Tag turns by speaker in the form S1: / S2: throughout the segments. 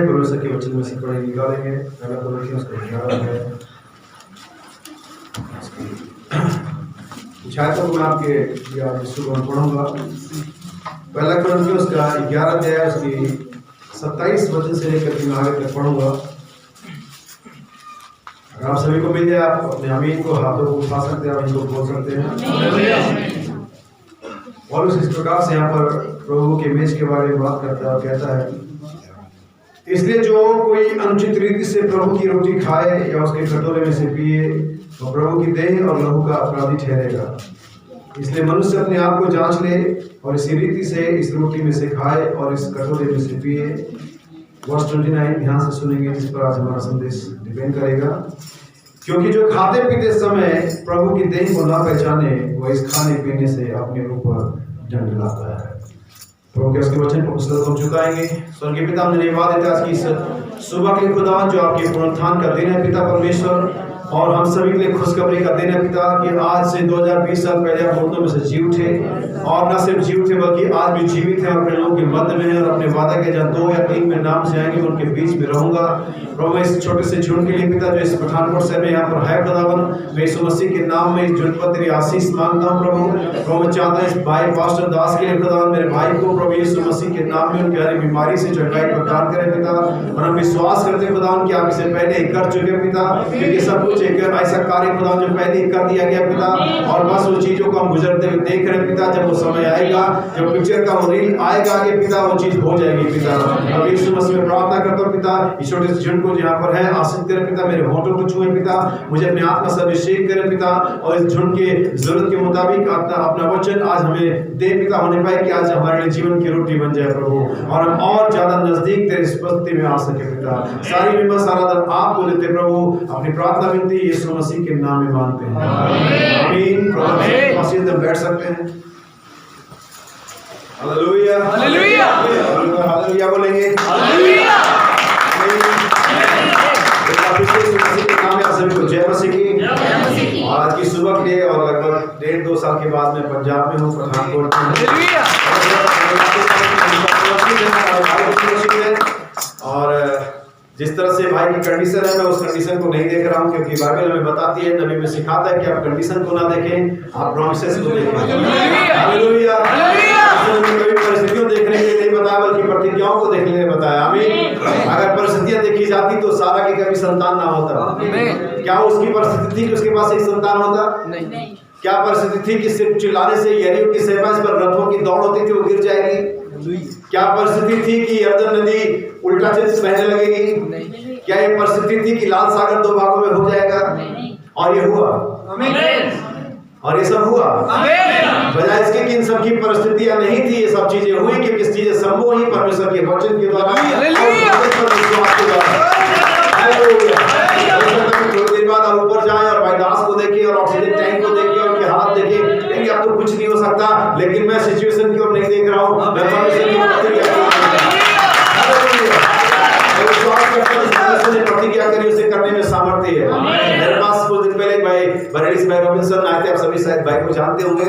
S1: परमेश्वर के वचन में से पढ़े निकालेंगे। पहला कुरिन्थियों उसका 11 है। शायद तो मैं आपके सुबह पढ़ूंगा। पहला कुरिन्थियों उसका 11 अध्याय उसकी 27 वचन से लेकर के मैं आगे तक पढ़ूंगा। अगर आप सभी को मिल जाए, आप अपने आमीन को हाथों को उठा सकते हैं, आप इनको बोल सकते हैं। और इस प्रकार से यहाँ पर प्रभु के मेज के बारे में बात करता है और कहता है, इसलिए जो कोई अनुचित रीति से प्रभु की रोटी खाए या उसके कटोरे में से पिए, वो प्रभु की देह और लहू का अपराधी ठहरेगा। इसलिए मनुष्य अपने आप को जांच ले और इसी रीति से इस रोटी में से खाए और इस कटोरे में से पिए। वर्ष 29 ध्यान से सुनेंगे, जिस पर आज हमारा संदेश डिपेंड करेगा। क्योंकि जो खाते पीते समय प्रभु की देह को ना पहचाने, वह इस खाने पीने से अपने ऊपर दंड लाता है। प्रभु के उसके वचन को पुस्तक हम चुकाएंगे। स्वर्गीय पिता, हमने धन्यवाद देते हैं आज की सुबह के खुदा, जो आपके पुनरुत्थान का दिन है पिता परमेश्वर, और हम सभी के लिए खुशखबरी का दिन है पिता कि आज से 2020 साल पहले आप मुर्दों में से जी उठे, और न सिर्फ जी उठे बल्कि आज भी जीवित हैं, अपने लोगों के मध्य में हैं, और अपने वादा के जहाँ 2 या 3 में नाम से आएंगे उनके बीच में रहूंगा। प्रभु इस छोटे से झुंड के लिए पिता, जो इस पठानकोट शहर में यहाँ पर है खुदावन, मैं यीशु मसीह के नाम में इस झुंड पर तेरी आशीष मांगता हूँ प्रभु। मैं चाहता हूँ इस भाई पास्टर दास के लिए खुदावन, मेरे भाई को प्रभु यीशु मसीह के नाम में उनकी हर बीमारी से चंगाई प्रदान करें पिता। और हम विश्वास करते हैं खुदावन कि आप इसे पहले ही कर चुके पिता, क्योंकि सब कुछ एक ऐसा कार्य खुदा जो पहले ही कर दिया गया पिता, और बस उन चीजों को हम गुजरते हुए देख रहे हैं पिता। जब वो समय आएगा, जब पिक्चर का वो रील आएगा आगे पिता, वो चीज हो जाएगी पिता। अब यीशु मसीह में प्रार्थना करता हूं पिता, इस छोटे से झुंड को जहां पर है आशीष करें पिता, मेरे होठों को छुए पिता, मुझे अपने आत्मा से अभिषेक करें पिता, और इस झुंड के जरूरत के मुताबिक अपना वचन आज हमें दे पिता, होने पाए कि आज हमारे लिए जीवन की रोटी बन जाए प्रभु, और हम और ज्यादा नजदीक तेरी उपस्थिति में आ सके पिता। सारी महिमा सारा दर आपको देते प्रभु, अपनी प्रार्थना विनती यीशु मसीह के नाम में मांगते हैं, आमीन। प्रभु में बैठ सकते हैं। हालेलुया हालेलुया हालेलुया बोलेंगे, हालेलुया। मसीह के नाम में आप सभी को जय मसीह की। और आज की सुबह के लिए, और लगभग 1.5-2 साल के बाद मैं पंजाब में हूँ, पठानकोट में। और जिस तरह से भाई की कंडीशन है, मैं उस कंडीशन को नहीं देख रहा हूँ, क्योंकि बाइबल हमें बताती है, नबी में सिखाता है कि आप कंडीशन को ना देखें, आप प्रॉमिसेस को देखें। Hallelujah hallelujah. कभी परिस्थितियों देखने के लिए नहीं बताया, बल्कि प्रतिज्ञाओं को देखने के लिए बताया। आमीन। अगर परिस्थितियां देखी जाती तो सारा की कभी संतान ना होता। क्या उसकी परिस्थिति थी कि उसके पास एक संतान होता? नहीं। क्या परिस्थिति थी कि सिर्फ चिल्लाने से यरीहो की सेवा पर रथों की दौड़ होती थी, वो गिर जाएगी? क्या परिस्थिति थी कि यरदन नदी उल्टा चित्र बहने लगेगी? नहीं। क्या ये परिस्थिति थी कि लाल सागर 2 भागों में हो जाएगा? नहीं। और ये हुआ, और ये सब हुआ। बजाय इसके कि इन सब की परिस्थितियां नहीं थी, ये सब चीजें हुई कि किस चीजें संभव हुई परमेश्वर के वचन के द्वारा। थोड़ी देर बाद आप ऊपर जाएं और भाई दास को देखिए और ऑक्सीजन टैंक को देखिए और उनके हाथ देखिए, लेकिन अब तो कुछ नहीं हो सकता। लेकिन मैं सिचुएशन की ओर नहीं देख रहा हूँ, मैं परमेश्वर की प्रतिज्ञा करी, उसे करने में सामर्थ्य है। मेरे पास कुछ दिन पहले भाई बरेलिस भाई रॉबिन्सन आए थे, आप सभी शायद भाई को जानते होंगे,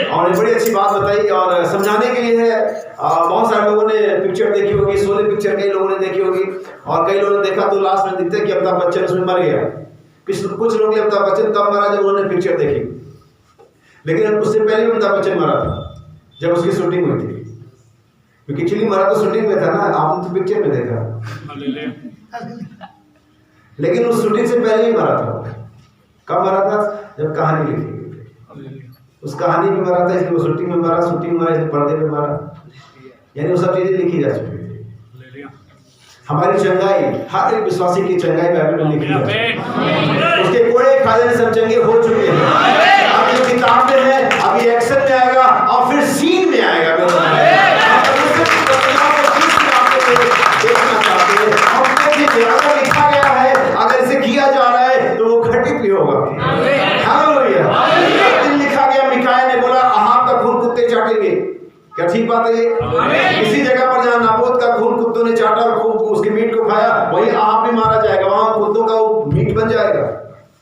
S1: और बड़ी अच्छी बात बताई और समझाने के लिए है। बहुत सारे लोगों ने पिक्चर देखी होगी, शोले पिक्चर कई लोगों ने देखी होगी, और कई लोगों ने देखा तो लास्ट में दिखता है कि अमिताभ बच्चन उसमें मर गया। कुछ लोग अमिताभ बच्चन तब मरा जब उन्होंने पिक्चर देखी, लेकिन उससे पहले भी अमिताभ बच्चन मरा था जब उसकी शूटिंग हुई थी, क्योंकि एक्चुअली मरा तो शूटिंग में था ना, आपने तो पिक्चर में देखा, लेकिन उस शूटिंग से पहले ही मरा था। कब मरा था? जब कहानी लिखी गई थी, उस कहानी में मरा था, इसलिए वो शूटिंग में मरा, शूटिंग में मरा इसलिए पर्दे में मरा, यानी वो सब चीजें लिखी जा चुकी थी। हमारी चंगाई, हर एक विश्वासी की चंगाई बाइबल में लिखी है, उसके कोड़े खाने सब चंगे हो चुके हैं। अब जो किताब में है, अभी एक्शन में आएगा और फिर सीन में आएगा। अगर लिखा गया है, अगर इसे किया जा रहा है तो वो घटित भी होगा। हालेलुया। लिखा गया, मिकाया ने बोला अहाब का खून कुत्ते चाटेंगे। क्या ठीक बात है ये? इसी जगह पर जहाँ नाबोत का खून कुत्तों ने चाटा और खूब उसके मीट को खाया, वही अहाब भी मारा जाएगा, वहां कुत्तों का वो मीट बन जाएगा।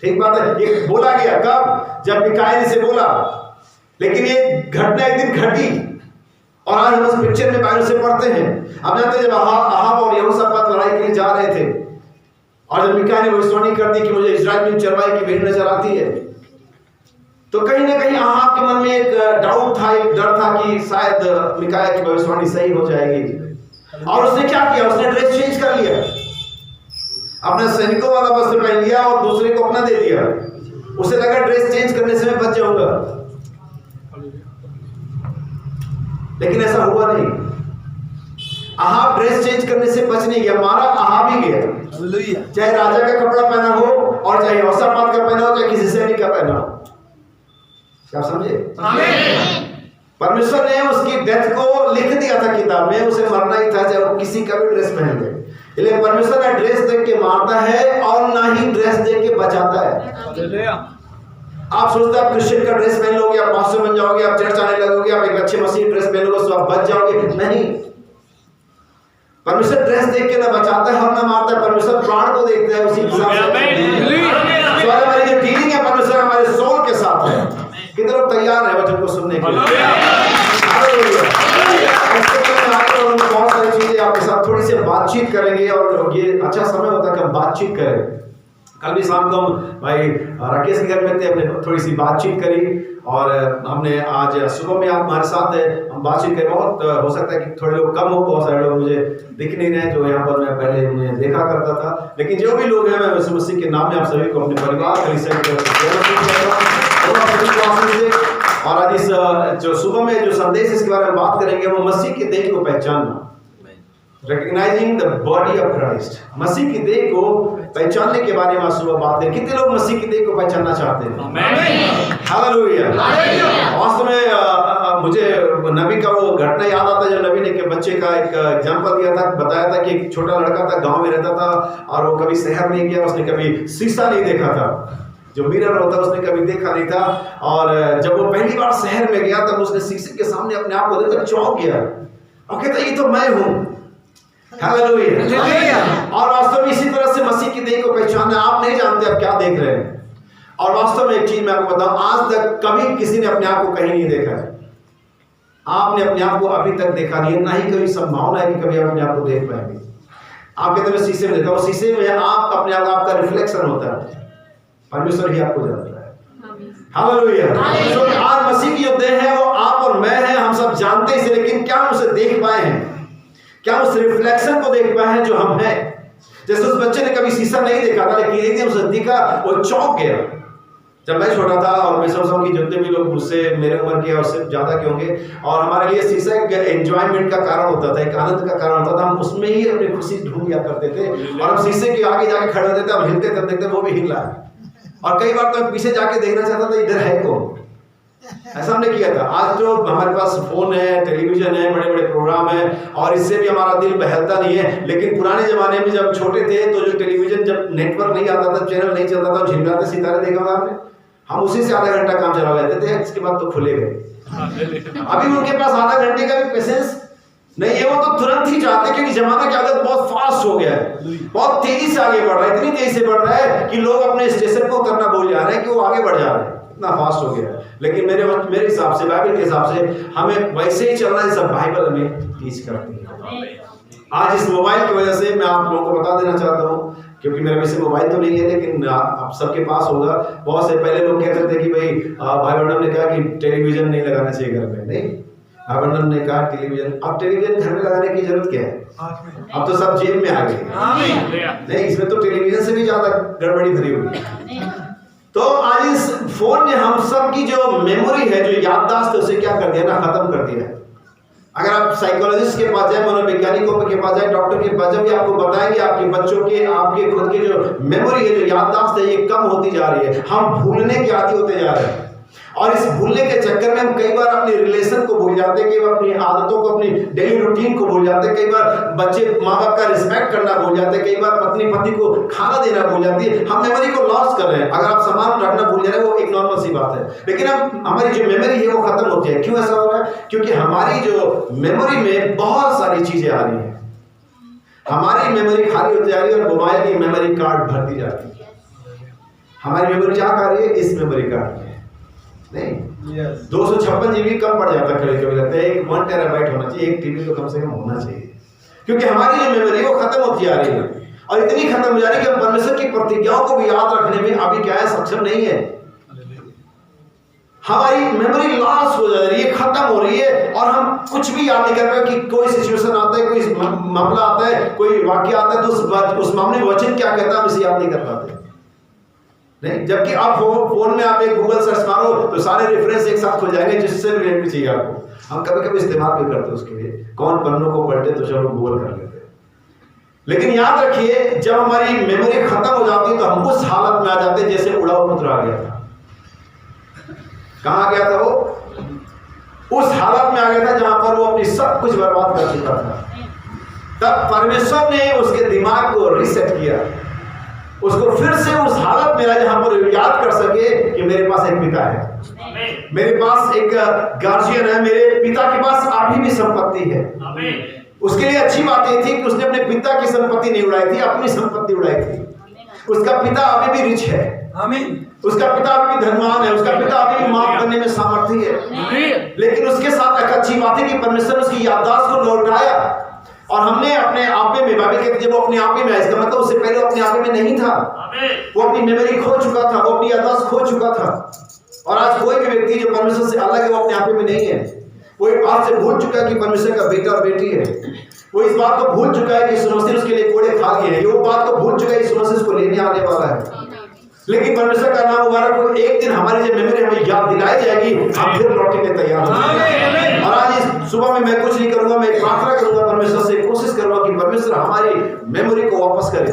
S1: ठीक बात है, ये बोला गया कब? जब मिकाया ने से बोला। लेकिन ये घटना एक दिन घटी, और आज हम उस पिक्चर में बाइबल से पढ़ते हैं। आप जानते हैं जब अहाब और यहोशापात लड़ाई के लिए जा रहे थे और जब मीका ने भविष्यवाणी कर दी कि मुझे इस्राएल में चरवाई की भेड़ नजर आती है, तो कहीं ना कहीं अहाब के मन में एक डाउट था, एक डर था कि शायद मीका की भविष्यवाणी सही हो जाएगी। और उसने क्या किया, उसने ड्रेस चेंज कर लिया, अपने सैनिकों वाला वस्त्र पहन लिया और दूसरे को अपना दे दिया। उसे लगा ड्रेस चेंज करने से मैं बच जाऊंगा, लेकिन ऐसा हुआ नहीं। अहाब ड्रेस चेंज करने से बच नहीं गया, मारा अहाब ही गया। चाहे राजा का कपड़ा पहना हो और चाहे यहोशापात का पहना हो, चाहे किसी सैनिक का पहना हो। क्या समझे? परमेश्वर ने उसकी डेथ को लिख दिया था किताब में, उसे मरना ही था, चाहे वो किसी का भी ड्रेस पहन ले। इसलिए परमेश्वर ना ड्रेस देख के मारता है और ना ही ड्रेस देख के बचाता है। आप सोचते हैं आप क्रिश्चियन का ड्रेस पहन लोगे, आप पास्टर बन जाओगे, आप चर्च आने लगोगे, आप एक अच्छे मसीह ड्रेस पहन लोगे तो आप बच जाओगे, नहीं। परमेश्वर ड्रेस देख के ना बचाता है और ना मारता है। परमेश्वर प्राण को देखता है, उसी हिसाब से हमारी जो डीलिंग है परमेश्वर हमारे सोल के साथ है। कितने लोग तैयार है वचन को सुनने के लिए? बहुत सारी चीजें आपके साथ थोड़ी सी बातचीत करेंगे और ये अच्छा समय होता है कि हम बातचीत करें। कल भी शाम को हम भाई राकेश के घर में थे, हमने थोड़ी सी बातचीत करी और हमने आज सुबह में आप हमारे साथ है, हम बातचीत करें। बहुत हो सकता है कि थोड़े लोग कम हो, बहुत सारे लोग मुझे दिख नहीं रहे जो यहाँ पर मैं पहले उन्हें देखा करता था, लेकिन जो भी लोग हैं मैं यीशु मसीह के नाम में आप सभी को अपने परिवार और आज इस जो सुबह में जो संदेश इसके बारे में बात करेंगे वो मसीह के देह को पहचानना, recognising the body of Christ. मसीह की देह को पहचानने के बारे में सुबह बात है। कितने लोग मसीह की देह को पहचानना चाहते हैं? हालेलुया। वास्तव में मुझे नबी का वो घटना याद आता है जब नबी ने के बच्चे का एक एग्जांपल दिया था, बताया था कि एक छोटा लड़का था, गांव में रहता था और वो कभी शहर नहीं गया, उसने कभी शीशा नहीं देखा था, जो मिरर होता है उसने कभी देखा नहीं था। और जब वो पहली बार शहर में गया तब उसने शीशे के सामने अपने आप को देखकर चौंक गया और कहता ये तो मैं हूं। हालेलुया। और वास्तव में इसी तरह से मसीह की देह को पहचानना, आप नहीं जानते आप क्या देख रहे हैं। और वास्तव में एक चीज मैं आपको बताऊं, आज तक कभी किसी ने अपने आप को कहीं नहीं देखा है। आपने अपने आप को अभी तक देखा नहीं है, ना ही कभी संभावना है कि कभी आप अपने आप को देख पाएंगे। आप कहते हैं शीशे में देखा, वो शीशे में आप अपने आप, आपका रिफ्लेक्शन होता है, परमेश्वर ही आपको जानता है। हालेलुया। तो आज मसीह की जो देह है वो आप और मैं है, हम सब जानते हैं, लेकिन क्या हम उसे देख पाए हैं? क्या उस रिफ्लेक्शन को देख पाए हैं जो हम हैं? जैसे उस बच्चे ने कभी शीशा नहीं देखा था, लेकिन एक दिन उसे दिखा, वो चौंक गया। जब मैं छोटा था और मैं समझता हूँ कि जितने भी लोग मुझसे मेरे उम्र के उससे ज्यादा के होंगे, और हमारे लिए शीशा एक एंजॉयमेंट का कारण होता था, एक आनंद का कारण होता था। हम उसमें ही अपनी खुशी ढूंढ लिया करते थे और हम शीशे के आगे जाके खड़े होते थे, हम हिलते थे, देखते वो भी हिल रहा है। और कई बार तो पीछे जाके देखना चाहता था इधर है कौन, ऐसा हमने किया था। आज तो हमारे पास फोन है, टेलीविजन है, बड़े बड़े प्रोग्राम है और इससे भी हमारा दिल बहलता नहीं है। लेकिन पुराने जमाने में जब छोटे थे तो जो टेलीविजन जब नेटवर्क नहीं आता था, चैनल नहीं चलता था, झिलमिलाते सितारे देखा था आपने, हम उसी से आधा घंटा काम चला लेते थे, इसके बाद तो खुले गए। अभी उनके पास आधा घंटे का भी पेशेंस नहीं है, वो तो तुरंत ही चाहते हैं, क्योंकि जमाना की आदत बहुत फास्ट हो गया है, बहुत तेजी से आगे बढ़ रहा है, इतनी तेजी से बढ़ रहा है कि लोग अपने स्टेशन को उतरना भूल जा रहे हैं कि वो आगे बढ़ जा रहे हैं, इतना फास्ट हो गया है। लेकिन मेरे हिसाब से, बाइबल के हिसाब से हमें वैसे ही चलना जैसा बाइबल हमें टीच करती है। आज इस मोबाइल की वजह से मैं आप लोगों को बता देना चाहता हूँ, क्योंकि मेरे वैसे मोबाइल तो नहीं है लेकिन आप सबके पास होगा। बहुत से पहले लोग कहते थे कि भाई बहनों ने कहा कि टेलीविजन नहीं लगाना चाहिए घर में, नहीं, भाई बहनों ने कहा टेलीविजन, अब टेलीविजन घर में लगाने की जरूरत क्या है? अब तो सब जेब में आ गए। नहीं, इसमें तो टेलीविजन से भी ज्यादा गड़बड़ी भरी हुई। तो आज इस फोन ने हम सब की जो मेमोरी है, जो याददाश्त है, उसे क्या कर दिया ना, खत्म कर दिया है। अगर आप साइकोलॉजिस्ट के पास जाए, मनोवैज्ञानिकों के पास जाए, डॉक्टर के पास जाए, आपको बताएंगे आपके बच्चों के, आपके खुद के जो मेमोरी है, जो याददाश्त है, ये कम होती जा रही है। हम भूलने के आदी होते जा रहे हैं और इस भूलने के चक्कर में हम कई बार अपने रिलेशन को भूल जाते हैं, कई बार अपनी आदतों को, अपनी डेली रूटीन को भूल जाते हैं, कई बार बच्चे माँ बाप का रिस्पेक्ट करना भूल जाते हैं, कई बार पत्नी पति को खाना देना भूल जाती है। हम मेमोरी को लॉस कर रहे हैं। अगर आप सामान रखना भूल जा रहे हैं वो एक नॉर्मल सी बात है, लेकिन अब हमारी जो मेमोरी है वो खत्म होती है। क्यों ऐसा हो रहा है? क्योंकि हमारी जो मेमोरी में बहुत सारी चीजें आ रही है, हमारी मेमोरी खाली होती जा रही है और मोबाइल की मेमोरी कार्ड भरती जाती है। हमारी मेमोरी क्या कर रही है? इस मेमोरी कार्ड में नहीं 256 जीबी कम पड़ जाता, कभी कभी लगता है 1 टेराबाइट होना चाहिए, 1 टीबी तो कम से कम होना चाहिए, क्योंकि हमारी जो मेमोरी वो खत्म होती जा रही है, और इतनी खत्म हो जा रही है कि हम परमेश्वर की प्रतिज्ञाओं को भी याद रखने में अभी क्या है, सक्षम नहीं है। हमारी मेमोरी लॉस हो जा रही है, खत्म हो रही है, और हम कुछ भी याद नहीं कर पाए कि कोई सिचुएशन आता है, कोई मामला आता है, कोई वाक्य आता है, तो उस मामले में वचन क्या कहता है हम इसे याद नहीं कर पाते। नहीं, जबकि आप फोन में आप एक गूगल सर्च मारो तो सारे रेफरेंस एक साथ खुल जाएंगे जिससे रिलेटेड चाहिए आपको। हम कभी कभी इस्तेमाल भी करते हैं उसके लिए, कौन पन्नों को पढ़ते तो चलो गूगल कर लेते हैं। लेकिन याद रखिए, जब हमारी मेमोरी खत्म हो जाती है तो हम उस हालत में आ जाते हैं जैसे उड़ा हुआ पुत्र आ गया था। कहाँ गया था वो? उस हालत में आ गया था जहां पर वो अपनी सब कुछ बर्बाद कर चुका था। तब परमेश्वर ने उसके दिमाग को रीसेट किया, उसको फिर से उस हालत में जहां पर याद कर सके कि मेरे पास एक पिता है, मेरे पास एक गार्जियन है, मेरे पिता के पास अभी भी संपत्ति है। उसके लिए अच्छी बात यह थी कि उसने अपने पिता की संपत्ति नहीं उड़ाई थी, अपनी संपत्ति उड़ाई थी। उसका पिता अभी भी रिच है, उसका पिता अभी भी धनवान है, उसका पिता अभी भी माफ करने में सामर्थ्य है। लेकिन उसके साथ एक अच्छी बात है कि परमेश्वर ने उसकी याददाश्त को लौटाया, और हमने अपने आपे में, बाइबल कहती है जब वो अपने आपे में, इसका मतलब उससे पहले वो अपने आपे में नहीं था, वो अपनी मेमोरी खो चुका था, वो अपनी याददाश्त खो चुका था। और आज कोई भी व्यक्ति जो परमेश्वर से अलग है वो अपने आपे में नहीं है। वो इस बात से भूल चुका है कि परमेश्वर का बेटा और बेटी है, वो इस बात को भूल चुका है कि यीशु मसीह उसके लिए कोड़े खा गए हैं, वो बात को भूल चुका है कि यीशु मसीह उसको लेने आने वाला है। लेकिन परमेश्वर का नाम मुबारक हो, एक दिन हमारी जो मेमोरी हमें याद दिलाई जाएगी, हम फिर लौटने के तैयार हैं। और आज इस सुबह में मैं कुछ नहीं करूंगा, मैं प्रार्थना करूंगा, परमेश्वर से कोशिश करूंगा कि परमेश्वर हमारी मेमोरी को वापस करे,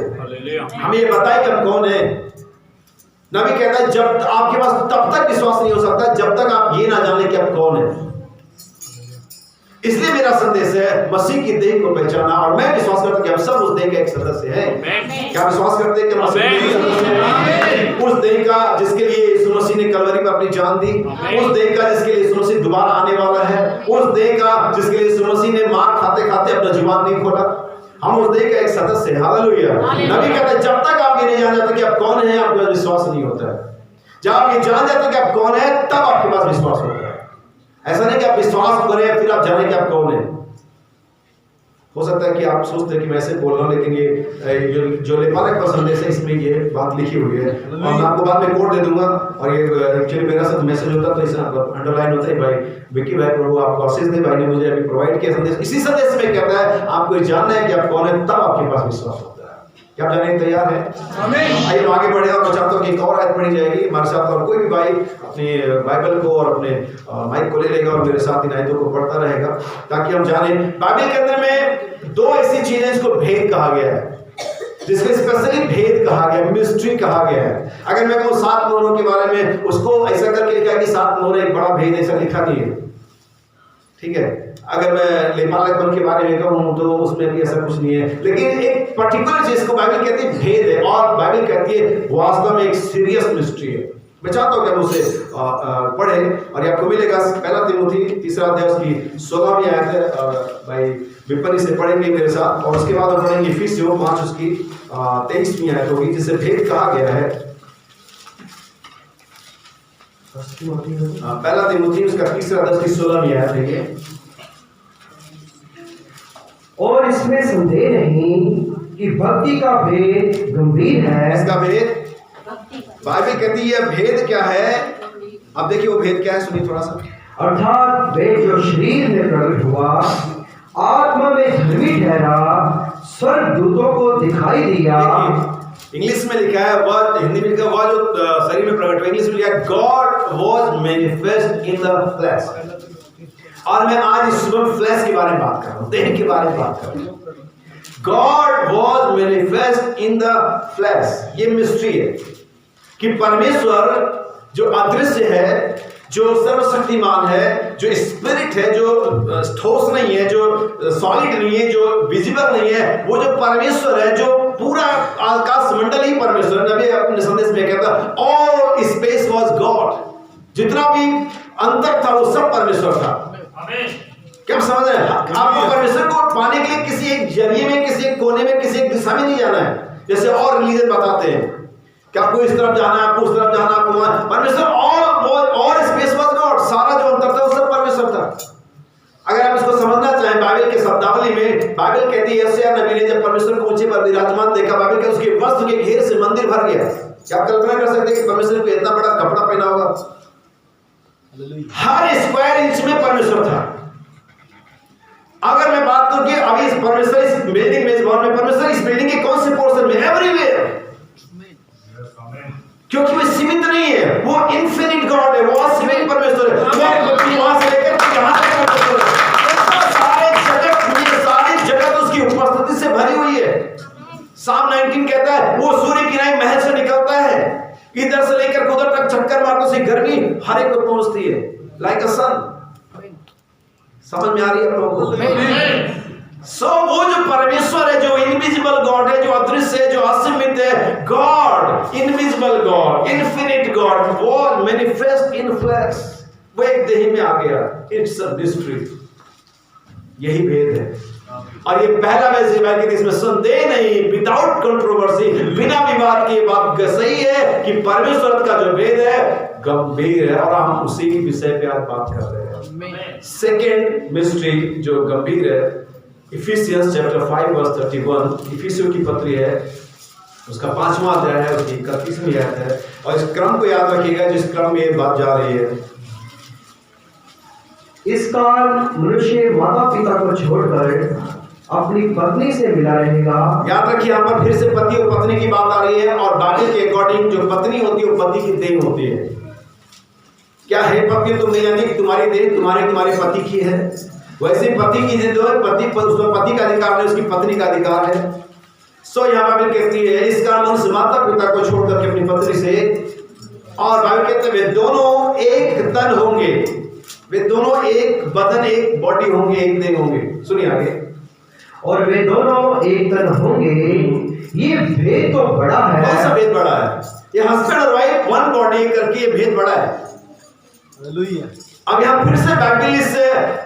S1: हमें ये बताए कि हम कौन है। नबी कहता है जब आपके पास तब तक विश्वास नहीं हो सकता जब तक आप ये ना जाने कि आप कौन है। इसलिए मेरा संदेश है मसीह की देह को पहचाना, और मैं विश्वास करता हूं कि हम सब उस देह का एक सदस्य हैं। क्या विश्वास करते हैं कि हम उस देह का जिसके लिए यीशु मसीह ने कलवरी पर अपनी जान दी, उस देह का जिसके लिए यीशु मसीह दोबारा आने वाला है, उस देह का जिसके लिए यीशु मसीह ने मार खाते खाते अपना जीवन नहीं खोला, हम उस देह का एक सदस्य हैं। हालेलुया। नबी कहता है जब तक आप ये नहीं जान जाते कि आप कौन हैं, आपका विश्वास नहीं होता है। जब आप ये जान जाते हैं कि आप कौन है, तब आपके पास विश्वास होता है। ऐसा नहीं कि आप विश्वास करें फिर आप जाने कि आप कौन है। हो सकता है कि आप सोचते हैं कि मैं ऐसे बोल रहा हूँ, लेकिन ये जो लेपालक का संदेश है इसमें ये बात लिखी हुई है, और मैं आपको बाद में कोड दे दूंगा। और ये एक्चुअली मेरा साथ मैसेज होता तो इसे अंडरलाइन होता है, भाई विक्की भाई प्रभु आपको आशीष दे, भाई ने मुझे अभी प्रोवाइड किया संदेश। इसी संदेश में कहता है आपको जानना है कि आप कौन है, तब आपके पास विश्वास होता है। क्या आप जाने तैयार है? आइए हम आगे बढ़े, और मैं चाहता हूँ कि एक और आयत पढ़ी जाएगी हमारे साथ, और कोई भी भाई अपनी बाइबल को और अपने माइक को ले लेगा और मेरे साथ इन आयतों को पढ़ता रहेगा, ताकि हम जाने बाइबल के अंदर में दो ऐसी चीजें जिसको भेद कहा गया है, जिसको स्पेशली भेद कहा गया, मिस्ट्री कहा गया है। अगर मैं कहूँ 7 मोहरों के बारे में, उसको ऐसा करके लिखा कि 7 मोहर एक बड़ा भेद, ऐसा लिखा नहीं है, ठीक है। अगर मैं लेपालकपन के बारे में कहूँ तो उसमें भी ऐसा कुछ नहीं है, लेकिन एक पर्टिकुलर चीज को बाइबल कहती है भेद है, और बाइबल कहती है वास्तव में एक सीरियस मिस्ट्री है। मैं चाहता हूँ कि हम उसे पढ़े, और ये आपको मिलेगा 1 तीमुथी 3 अध्याय उसकी 16वीं आयत है। भाई विपरी से पढ़ेंगे मेरे साथ, और उसके बाद हम पढ़ेंगे इफिसियों 5 उसकी 23वीं आयत होगी, जिसे भेद कहा गया है। 1 तीमुथी उसका 3 अध्याय उसकी 16वीं आयत है ये।
S2: और इसमें संदेह नहीं कि भक्ति का भेद गंभीर है।
S1: इसका भेद बाइबल कहती है भेद क्या है। अब देखिए वो भेद क्या है, सुनिए थोड़ा सा।
S2: अर्थात वे जो शरीर में प्रकट हुआ, आत्मा में धर्मी ठहरा, स्वर्गदूतों को दिखाई दिया।
S1: इंग्लिश में लिखा है वह, हिंदी में लिखा है वह जो शरीर में प्रकट हुआ, इंग्लिश में लिखा है God was manifest in the flash. और मैं आज इस सुबह फ्लैश के बारे में बात कर रहा हूँ, देह के बारे में बात कर रहा हूँ। God was manifest in the flash. ये मिस्ट्री है कि परमेश्वर जो अदृश्य है, जो सर्वशक्तिमान है, जो स्पिरिट है, जो ठोस नहीं है, जो सॉलिड नहीं है, जो विजिबल नहीं है, वो जो परमेश्वर है, जो पूरा आकाश मंडल ही परमेश्वर है। नबी अपने संदेश में कहता है ऑल स्पेस वाज गॉड। जितना भी अंतर था वो सब परमेश्वर था। क्या आप समझ रहे हैं? आपको परमेश्वर को पाने के लिए किसी एक जरिए में, किसी एक कोने में, किसी एक दिशा में नहीं जाना है, जैसे और रिलीजन बताते हैं। कि आपको इस तरफ जाना है, आपको उस तरफ जाना, आपको वहां। परमेश्वर और स्पेस वाज गॉड, सारा जो अंतर था वो सब परमेश्वर था। अगर आप इसको समझना चाहें बाइबल के शब्दावली में, बाइबल कहती है यशायाह नबी ने जब परमेश्वर को ऊंचे पर विराजमान देखा, बाइबल के उसके वस्त्र के घेर से मंदिर भर गया। क्या आप कल्पना कर सकते हैं कि परमेश्वर को इतना बड़ा कपड़ा पहना होगा? हर स्क्वायर इंच में परमेश्वर था। अगर मैं बात करूं कि अभी इस परमेश्वर इस बिल्डिंग में, इस भवन में, परमेश्वर इस बिल्डिंग के कौन से पोर्शन में? एवरीवेयर। क्योंकि वो सीमित नहीं है, वो इनफिनिट गॉड है, वो असीमित परमेश्वर है। वहां से लेकर यहां तक परमेश्वर है। सारी जगत उसकी उपस्थिति से भरी हुई है। साम 19 कहता है वो सूर्य किनारे महल से निकलता है, इधर से लेकर उधर तक चक्कर मारते, उसकी गर्मी हर एक को पहुंचती है, लाइक अ सन। समझ में आ रही है लोगों को? सो वो जो परमेश्वर है, जो इनविजिबल गॉड है, जो अदृश्य है, जो असीमित है, God, invisible God, infinite God, वो मैनिफेस्ट इन फ्लैश, वो एक देह में आ गया। It's a mystery. यही भेद है। और ये पहला मैसेज है कि इसमें संदेह नहीं, विदाउट कंट्रोवर्सी, बिना विवाद के बात सही है कि परमेश्वर का जो भेद है गंभीर है, और हम उसी विषय पे आज बात कर रहे हैं। सेकेंड मिस्ट्री जो गंभीर है, इफिसियंस चैप्टर 5 वर्स 31, इफिसियों की पत्री है, उसका 5वां अध्याय है, उसकी 31वीं आयत है। और इस क्रम को याद रखिएगा जिस क्रम में ये बात जा रही है।
S2: इस कारण मनुष्य माता पिता को छोड़कर अपनी पत्नी से मिला रहेगा।
S1: याद रखिए यहाँ पर फिर से पति और पत्नी की बात आ रही है, और बाइबल के अकॉर्डिंग जो पत्नी होती है वो पति की देह होती है। क्या है पत्नी? तुम नहीं जानती कि तुम्हारी देह तुम्हारे पति की है? वैसे पति की जो है पति का अधिकार है, उसकी पत्नी का अधिकार है। सो यहाँ बाइबल कहती है इस कारण मनुष्य माता पिता को छोड़ करके अपनी पत्नी से, और बाइबल कहते हैं वे दोनों एक तन होंगे, वे दोनों एक बदन, एक बॉडी होंगे, एक देह होंगे। सुनिए आगे।
S2: और वे दोनों एक तन होंगे। ये भेद तो बड़ा है।
S1: कौन सा भेद बड़ा है? ये हस्बैंड और वाइफ वन बॉडी करके ये भेद बड़ा है। हालेलुया। अब यहाँ फिर से बाइबल इस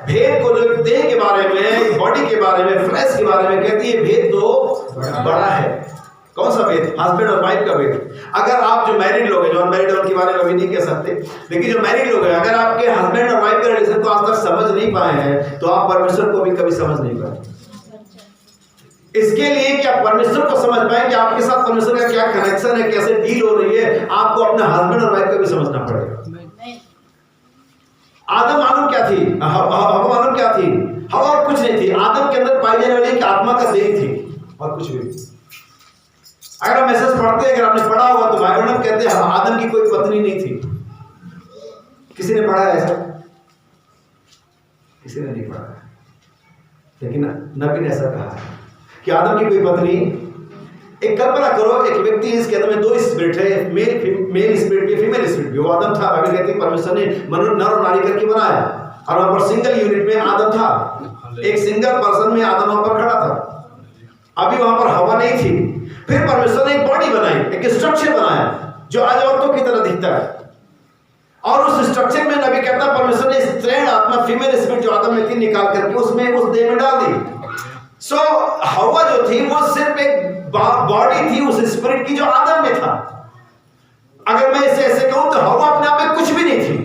S1: भेद को, जो देह के बारे में, बॉडी के बारे में, फ्लैश के बारे में कहती है, भेद तो बड़ा है। कौन सा भेद? हस्बैंड और वाइफ का भेद। अगर आप जो मैरिड लोग हैं, जो अनमैरिड है उनके बारे में अभी नहीं कह सकते, लेकिन जो मैरिड लोग हैं, अगर आपके हस्बैंड और वाइफ के रिलेशन को आज तक समझ नहीं पाए हैं, तो आप परमेश्वर को भी कभी समझ नहीं पाए। इसके लिए कि आप परमेश्वर को समझ पाए कि आपके साथ परमेश्वर का क्या कनेक्शन है, कैसे डील हो रही है, आपको अपने हस्बैंड और वाइफ को भी समझना पड़ेगा। आदम मालूम क्या थी? हवा मालूम क्या थी? हवा और कुछ नहीं थी। आदम के अंदर पाई जाने वाली एक आत्मा का देह थी, और कुछ भी। अगर आप मैसेज पढ़ते हैं, अगर आपने पढ़ा होगा तो बाइबल में कहते हैं आदम की कोई पत्नी नहीं थी। किसी ने पढ़ा है ऐसा? किसी ने नहीं पढ़ा है, लेकिन नबी ने ऐसा कहा है कि आदम की कोई पत्नी। एक कल्पना करो, एक व्यक्ति, इसके अंदर में दो स्पिरिट है, मेल स्पिरिट भी, फीमेल स्पिरिट भी। वो आदम था, बाइबल कहती है परमेश्वर ने मनुष्य नर और नारी करके बनाया, और वहां पर सिंगल यूनिट में आदम था, एक सिंगल पर्सन में आदम वहां पर खड़ा था। अभी वहां पर हवा नहीं थी। फिर परमेश्वर ने एक बॉडी बनाई, एक स्ट्रक्चर बनाया जो आज औरतों की तरह दिखता है, और उस स्ट्रक्चर में नबी कहता है परमेश्वर ने स्त्रीण आत्मा, फीमेल स्पिरिट जो आदम में थी, निकाल करके उसमें उस देह में डाल दी। सो हवा जो थी वो सिर्फ एक बॉडी थी उस स्पिरिट की जो आदम में था। अगर मैं इसे ऐसे कहूं तो हवा अपने आप में कुछ भी नहीं थी।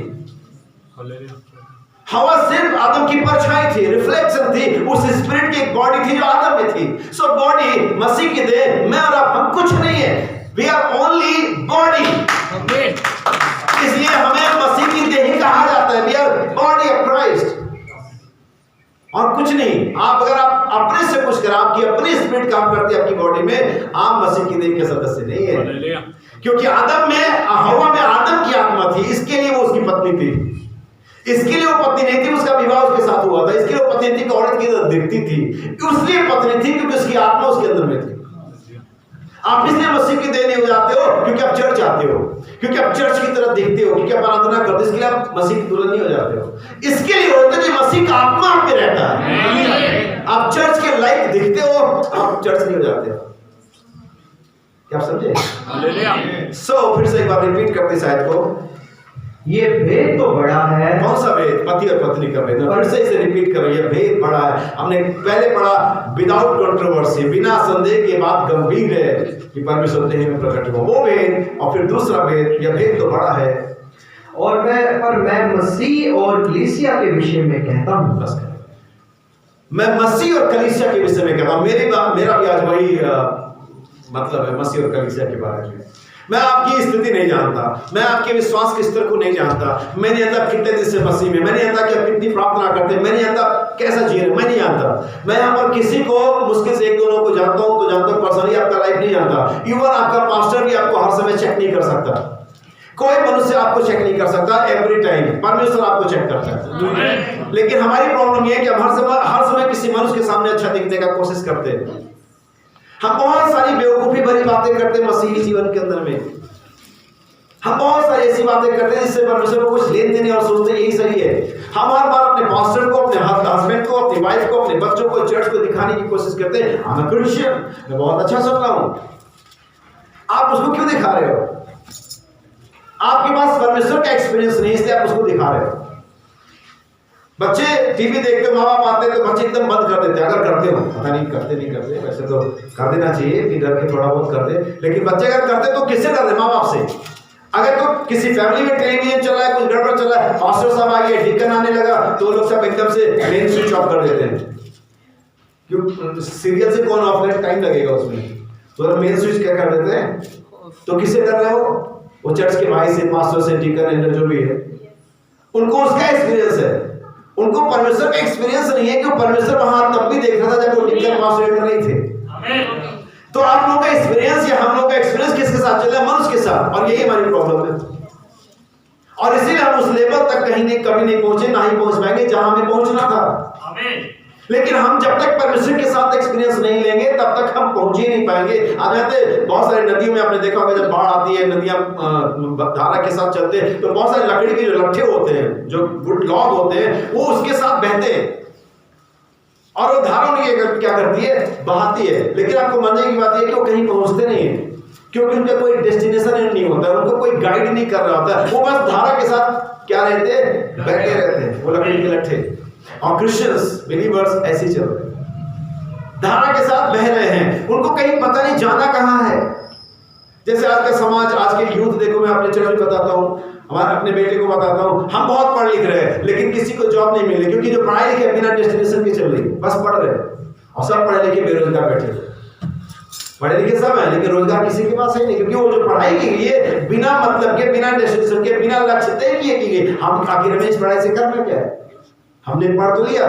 S1: हवा सिर्फ आदम की परछाई थी, रिफ्लेक्शन थी उस स्पिरिट की एक बॉडी थी जो आदम में थी। सो बॉडी मसीह की देह, मैं और आप, हम कुछ नहीं है, वी आर ओनली बॉडी। इसलिए हमें मसीह की देह कहा जाता है, we are body of Christ, और कुछ नहीं। आप अगर आप अपने से कुछ कर, आपकी अपनी स्पिरिट काम करती है आपकी बॉडी में, आप मसीह की देह के सदस्य नहीं है। क्योंकि आदम में, हवा में आदम की आत्मा थी, इसके लिए वो उसकी पत्नी थी। इसके लिए वो पत्नी नहीं थी, उसका विवाह उसके साथ हुआ था। इसके लिए वो पत्नी थी कि औरत की तरह दिखती थी, इसलिए पत्नी थी क्योंकि उसकी आत्मा उसके अंदर में थी। आप इसलिए मसीह की देह नहीं हो जाते हो क्योंकि आप चर्च आते हो, क्योंकि आप चर्च की तरह दिखते हो, क्योंकि आप आराधना करते हो, इसके लिए आप मसीह की दुल्हन नहीं हो जाते हो। इसके लिए होते हैं कि मसीह का आत्मा आप में रहता है। आप चर्च के लायक दिखते हो, आप चर्च नहीं हो जाते हो। क्या आप समझे? सो फिर से एक बार रिपीट करते शायद को,
S2: ये भेद तो बड़ा है।
S1: कौन सा भेद? पति और पत्नी का भेद। फिर से इसे रिपीट करो, ये भेद बड़ा है। हमने पहले पढ़ा विदाउट कंट्रोवर्सी, बिना संदेह के बात गंभीर है कि परमेश्वर देह में प्रकट हो, वो भेद। और फिर दूसरा भेद, यह भेद तो बड़ा है।
S2: और मैं मसीह और कलीसिया के विषय में कहता हूँ।
S1: बस मैं मसीह और कलीसिया के विषय में कहता हूँ। मेरा भी आज वही मतलब है, मसीह और कलीसिया के बारे में। मैं आपकी स्थिति नहीं जानता, मैं आपके विश्वास के स्तर को नहीं जानता, मैं नहीं जानता कितने दिन से मसीह में, मैं नहीं जानता कि आप कितनी प्रार्थना करते हैं, मैं नहीं जानता कैसा जी रहे, मैं नहीं जानता। मैं यहाँ पर किसी को मुश्किल से एक दो लोगों को जानता हूँ तो जानता हूँ, पर्सनली आपका लाइफ नहीं जानता। इवन आपका पास्टर भी आपको हर समय चेक नहीं कर सकता, कोई मनुष्य आपको चेक नहीं कर सकता एवरी टाइम, परमेश्वर आपको चेक करता है। लेकिन हमारी प्रॉब्लम ये है कि हम हर समय किसी मनुष्य के सामने अच्छा दिखने का कोशिश करते हैं। हम बहुत सारी बेवकूफी भरी बातें करते हैं मसीही जीवन के अंदर में। हम बहुत सारी ऐसी बातें करते हैं जिससे परमेश्वर को कुछ लेन देन और सोचते हैं यही सही है। हम हर बार अपने पास्टर को, अपने हस्बैंड को, अपनी वाइफ को, अपने बच्चों को, चर्च को दिखाने की कोशिश करते हैं, I'm a Christian, मैं बहुत अच्छा चल रहा हूं। आप उसको क्यों दिखा रहे हो? आपके पास परमेश्वर का एक्सपीरियंस नहीं, इसलिए आप उसको दिखा रहे हो। बच्चे टीवी देखते हो, माँ बाप आते हैं तो बच्चे एकदम बंद कर देते हैं, अगर करते हो, पता नहीं करते नहीं करते, वैसे तो कर देना चाहिए कि डर के थोड़ा बहुत कर दे, लेकिन बच्चे अगर करते तो किससे डरते? माँ बाप से। अगर तो किसी फैमिली में टेलीविजन चल रहा है, कुछ गड़बड़ चल रहा है, पास्टर साहब आ गए, ढक्कन आने लगा, तो लोग सब एकदम से मेन स्विच ऑफ कर देते हैं। क्यों? सीरियल से कौन ऑफ करे, टाइम लगेगा उसमें, तो मेन स्विच क्या कर देते हैं। तो किससे डर रहे हो? वो चर्च के भाई से, पास्टर से, ढक्कन एंडर जो भी है, उनको उसका एक्सपीरियंस है, उनको परमेश्वर का एक्सपीरियंस नहीं है कि परमेश्वर वहां तब भी देख रहा था जब वो ढक्कन पास्टर नहीं थे। तो आप लोगों का एक्सपीरियंस या हम लोगों का एक्सपीरियंस किसके साथ चल रहा है? मनुष्य के साथ, और यही हमारी प्रॉब्लम है। और इसीलिए हम उस लेवल तक कभी नहीं पहुंचे, ना ही पहुंच पाएंगे जहां हमें पहुंचना था। लेकिन हम जब तक परमेश्वर के साथ एक्सपीरियंस नहीं लेंगे तब तक हम पहुंच ही नहीं पाएंगे। आप जानते हैं बहुत सारी नदियों में आपने देखा होगा, जब बाढ़ आती है, नदियां धारा के साथ चलते हैं, तो बहुत सारे लकड़ी के जो लट्ठे होते हैं, जो वुड लॉग होते हैं, वो उसके साथ बहते हैं और वो धारा उन्हें क्या करती है? बहाती है। लेकिन आपको मानने की बात है कि वो कहीं पहुंचते नहीं है, क्योंकि उनका कोई डेस्टिनेशन नहीं होता, उनको कोई गाइड नहीं कर रहा होता, वो बस धारा के साथ क्या रहते हैं? बहते रहते हैं, वो लकड़ी के लट्ठे। और क्रिश्चियंस बिलीवर्स ऐसे चल रहे हैं, धारा के साथ बह रहे हैं, उनको कहीं पता नहीं जाना कहां है। जैसे आज का समाज, आज के यूथ देखो, मैं अपने चर्च में बताता हूं, हमारे अपने बेटे को बताता हूं, हम बहुत पढ़ लिख रहे हैं लेकिन किसी को जॉब नहीं मिल रही, क्योंकि जो पढ़ाई लिखे बिना डेस्टिनेशन के चल रही, बस पढ़ रहे हैं, और सब पढ़े लिखे बेरोजगार बैठे। पढ़े लिखे सब है लेकिन रोजगार किसी के पास है नहीं, क्योंकि वो जो पढ़ाई की गई है बिना मतलब के, बिना डेस्टिनेशन के, बिना लक्ष्य तय किए की गई। हम आखिर में इस पढ़ाई से करना क्या है? हमने पढ़ तो लिया,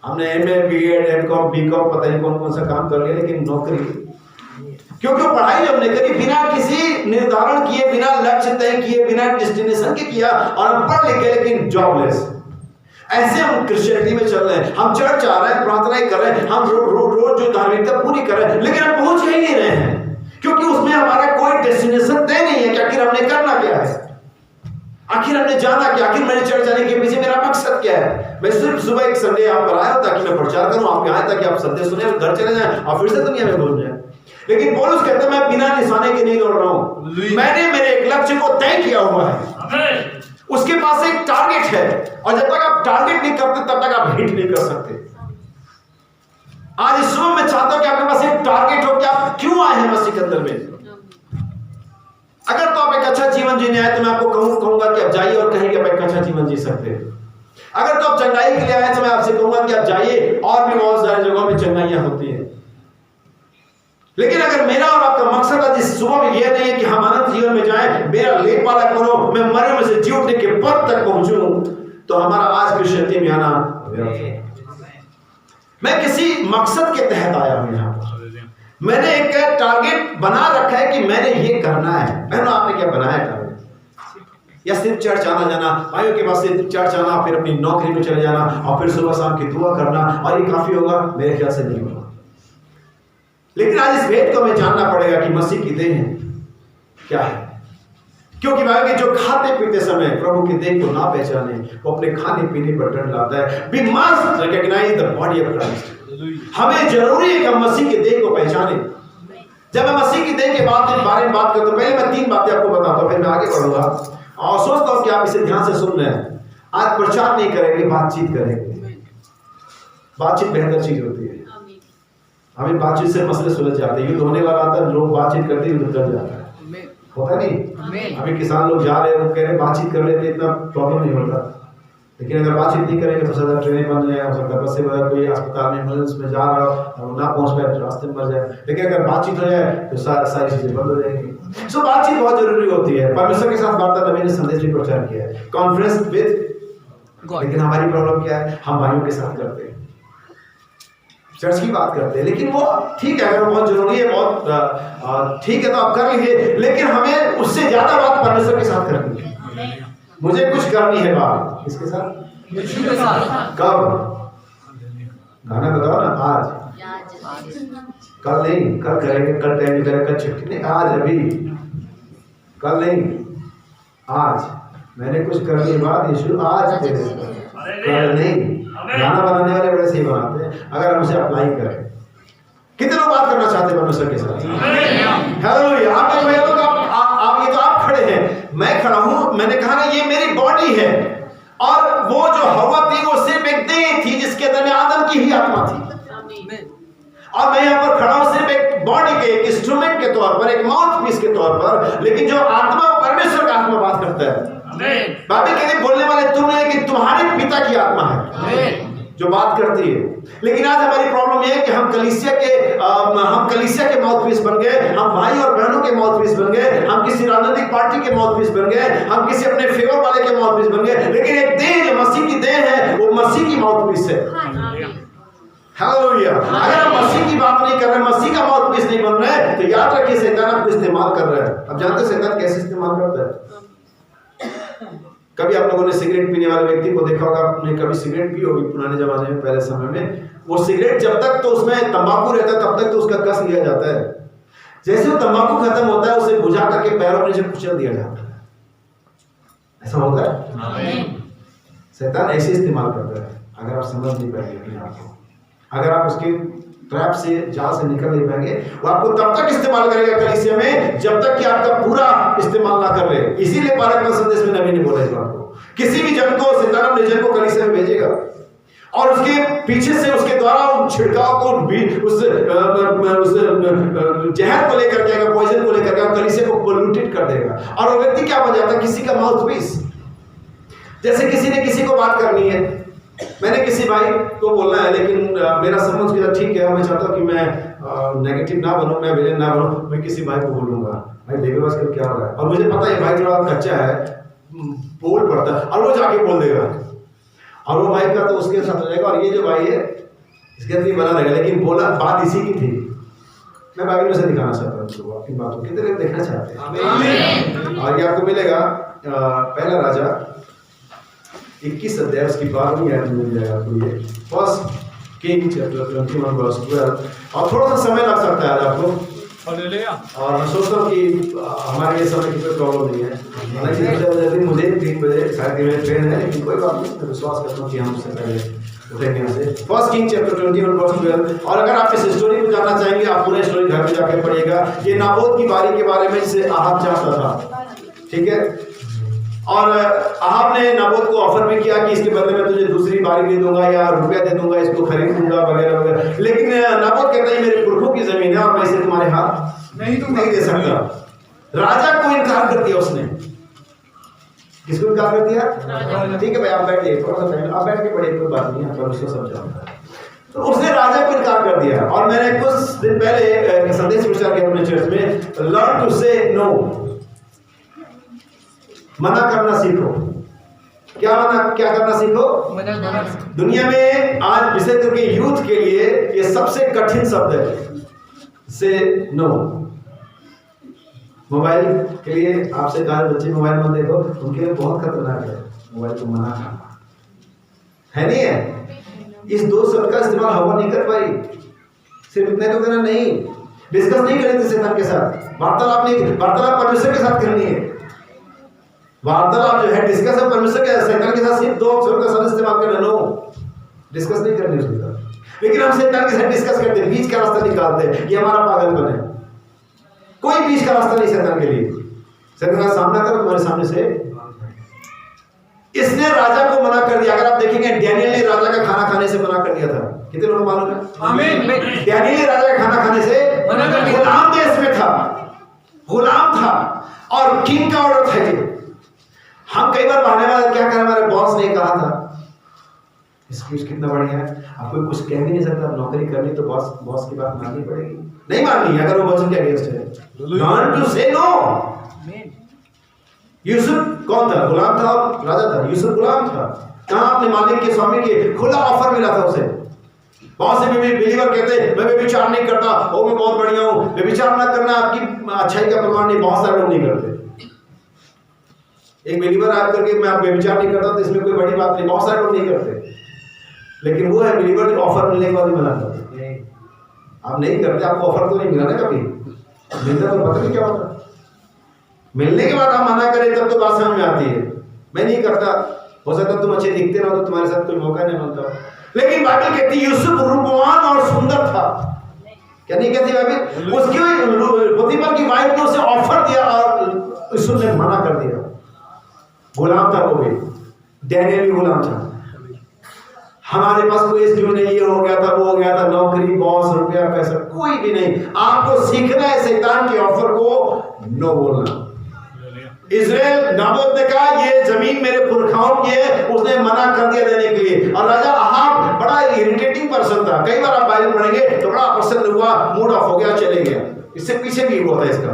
S1: हमने एमए, बीएड, एमकॉम, बीकॉम, पता नहीं कौन कौन सा काम कर लिया, लेकिन नौकरी, क्योंकि पढ़ाई जो हमने करी बिना किसी निर्धारण किए, बिना लक्ष्य तय किए, बिना डेस्टिनेशन के किया, और हम पढ़ लिखे लेकिन जॉबलेस। ऐसे हम क्रिश्चियनिटी में चल रहे हैं, हम चर्च आ रहे हैं, प्रार्थनाएं कर रहे हैं, हम रोज जो धार्मिकता पूरी कर रहे हैं, लेकिन हम पहुंच ही नहीं रहे हैं, क्योंकि उसमें हमारा कोई डेस्टिनेशन तय नहीं है कि आखिर हमने करना क्या है, आखिर हमने जाना क्या, आखिर मेरे चर्च जाने के पीछे मेरा मकसद क्या है। मैं सिर्फ सुबह एक संडे यहाँ पर आया ताकि मैं प्रचार करूं, आप यहाँ ताकि आप संदेश सुने, घर चले जाएं और फिर से दुनिया में घुस जाएं। लेकिन पौलुस कहता है मैं बिना निशाने के नहीं दौड़ रहा हूं, मैंने मेरे एक लक्ष्य को तय किया हुआ है, उसके पास एक टारगेट है, और जब तक आप टारगेट नहीं करते तब तक आप हिट नहीं कर सकते। आज इस समय मैं चाहता हूं कि आपके पास एक टारगेट हो कि आप क्यों आए हैं मसीह के अंदर में। अगर तो आप एक अच्छा जीवन जीने आए तो मैं आपको कहूंगा कि आप जाइए और कहीं कि आप एक अच्छा जीवन जी सकते हैं। अगर तो आप चंगाई के लिए आए तो मैं आपसे कहूंगा कि आप जाइए, और भी बहुत सारी जगहों में चंगाइयां होती हैं। लेकिन अगर मेरा और आपका मकसद आज इस सुबह में यह नहीं है कि हम अनंत जीवन में जाएं, मेरा लेख पालक बनो, मैं मरे में से जी उठने के पद तक पहुंचूं, तो हमारा आज क्रिश्चियनिटी में आना व्यर्थ है। मैं किसी मकसद के तहत आया हूं यहाँ पर, मैंने एक टारगेट बना रखा है कि मैंने ये करना है। बहनों, आपने क्या बनाया टारगेट? या सिर्फ चर्च आना जाना, भाइयों के पास सिर्फ चर्च आना, फिर अपनी नौकरी में चले जाना, और फिर सुबह शाम की दुआ करना, और ये काफी होगा? मेरे ख्याल से नहीं होगा। लेकिन आज इस भेद को हमें जानना पड़ेगा कि मसीह की देह क्या है, क्योंकि भाई जो खाते पीते समय प्रभु की देह को ना पहचाने, वो अपने खाने पीने पर डर लाता है। We must recognize the body of Christ. हमें जरूरी है कि हम मसीह की देह को पहचाने। जब मैं मसीह की देह के बारे में बात करता हूं, पहले मैं 3 बातें आपको बताता हूं, फिर मैं आगे बढ़ूंगा। और सोचता हूँ कि आप इसे ध्यान से सुन रहे हैं। आज प्रचार नहीं करेंगे, बातचीत करेंगे। बातचीत बेहतर चीज होती है। हमें बातचीत से मसले सुलझ जाते हैं। युद्ध होने वाला आता है, लोग बातचीत करते युद्ध कर जाता है, होता नहीं। अभी किसान लोग जा रहे हैं, वो कह रहे हैं बातचीत कर लेते, इतना प्रॉब्लम नहीं होता। लेकिन अगर बातचीत नहीं करेंगे तो सदा ट्रेनें बन जाए, हो सकता है बस से कोई अस्पताल में एम्बुलेंस में जा रहा हो और ना पहुंच पाए, रास्ते में मर जाए। लेकिन अगर बातचीत हो जाए तो सारी चीजें बंद हो जाएंगी। सो बातचीत बहुत जरूरी होती है। परमेश्वर के साथ वार्ता, नबी ने संदेश भी प्रचार किया है, कॉन्फ्रेंस विद गॉड। लेकिन हमारी प्रॉब्लम क्या है, हम भाइयों के साथ करते हैं, चर्च की बात करते हैं। लेकिन वो ठीक है, अगर बहुत जरूरी है, बहुत ठीक है तो आप कर लीजिए, लेकिन हमें उससे ज्यादा बात परमेश्वर के साथ करनी है। मुझे कुछ करनी है बात किसके साथ? कब? गाना बताओ ना। आज, कल नहीं, कल करेंगे, कल टाइम करेंगे, कल छुट्टी नहीं, आज, अभी, कल नहीं, आज। मैंने कुछ करनी है बात, यीशु आज दे दे, कल नहीं। गाना बनाने वाले बड़े सही बनाते हैं, अगर हम उसे अप्लाई करें। कितने लोग बात करना चाहते हैं परमेश्वर के साथ? हालेलुया। आप ये तो आप खड़े हैं, मैं खड़ा हूं। मैंने कहा ना, ये मेरी बॉडी है, और वो जो हवा थी वो सिर्फ एक देह थी जिसके अंदर में आदम की ही आत्मा थी, और मैं यहाँ पर खड़ा हूं सिर्फ एक बॉडी के, एक इंस्ट्रूमेंट के तौर पर, एक माउथ पीस के तौर पर। लेकिन जो आत्मा, परमेश्वर का आत्मा बात करता है। बाइबल के लिए बोलने वाले तुम नहीं, कि तुम्हारे पिता की आत्मा है जो बात करती है। लेकिन आज हमारी प्रॉब्लम यह है कि हम कलीसिया के माउथपीस बन गए, हम भाई और बहनों के माउथपीस बन गए, हम किसी राजनीतिक पार्टी के माउथपीस बन गए, हम किसी अपने फेवर वाले के माउथपीस बन गए। लेकिन एक देह जो मसीह की देह है, वो मसीह की माउथपीस है। हालेलुया। अगर हम मसीह की बात नहीं कर रहे, मसीह का माउथपीस नहीं बन रहे, तो याद रखिए शैतान आपको इस्तेमाल कर रहा है। अब जानते हैं शैतान कैसे इस्तेमाल करता है? कभी आप लोगों ने सिगरेट पीने वाले व्यक्ति को देखा होगा, आपने कभी सिगरेट पी होगी पुराने जमाने में, पहले समय में। वो सिगरेट जब तक तो उसमें तंबाकू रहता है, तब तक तो उसका कस लिया जाता है। जैसे वो तंबाकू खत्म होता है, उसे बुझा करके पैरों के नीचे कुचल दिया जाता है। ऐसा होता है। शैतान ऐसे इस्तेमाल करता है। अगर आप समझ नहीं पाएंगे अपने आप को, अगर आप उसके ट्रैप से, जाल से निकल नहीं पाएंगे, वो आपको तब तक इस्तेमाल करेगा कलीसिया में जब तक कि आपका पूरा इस्तेमाल ना कर ले। इसीलिए पारक संदेश में नबी ने बोला इस बात को, किसी भी जन को शैतान अपने जन को कलीसिया में भेजेगा, और उसके पीछे से, उसके द्वारा उन छिड़काव को भी, उस जहर को लेकर के, पॉइजन को लेकर के कलीसिया को पोल्यूटेड कर देगा। और वो व्यक्ति क्या बन जाता है? किसी का माउथपीस। जैसे किसी ने किसी को बात करनी है, मैंने किसी भाई को बोलना है, लेकिन मेरा समझ किया ठीक है, मैं चाहता हूँ कि मैं नेगेटिव ना बनूं, मैं विलेन ना बनूं, मैं किसी भाई को बोलूंगा, भाई देखो आजकल क्या हो रहा है, और मुझे पता है भाई थोड़ा कच्चा है, बोल पड़ता है, और वो जाके बोल देगा, और वो भाई का तो उसके साथ हो जाएगा, और ये जो भाई है इसके साथ बना रहेगा। लेकिन बोला बात इसी की थी। मैं बाइबल में से दिखाना चाहता हूँ आपकी बातों, कितने लोग देखना चाहते हैं। और ये आपको मिलेगा पहला राजा 21 अध्याय, उसकी 12वीं आयत मिल जाएगा आपको। ये फर्स्ट किंग चैप्टर 21 वर्स 12। और थोड़ा सा समय लग सकता है आपको, और मैं सोचता हूँ कि हमारे लिए समय की कोई प्रॉब्लम नहीं है। हालांकि मुझे 3 बजे शायद मेरी ट्रेन है, लेकिन कोई बात नहीं, मैं विश्वास करता हूँ कि हम उससे पहले उठेंगे यहाँ से। First king chapter 21 verse 12। और अगर आप इस स्टोरी को जानना चाहेंगे, आप पूरा स्टोरी घर में जाकर पढ़िएगा। ये नाबोत की बारी के बारे में जिसे अहाब चाहता था, ठीक है। और अहाब ने नाबोत को ऑफर भी किया कि इसके बदले में तुझे दूसरी बारी दे दूंगा, या रुपया दे दूंगा, इसको खरीद दूंगा, वगैरह वगैरह। लेकिन नाबोत कहता है मेरे पुरखों की जमीन है, और मैं इसे तुम्हारे हाथ नहीं दे सकता। राजा को इनकार कर दिया उसने। किसको इनकार कर दिया? ठीक है भाई, आप बैठिए, थोड़ा सा पहले आप बैठ के पढ़िए, कोई बात नहीं, आप उसको समझाऊंगा। तो उसने राजा को इनकार कर दिया। और मैंने कुछ दिन पहले संदेश प्रचार किया अपने चर्च में, लर्न टू से नो, मना करना सीखो। क्या करना सीखो? दुनिया में आज विशेष करके यूथ के लिए ये सबसे कठिन शब्द है, से नो। मोबाइल के लिए आपसे कहा बच्चे मोबाइल मत देखो, उनके लिए बहुत खतरनाक है मोबाइल को मना करना, है नहीं है? इस 2 शब्द का इस्तेमाल हवा नहीं कर पाई। सिर्फ इतना तो कहना नहीं, डिस्कस नहीं करनी थी शैतान के साथ, वार्तालाप परमेश्वर के साथ करनी है। वार्तालाप जो है, डिस्कस है परमेश्वर के शैतान के साथ, सिर्फ 2 अक्षरों का शब्द इस्तेमाल करना, नो, डिस्कस नहीं करनी उसके साथ। लेकिन हम शैतान के साथ डिस्कस करते हैं, बीच का रास्ता निकालते हैं, ये हमारा पागलपन है। कोई बीच का रास्ता नहीं शैतान के लिए। शैतान का सामना करो, तुम्हारे सामने से किसने राजा को मना कर दिया? अगर आप देखेंगे डैनियल ने राजा का खाना खाने से मना कर दिया था। कितने लोगों को मालूम है?
S3: आमीन।
S1: डैनियल ने राजा का खाना खाने से
S3: मना कर दिया।
S1: गुलाम देश में था, गुलाम था और किंग का ऑर्डर था ये। हम कई बार बहाने वाले क्या करें, हमारे बॉस ने कहा था। एक्सक्यूज कितना बढ़िया है, आपको कुछ कह भी नहीं सकता। नौकरी करनी तो बॉस की बात माननी पड़ेगी, नहीं माननी अगर वो वचन के अगेंस्ट है। लर्न टू से नो। यूसुफ कौन था? गुलाम था और राजा था। यूसुफ गुलाम था। कहां अपने मालिक के स्वामी के खुला ऑफर मिला था उसे। बहुत से बिलीवर कहते हैं मैं व्यभिचार नहीं करता, ओ मैं बहुत बढ़िया हूं। व्यभिचार ना करना आपकी अच्छाई का प्रमाण नहीं। बहुत सारे लोग नहीं करते। एक बिलीवर आकर करके मैं व्यभिचार नहीं करता तो इसमें कोई बड़ी बात नहीं। बहुत सारे लोग नहीं करते, लेकिन वो है बिलीवर जो ऑफर मिलने के बाद भी मना करते। आप नहीं करते, आपको ऑफर तो नहीं मिला ना कभी। मिलता तो पता नहीं क्या होता। मिलने के बाद आप मना करें तब तो बात समझ में आती है। मैं नहीं करता, हो सकता तुम अच्छे दिखते रहो तो तुम्हारे साथ कोई मौका नहीं मिलता। लेकिन बाइबल कहती है यूसुफ रूपवान और सुंदर था। क्या नहीं कहती बाइबल? उसकी पोतीफर की वाइफ ने उसे ऑफर दिया और यूसुफ ने मना कर दिया। गुलाम था वो भी, डैनियल भी गुलाम था। हमारे पास कोई स्कीम नहीं, ये हो गया था, वो हो गया था, नौकरी, बॉस, रुपया, पैसा, कोई भी नहीं। आपको सीखना है शैतान के ऑफर को नो बोलना। इज़राइल नाबोत ने कहा ये जमीन मेरे पुरखाओं की है, उसने मना कर दिया देने के लिए। और राजा अहाब बड़ा इरिटेटिंग पर्सन था। कई बार आप बाइबल पढ़ेंगे तो बड़ा प्रसन्न हुआ, मूड ऑफ हो गया, चले गया। इससे पीछे भी हुआ था इसका,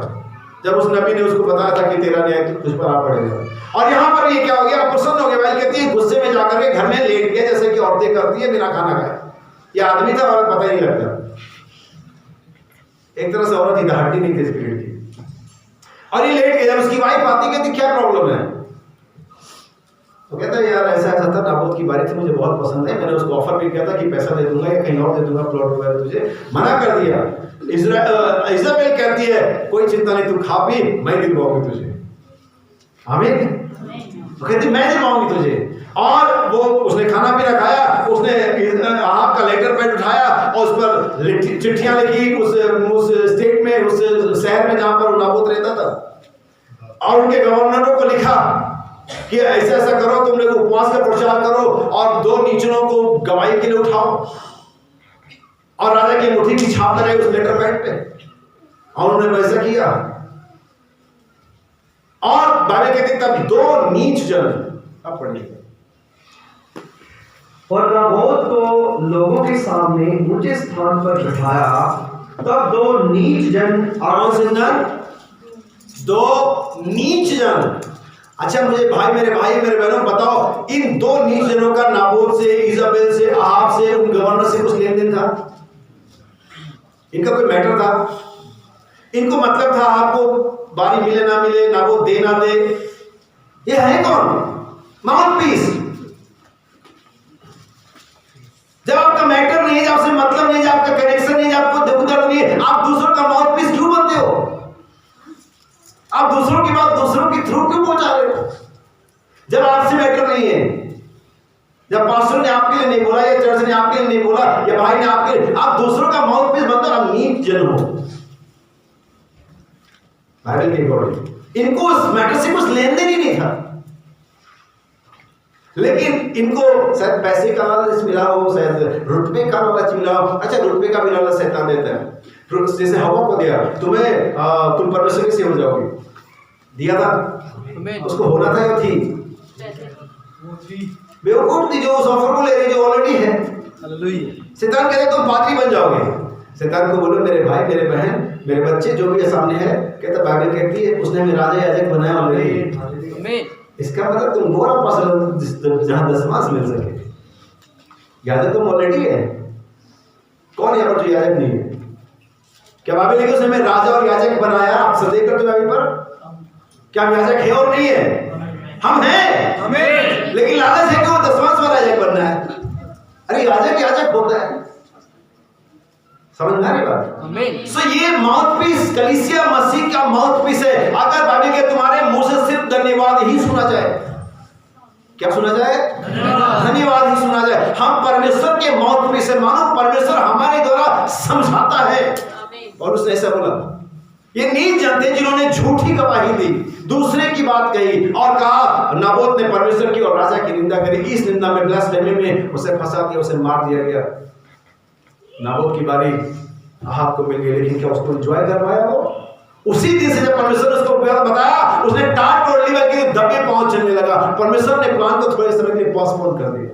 S1: जब उस नबी ने उसको बताया था कि तेरा न्याय तुझ पर आ पड़ेगा। और यहाँ पर ये क्या हो गया? प्रसन्न हो गया। बाइबल कहती है गुस्से में जाकर के घर में लेट गया, जैसे कि औरतें करती है बिना खाना खाए। ये आदमी था, औरत पता ही नहीं लगता। एक तरह से औरत ही हड्डी नहीं थी स्पिरिट की। और ये लेट गया। जब उसकी वाइफ आती कहती क्या प्रॉब्लम है, तो कहता है यार ऐसा ऐसा था, नाबोत की बारी थी, मुझे बहुत पसंद है, मैंने उसको ऑफर भी किया था कि पैसा दे दूंगा या कहीं और दे दूंगा प्लॉट वगैरह, तुझे मना कर दिया। इज़राइल कहती है कोई चिंता नहीं, तू खा पी, मैं दिलवाऊंगी तुझे। आमीन। तो कहती मैं दिलवाऊंगी तुझे। और वो उसने खाना पीना खाया, उसने अहाब का लेटर पैड उठाया और उस पर चिट्ठियां लिखी उस स्टेट में, उस शहर में जहां पर नाबोत रहता था, और उनके गवर्नरों को लिखा कि ऐसा ऐसा करो, तुम लोग उपवास का प्रचार करो और 2 नीचलों को गवाही के लिए उठाओ। और राजा की मुट्ठी की छाप लगाई उस लेटर पैड पे, और उन्होंने वैसा किया। और बाइबल कहती तब 2 नीच जन, अब पढ़िए,
S2: और नाबोत को लोगों के सामने ऊंचे स्थान पर बिठाया। तब 2 नीच जन,
S1: दो नीच जन। अच्छा मुझे मेरे भाई मेरे बहनों बताओ, इन 2 नीच जनों का नाबोत से, इजाबेल से, अहाब से, उन गवर्नर से कुछ लेन देन था? इनका कोई मैटर था? इनको मतलब था आपको बारी मिले ना मिले, नाबोत दे ना दे। ये है कौन? माउथपीस। जब आपका मैटर नहीं है, जब आपसे मतलब नहीं है, जब आपका कनेक्शन नहीं है, जब आपको दुख दर्द नहीं है, आप दूसरों का माउथपीस क्यों बनते हो? आप दूसरों की बात दूसरों के थ्रू क्यों पहुंचा रहे हो? जब आपसे मैटर नहीं है, जब पास्टर ने आपके लिए नहीं बोला, या चर्च ने आपके लिए नहीं बोला, या भाई ने आपके लिए, आप दूसरों का माउथपीस बनते हो, आप नीच जन हो बाइबल के अकॉर्डिंग। इनको उस मैटर से कुछ लेन देन ही नहीं था, लेकिन इनको शायद पैसे का लालच मिला हो, शायद रुतबे का लालच मिला हो। अच्छा रुतबे का भी लालच शैतान देता है। जैसे हवा को दिया, तुम परमेश्वर की सेवा हो जाओगे, दिया था, उसको होना था या थी? बेवकूफ थी जो उस ऑफर को ले रही, जो ऑलरेडी है। शैतान कहता है तुम पादरी बन जाओगे। शैतान को बोलो मेरे भाई, मेरे बहन, मेरे बच्चे, जो भी सामने है, कहता बाइबल कहती है उसने हमें राजा याजक बनाया ऑलरेडी। इसका मतलब तुम गोरा पास जहां 10 मास मिल सके। याजक तुम ऑलरेडी है। कौन यहाँ पर जो याजक नहीं है? क्या बाइबल लिखी उसने हमें राजा और याजक बनाया? आप संदेह करते हो बाइबल पर? क्या हम याजक है और नहीं है? हम हैं, लेकिन लालच है कि वो 10 मास वाला याजक बनना है। अरे याजक याजक होता है, समझ में आ रही बात? सो ये माउथपीस कलीसिया मसीह का माउथपीस है। अगर बाइबल के तुम्हारे मुंह से सिर्फ धन्यवाद ही सुना जाए, क्या सुना जाए? धन्यवाद ही सुना जाए। हम परमेश्वर के माउथपीस है, मानो परमेश्वर हमारे द्वारा समझाता है। और उसने ऐसा बोला, ये नीच जनते जिन्होंने झूठी
S3: झूठी गवाही दी, दूसरे की बात कही और कहा नाबोत ने परमेश्वर की और राजा की निंदा करी। इस निंदा में ब्लास्फेमी में उसे फंसा दिया, उसे मार दिया गया। नाबोत की बारी अहाब को मिल गई, लेकिन क्या उसको एंजॉय कर पाया वो? उसी दिन से जब परमेश्वर ने उसको बताया, उसने टाट तोड़ ली, बल्कि दबे पांव चलने लगा। परमेश्वर ने प्लान को थोड़े समय के लिए पोस्टपोन कर दिया।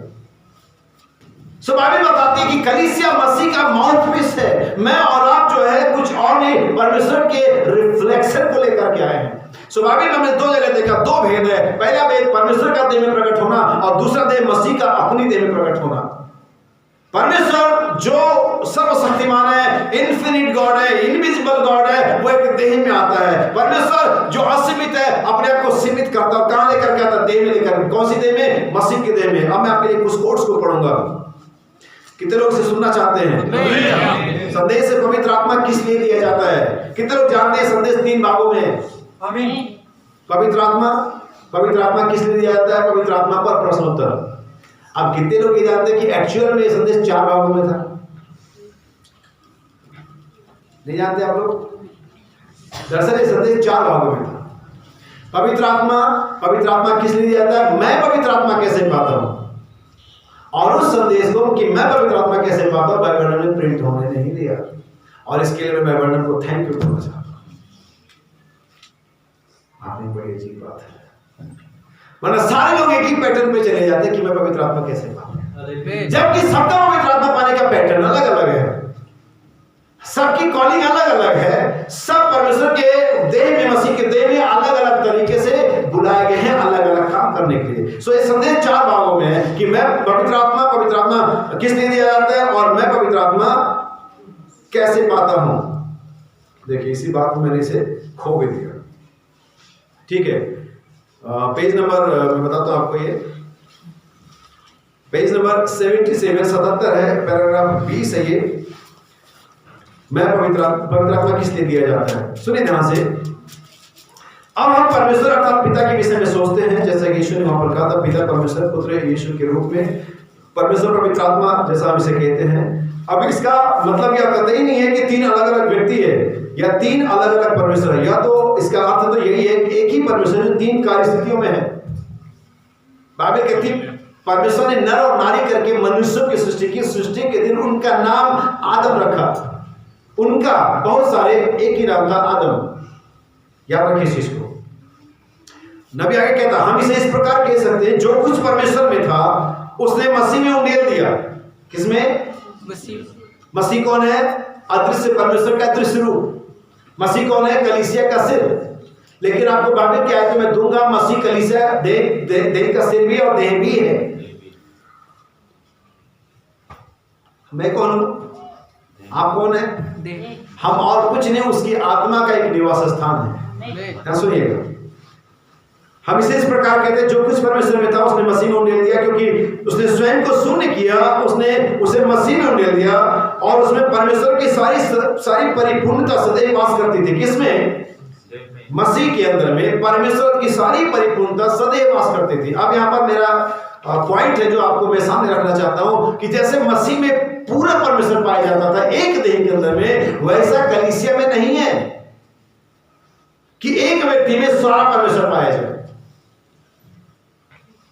S3: सो बाइबल बताती है कि कलीसिया मसीह का माउथपीस है। मैं और आप जो है कुछ और नहीं, परमेश्वर के रिफ्लेक्शन को लेकर के आए हैं। सो बाइबल में हमने दो जगह देखा, दो भेद है। पहला भेद परमेश्वर का देह में प्रकट होना और दूसरा देह मसीह का अपनी देह में प्रकट होना। परमेश्वर जो सर्वशक्तिमान है, इन्फिनिट गॉड है, इनविजिबल गॉड है, वो एक देह में आता है। परमेश्वर जो असीमित है, अपने आप को सीमित करता है। कहां लेकर के आता है? देह में लेकर। कौन सी देह में? मसीह के देह में। अब मैं आपके लिए कुछ कोट्स को पढ़ूंगा। कितने लोग से सुनना चाहते हैं? संदेश से पवित्र आत्मा किस लिए दिया जाता है? कितने लोग जानते हैं संदेश 3 भागों में? पवित्र आत्मा किस लिए दिया जाता है? पवित्र आत्मा पर प्रश्न उत्तर। अब कितने लोग ये जानते हैं कि एक्चुअल में ये संदेश 4 भागों में था? नहीं जानते आप लोग? दरअसल ये संदेश 4 भागों में था। पवित्र आत्मा किस लिए दिया जाता है? मैं पवित्र आत्मा कैसे पाता हूं, और उस संदेश को कि मैं पवित्र आत्मा कैसे पाता हूं, बाइबल ने प्रिंट होने नहीं दिया। और इसके लिए मैं बाइबल को थैंक यू बोलना चाहता हूं। आपने बड़ी अजीब बात है, वरना सारे लोग एक ही पैटर्न पे चले जाते हैं कि मैं पवित्र आत्मा कैसे पाऊं, जबकि सबका पवित्र आत्मा पाने का पैटर्न अलग अलग है। सबकी कॉलिंग अलग अलग है। सब परमेश्वर के देह में, मसीह के देह में अलग अलग तरीके से बुलाए गए हैं अलग अलग काम करने के लिए। सो ये संदेश 4 भागों में है कि मैं पवित्र आत्मा किस लिए दिया जाता है और मैं पवित्र आत्मा कैसे पाता हूं। देखिए इसी बात में मैंने इसे खो भी दिया। ठीक है, पेज नंबर मैं बताता हूं आपको, ये पेज नंबर 77 है, पैराग्राफ 20 है ये। मैं पवित्र आत्मा किस लिए दिया जाता है? सुनिए ध्यान से। अब हम परमेश्वर अर्थात पिता के विषय में सोचते हैं, जैसा कि यीशु ने वहां पर कहा था, पिता परमेश्वर, पुत्र यीशु के रूप में, परमेश्वर पवित्र आत्मा जैसा हम इसे कहते हैं। अब इसका मतलब यह कतई नहीं है कि 3 अलग अलग व्यक्ति है या 3 अलग अलग परमेश्वर है, या तो इसका अर्थ तो यही है कि एक ही परमेश्वर जो 3 कार्य स्थितियों में है। बाइबल कहती है परमेश्वर ने नर और नारी करके मनुष्यों की सृष्टि की। सृष्टि के दिन उनका नाम आदम रखा। उनका बहुत सारे, एक ही नाम था, आदम। याद रखिए इस चीज को। नबी आगे कहता, हम इसे इस प्रकार कह सकते हैं, जो कुछ परमेश्वर में था उसने मसीह में उंडेल दिया। किसमें? मसीह कौन है? अदृश्य परमेश्वर का दृश्य रूप। मसीह कौन है? कलीसिया का सिर। लेकिन आपको बाइबल की आयत में दूंगा, मसीह कलीसिया देह का सिर भी और देह भी है। मैं कौन हूं? आप कौन है? हम और कुछ नहीं, उसकी आत्मा का एक निवास स्थान है। क्या सुनिएगा, हम इसे इस प्रकार कहते हैं, जो कुछ परमेश्वर में था उसने मसीह में उंडेल दिया, क्योंकि उसने स्वयं को शून्य किया, उसने उसे मसीह में उंडेल दिया और उसमें परमेश्वर की सारी परिपूर्णता सदैव वास करती थी। किसमें? मसीह के अंदर में परमेश्वर की सारी परिपूर्णता सदैव वास करती थी। अब यहाँ पर मेरा पॉइंट है जो आपको मैं सामने रखना चाहता हूं कि जैसे मसीह में पूरा परमेश्वर पाया जाता था एक देह के अंदर में, वैसा कलीसिया में नहीं है कि एक व्यक्ति में सारा परमेश्वर पाया जाए।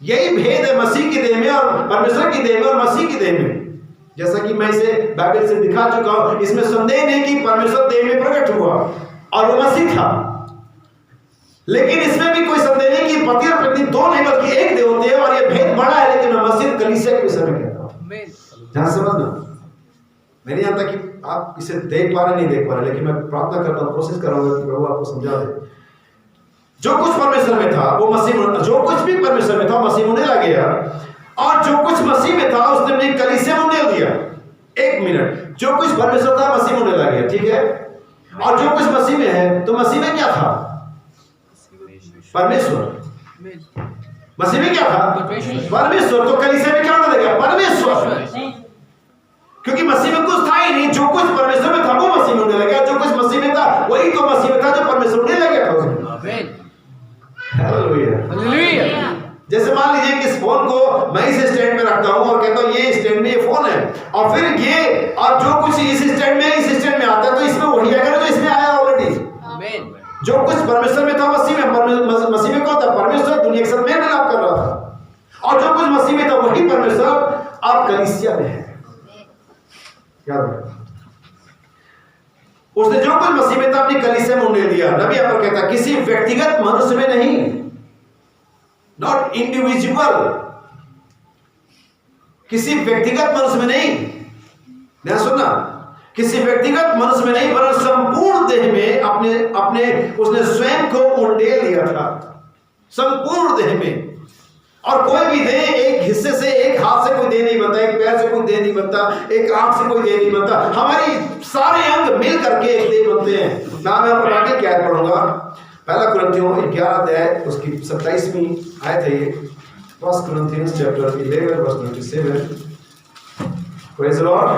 S3: यही भेद है मसीह की देह में और परमेश्वर की देह में और मसीह की देह में। जैसा कि मैं इसे बाइबल से दिखा चुका हूं, इसमें संदेह नहीं कि परमेश्वर देह में प्रकट हुआ और वो मसीह था। लेकिन इसमें भी कोई संदेह नहीं कि पति और पत्नी 2 नहीं बल्कि एक देह होते हैं, और ये भेद बड़ा है। लेकिन मैं मसीह कलीसिया के विषय में कहता हूं, ध्यान समझना। मैं नहीं जानता कि आप इसे देख पा रहे नहीं देख पा रहे, लेकिन मैं प्रार्थना करता हूं, कोशिश करूंगा कि प्रभु आपको समझा दे। जो कुछ परमेश्वर में था वो मसीह में, जो कुछ भी परमेश्वर में था मसीह में उंडेला गया, और जो कुछ मसीह में था उसने अपनी कलीसिया में उंडेल दिया। 1 मिनट, जो कुछ परमेश्वर था मसीह में उंडेला गया, ठीक है? और जो कुछ मसीह में है, तो मसीह में क्या था? परमेश्वर। मसीह में क्या था? परमेश्वर। तो कलीसिया में क्या होने लगा? परमेश्वर। क्योंकि मसीह में कुछ था ही नहीं। जो कुछ परमेश्वर में था वो मसीह में होने लगा, जो कुछ मसीह में था वही तो मसीह में था जो परमेश्वर में लगा था उसमें। हालेलुया। जैसे मान लीजिए कि इस फोन को मैं इस स्टैंड में रखता हूं और कहता हूं ये स्टैंड में ये फोन है, और फिर ये और जो कुछ इस स्टैंड में आता है तो इसमें वही आएगा जो इसमें आया ऑलरेडी। जो कुछ परमेश्वर में था मसीह में, मसीह में कौन था? परमेश्वर दुनिया के साथ मेल मिलाप कर रहा था, और जो कुछ मसीह में था वही परमेश्वर अब कलीसिया में है। याद रखना, उसने जो कुछ मसीह में था अपनी कलीसिया में उन्हें दिया। नबी यहाँ पर कहता है किसी व्यक्तिगत मनुष्य में नहीं, नॉट इंडिविजुअल, किसी व्यक्तिगत मनुष्य में नहीं, ध्यान सुनना, किसी व्यक्तिगत मनुष्य में नहीं, वरन संपूर्ण देह में अपने अपने उसने स्वयं को उंडेल दिया था, संपूर्ण देह में। और कोई भी देह एक हिस्से से, एक हाथ से कोई देह नहीं बनता, एक पैर से कोई देह नहीं बनता, एक आंख से कोई देह नहीं बनता, हमारी सारे अंग मिल करके एक देह बनते हैं। ना मैं आपको आगे क्या पढ़ूंगा, पहला कुरिन्थियों 11 अध्याय उसकी 27वीं आयत है ये, 1 Corinthians chapter 11 verse 27। Praise the Lord.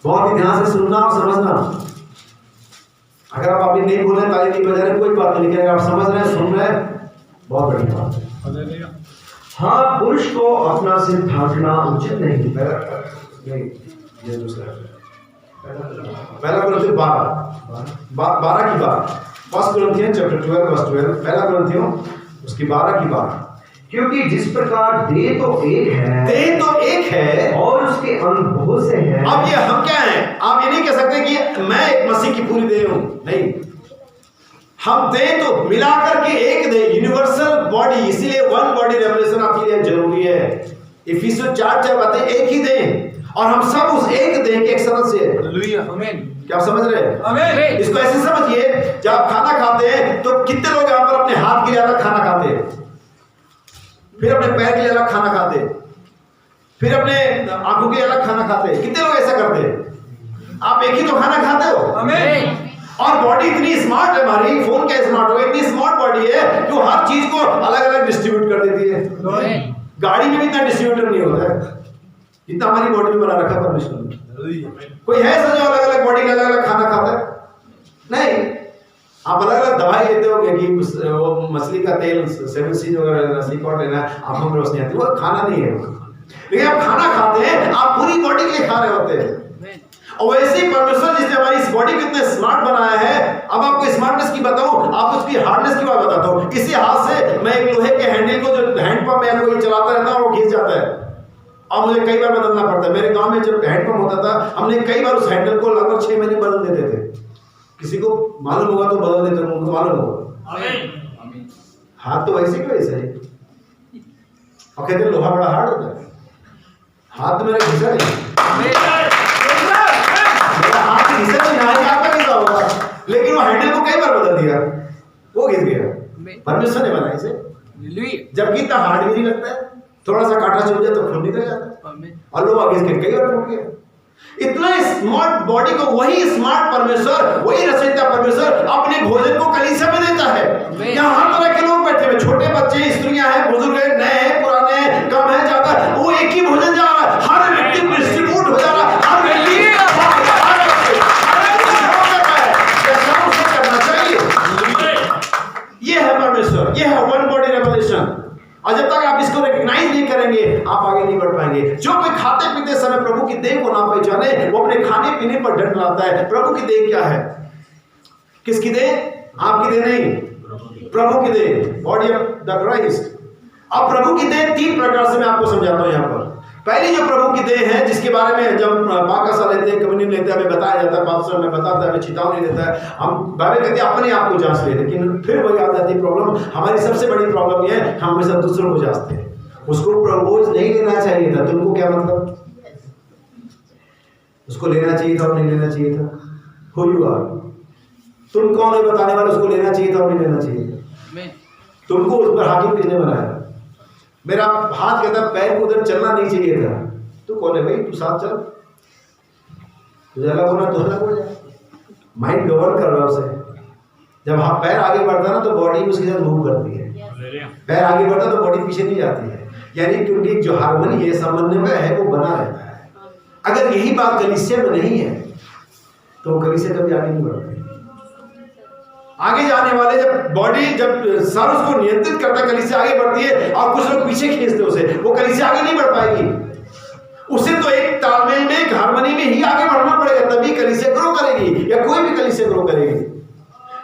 S3: बहुत ही ध्यान से सुनना और समझना। अगर आप अभी नहीं बोले, ताली नहीं बजा रहे, कोई बात नहीं, लेकिन अगर आप समझ रहे हैं, सुन रहे हैं, बहुत बड़ी बात है।
S2: हाँ, पुरुष को अपना सिर ढांकना उचित नहीं।
S3: नहीं, ये दूसरा पहला कुरिन्थियों 12 की बात, 1 Corinthians chapter 12 verse 12, पहला कुरिन्थियों उसकी 12 की बात।
S2: क्योंकि जिस प्रकार देह तो एक है और उसके अंग बहुत से हैं।
S3: अब ये हम क्या हैं? आप ये नहीं कह सकते कि मैं एक मसीह की पूरी देह हूं, नहीं, हम देह तो मिलाकर के एक देह, यूनिवर्सल बॉडी, इसीलिए वन बॉडी रेवलेशन आपके लिए जरूरी है। इफिसियों 4:4 बातें, एक ही देह और हम सब उस एक देह के एक सदस्य हैं।
S4: हालेलुया, आमीन।
S3: क्या आप समझ रहे हैं?
S4: आमीन।
S3: इसको ऐसे समझिए, जब आप खाना खाते हैं तो कितने लोग यहाँ पर अपने हाथ के लिए अलग खाना खाते हैं, फिर अपने पैर के लिए अलग खाना खाते हैं, फिर अपने आंखों के लिए अलग खाना खाते हैं? कितने लोग ऐसा करते हैं? आप एक ही तो खाना खाते हो।
S4: आमीन।
S3: और बॉडी इतनी स्मार्ट है हमारी, फोन क्या स्मार्ट हो, इतनी स्मार्ट बॉडी है कि वो हर चीज को अलग अलग डिस्ट्रीब्यूट कर देती है। गाड़ी में भी इतना डिस्ट्रीब्यूटर नहीं होता है जितना हमारी बॉडी में बना रखा है परमेश्वर ने। कोई है ऐसा जो अलग अलग बॉडी का अलग अलग खाना खाता है? नहीं। आप अलग अलग दवाई लेते होंगे कि वो मछली का तेल 7 सीज वगैरह सीकॉट लेना है, आंखों में रोशनी आती है, वो खाना नहीं है। लेकिन आप खाना खाते हैं, आप पूरी बॉडी के लिए खा रहे होते हैं। और वैसे ही परमेश्वर जिसने हमारी इस बॉडी को इतने स्मार्ट बनाया है, अब आपको स्मार्टनेस की बताऊं, आपको उसकी हार्डनेस की बात बताता हूं। इसी हाथ से मैं एक लोहे के हैंडल को, जो हैंडपंप है कोई चलाता रहता है, वो खींच जाता है और मुझे कई बार बदलना पड़ता है। मेरे गांव में जब हैंडपंप होता था, हमने कई बार उस हैंडल को लगभग 6 महीने बदल देते थे। किसी को मालूम होगा तो बदल देते, उनको मालूम होगा। हाथ तो वैसे ही वैसे ही, और कहते लोहा बड़ा हार्ड होता है। हाथ तो मेरा घिसा नहीं, होगा, लेकिन वो हैंडल को कई बार बदल दिया, वो घिस गया। परमेश्वर ने बनाया इसे, जबकि इतना हार्ड भी नहीं लगता है, थोड़ा सा कांटा चुभ जाए तो खून निकल जाता है, और लोग आगे इसके कई बार टूट गया। इतना स्मार्ट बॉडी को वही स्मार्ट परमेश्वर, वही रचयिता परमेश्वर अपने भोजन को कलीसिया में देता है। यहाँ हर तरह के लोग बैठे हुए, छोटे बच्चे, स्त्रियां हैं, बुजुर्ग हैं, नए हैं, पुराने हैं, कम है, ज्यादा, वो एक ही भोजन जा रहा है, हर व्यक्ति डिस्ट्रीब्यूट हो जा रहा है, हर व्यक्ति ये है परमेश्वर, ये है वन बॉडी रेवलेशन। और जब तक आप इसको रिकॉग्नाइज नहीं करेंगे, आप आगे नहीं बढ़ पाएंगे। जो कोई खाते पीते समय प्रभु की देह को ना पहचाने, वो अपने खाने पीने पर डंड लाता है। प्रभु की देह क्या है? किसकी देह? आपकी देह नहीं, प्रभु की देह, बॉडी ऑफ द क्राइस्ट। अब प्रभु की देह 3 प्रकार से मैं आपको समझाता हूं यहाँ पर। पहली जो प्रभु की देह है, जिसके बारे में जब पाकसा लेते हैं, कम्युनियन लेते हैं, हमें बताया जाता है, पास्टर हमें बताता है, हमें चेतावनी देता है, हम बाइबल कहते हैं अपने आप को जांच ले, लेकिन फिर वही आ जाती है प्रॉब्लम। हमारी सबसे बड़ी प्रॉब्लम ये है, हम हमेशा दूसरों को जांचते हैं। उसको प्रपोज नहीं लेना चाहिए था, तुमको क्या मतलब? उसको लेना चाहिए था और नहीं लेना चाहिए था? Who you are? तुम कौन है बताने वाले? उसको लेना चाहिए था और नहीं लेना चाहिए था? तुमको उस पर हाकिम किसने बनाया? मेरा हाथ कहता पैर को उधर चलना नहीं चाहिए था, तू कौन है भाई? तू साथ चल, तुझे अलग होना तो अलग हो जाए। माइंड गवर्न कर रहा है उसे। जब हाँ पैर आगे बढ़ता है ना, तो बॉडी उसके साथ मूव करती है। पैर आगे बढ़ता तो बॉडी पीछे नहीं जाती है, यानी क्योंकि जो हार्मनी है, समन्वय है, वो बना रहता है। अगर यही बात कलीसिया में नहीं है, तो कलीसिया कभी आगे नहीं बढ़ती। आगे जाने वाले, जब बॉडी, जब सर उसको नियंत्रित करता, कलीसिया आगे बढ़ती है, और कुछ लोग पीछे खींचते उसे, वो कलीसिया आगे नहीं बढ़ पाएगी। उसे तो एक तालमेल में, एक हार्मनी में ही आगे बढ़ना पड़ेगा, तभी कलीसिया ग्रो करेगी। करेगी या कोई भी कलीसिया ग्रो करेगी।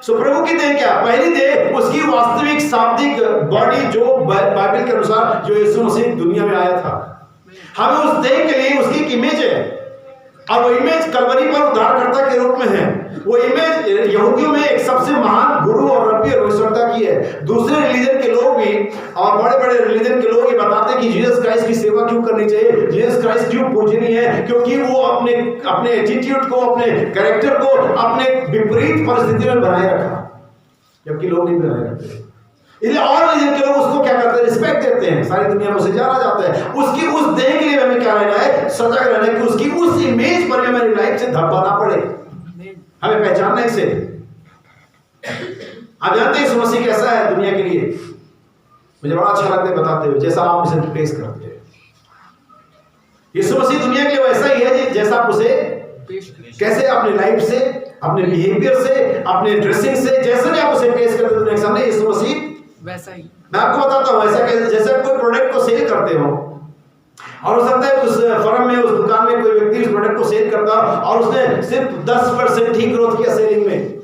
S3: सो प्रभु की देह क्या? पहली देह उसकी वास्तविक शाब्दिक बॉडी जो बाइबल के अनुसार जो यीशु मसीह दुनिया में आया था। हमें उस देह के लिए उसकी एक इमेज है और वो इमेज कलवरी पर उद्धारकर्ता के रूप में है। वो इमेज यहूदियों में एक सबसे महान गुरु और रब्बी और भविष्यवक्ता की है। दूसरे रिलीजन के लोग भी और बड़े बड़े रिलीजन के लोग ये बताते हैं कि जीसस क्राइस्ट की सेवा क्यों करनी चाहिए, जीसस क्राइस्ट क्यों पूजनीय है, क्योंकि वो अपने एटीट्यूड को, अपने कैरेक्टर को अपने विपरीत परिस्थिति में बनाए रखा, जबकि लोग नहीं बनाए रखते। इसलिए और रिलीजन के लोग उसको क्या करते हैं? रिस्पेक्ट देते हैं, सारी दुनिया में उसे जाना जाता है। उसकी उस देह के लिए हमें क्या रहना है? सजग रहना है कि उसकी उस इमेज पर हमारी लाइफ से धब्बा ना पड़े, हमें पहचानना इसे। आप जानते हैं यीशु मसीह कैसा है दुनिया के लिए? मुझे बड़ा अच्छा लगता है बताते हुए, जैसा आप उसे पेश करते हैं। यीशु मसीह दुनिया के लिए वैसा ही है जैसा आप उसे कैसे अपने लाइफ से, अपने बिहेवियर से, अपने ड्रेसिंग से, जैसे भी आप उसे पेश करते हो दुनिया के सामने, यीशु मसीह
S4: वैसा ही।
S3: मैं आपको बताता हूँ वैसा कैसे, जैसे आप कोई प्रोडक्ट को सेल करते हो और हो सकता है उस फर्म में, उस दुकान में कोई व्यक्ति उस प्रोडक्ट को सेल करता और उसने सिर्फ 10% ही ग्रोथ किया सेलिंग में।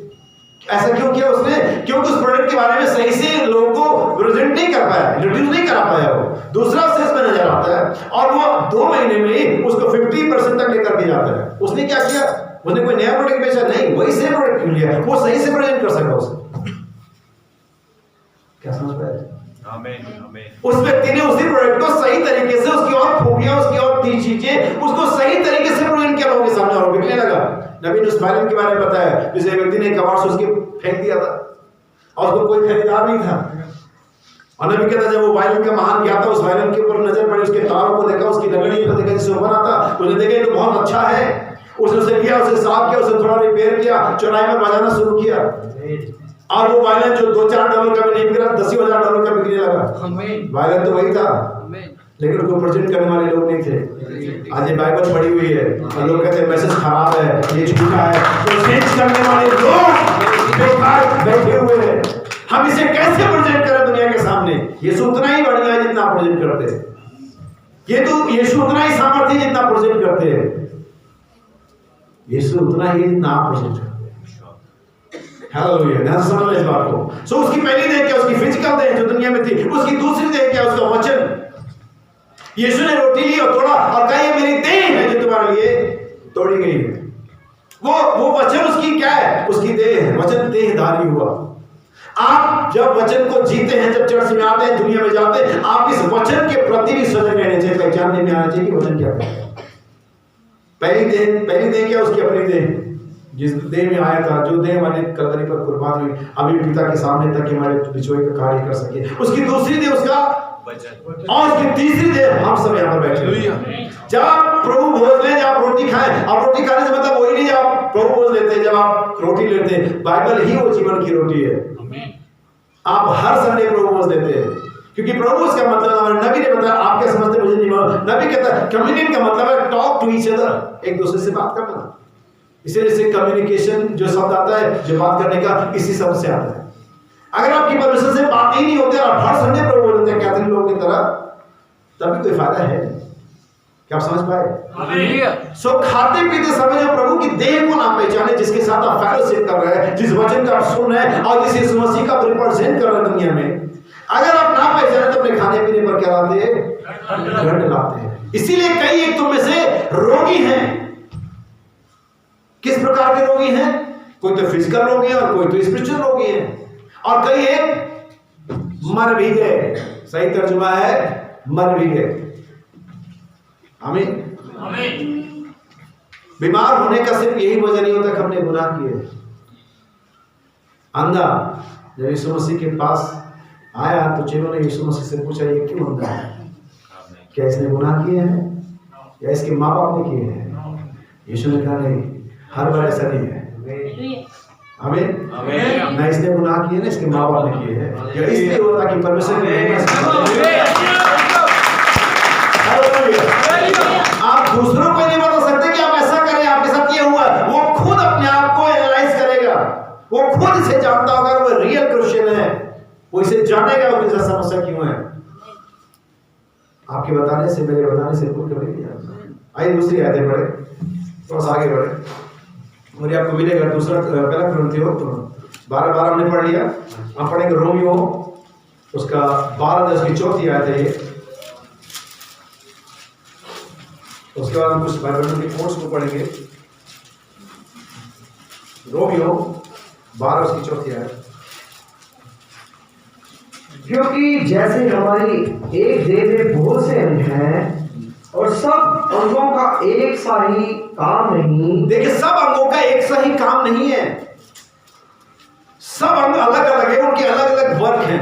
S3: ऐसा क्यों किया उसने? क्योंकि उस प्रोडक्ट के बारे में सही से लोगों को प्रेजेंट नहीं कर पाया, इंट्रोड्यूस नहीं करा पाया। वो दूसरा सेल्स में नजर आता है और वो 2 महीने में ही उसको 50% तक लेकर के जाता है। उसने क्या किया? उसने कोई नया प्रोडक्ट बेचा नहीं, वही सेम प्रोडक्ट क्यों लिया? वो सही से प्रेजेंट कर सका उसे। क्या समझ पाया? उस व्यक्ति ने उसी प्रोडक्ट को सही तरीके से, उसकी और खूबियां, उसकी और 3 चीजें, उसको सही तरीके से प्रेजेंट किया लोगों के सामने और बिकने लगा। नबी ने उस वायलिन के बारे में बताया जिसे व्यक्ति ने कबाड़ से उसके फेंक दिया था और उसको कोई खरीदार नहीं था। और नबी कहता जब वो वायलिन का महान ज्ञाता उस वायलिन के ऊपर नजर पड़ी, उसके तारों को देखा, उसकी लकड़ी को देखा जिससे बना था, उसने देखा ये तो बहुत अच्छा है। उसने उसे लिया, उसे साफ किया, उसे थोड़ा रिपेयर किया, चौराहे में बजाना शुरू किया और वो वायलिन जो $2-4 का भी नहीं बिक रहा, $10,000 का बिकने लगा। वायलिन तो वही था, लेकिन उसको प्रेजेंट करने वाले लोग नहीं थे। आज ये बाइबल पढ़ी हुई है और लोग कहते हैं मैसेज खराब है, ये झूठा है, तो चेंज करने वाले लोग बेकार बैठे हुए हैं। हम इसे कैसे प्रेजेंट करें दुनिया के सामने? यीशु उतना ही बढ़िया है जितना आप प्रेजेंट करते हैं। ये तो यीशु उतना ही सामर्थ्य जितना प्रेजेंट करते हैं। यीशु उतना ही जितना आप प्रेजेंट करते हैं। हालेलुया, ध्यान से समझ इस बात को। सो उसकी पहली देह क्या? उसकी फिजिकल देह जो दुनिया में थी। उसकी दूसरी देह क्या? उसका वचन। यीशु ने रोटी ली और तोड़ा और कहा ये मेरी देह है जो तुम्हारे लिए तोड़ी गई है। वो वचन उसकी क्या है? उसकी देह है। वचन देहधारी हुआ। आप जब वचन को जीते हैं, जब चर्च में आते हैं, दुनिया में जाते हैं, आप इस वचन के प्रति भी सजग रहने चाहिए, पहचानने में आना चाहिए कि वचन क्या है। पहली देह क्या? उसकी अपनी देह, जिस देह में आया था, जो देह हमारे कलवरी पर कुर्बान हुई, अभी पिता के सामने तक हमारे बिछोए का कार्य कर सके। उसकी दूसरी देह उसका वचन, और उसकी तीसरी देह हम सब यहाँ पर बैठे हैं। जब आप प्रभु भोज लें, जब आप रोटी खाएं, आप रोटी खाने से मतलब वही नहीं जब आप प्रभु भोज लेते हैं, जब आप रोटी लेते हैं, बाइबल ही वो जीवन की रोटी है। आप हर संडे प्रभु भोज लेते हैं क्योंकि प्रभु का मतलब, हमारे नबी ने बताया, आप क्या समझते मुझे नहीं मालूम। नबी कहता है कम्युनियन का मतलब है टॉक टू ईच अदर, एक दूसरे से बात करना। इसीलिए कम्युनिकेशन जो शब्द आता है, जो बात करने का, इसी शब्द से आता है। अगर आपकी परमेश्वर से बात ही नहीं होती और हर संडे प्रभु बोलते हैं कैथोलिक लोगों की तरह, तब भी कोई फायदा है? क्या आप समझ पाए? सो खाते पीते समय जो प्रभु की देह को ना पहचाने, जिसके साथ आप फेलोशिप कर रहे हैं, जिस वचन का आप सुन रहे हैं और जिस यीशु मसीह का रिप्रेजेंट कर रहे हैं दुनिया में, अगर आप ना पहचाने तो अपने खाने पीने पर क्या लाते हैं? घट लाते हैं। इसीलिए कई एक तुम में से रोगी हैं। किस प्रकार के रोगी हैं? कोई तो फिजिकल रोगी है और कोई तो स्पिरिचुअल रोगी है, और कई एक मर भी गए। सही तर्जुमा है मर भी गए। आमीन। बीमार होने का सिर्फ यही वजह नहीं होता कि हमने गुनाह किए। अंधा जब यीशु मसीह के पास आया तो चेलों ने यीशु मसीह से पूछा ये क्यों अंधा है? क्या इसने गुनाह किए हैं या इसके माँ बाप ने किए हैं? यीशु ने कहा नहीं, हर बार ऐसा नहीं है। आमीन। ना इसने गुनाह किए ना इसके माँ बाप ने किए हैं। यह इसलिए होता कि परमेश्वर आप दूसरों को नहीं बता सकते कि आप ऐसा करें, आपके साथ ये हुआ। वो खुद अपने आप को एनालाइज करेगा, वो खुद इसे जानता होगा। वो रियल क्रिश्चियन है, वो इसे जानेगा उसके साथ समस्या क्यों है। आपके बताने से, मेरे बताने से कोई कभी नहीं आता। आइए दूसरी आयतें पढ़े, थोड़ा सा आगे बढ़े। और ये आपको मिलेगा दूसरा पहला कुरिन्थियों 12:12 हमने पढ़ लिया। हम पढ़ेंगे रोमियो उसका 12 की चौथी आयत है ये। उसके बाद हम कुछ बाइबल के कोर्स को पढ़ेंगे। रोमियो 12 की चौथी आयत।
S2: क्योंकि जैसे हमारी एक देह में बहुत से अंग हैं और सब अंगों का एक सा ही काम नहीं।
S3: देखिए, सब अंगों का एक सा ही काम नहीं है। सब अंग अलग अलग है, उनके अलग अलग वर्क हैं,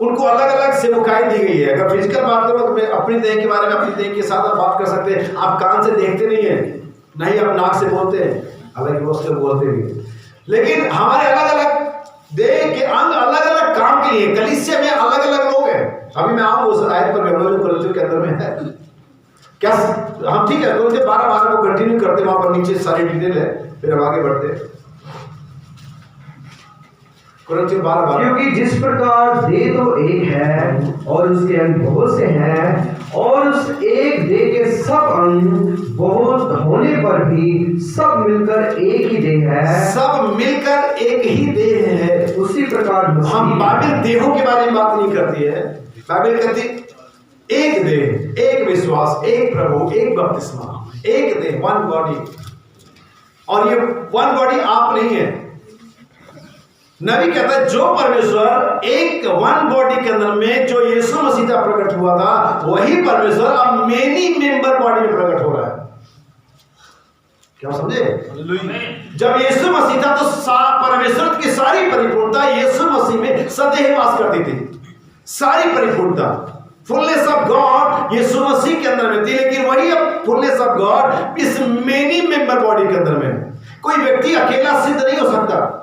S3: उनको अलग अलग सेवकाई दी गई है। अगर फिजिकल बात करो तो मैं अपनी देह के बारे में अपनी देह के साथ आप बात कर सकते हैं। आप कान से देखते नहीं है, नहीं आप नाक से बोलते हैं, हालांकि वो उससे बोलते भी, लेकिन हमारे अलग अलग देह के अंग अलग अलग काम के लिए। कलीसिया में अलग अलग लोग हैं। अभी मैं आऊंगा उस आयत पर, जो कुरिन्थियों के अंदर में है क्या हम, ठीक है, कुरिन्थियों 12:12 को कंटिन्यू करते, वहां पर नीचे सारी डिटेल है, फिर हम आगे बढ़ते हैं। कुरिन्थियों 12:12।
S2: क्योंकि जिस प्रकार देह तो एक है और उसके अंग बहुत से हैं, और उस एक देह के सब अंग बहुत होने पर भी सब मिलकर एक ही देह है।
S3: सब मिलकर एक ही देह है।
S2: उसी प्रकार
S3: हम बाइबल देहों के बारे में बात नहीं करती है। बाइबल कहती एक देह, एक विश्वास, एक प्रभु, एक बपतिस्मा, एक देह, वन बॉडी। और ये वन बॉडी आप नहीं है। नबी कहता है जो परमेश्वर एक वन बॉडी के अंदर में जो यीशु मसीह का प्रकट हुआ था, वही परमेश्वर अब मेनी मेंबर बॉडी में प्रकट हो रहा है। क्या समझे? जब यीशु मसीह था तो परमेश्वर की सारी परिपूर्णता यीशु मसीह में सदैव वास करती थी। सारी परिपूर्णता, फुलनेस ऑफ गॉड यीशु मसीह के अंदर में थी। लेकिन वही अब फुलनेस ऑफ गॉड इस मेनी मेंबर बॉडी के अंदर में। कोई व्यक्ति अकेला सिद्ध नहीं हो सकता।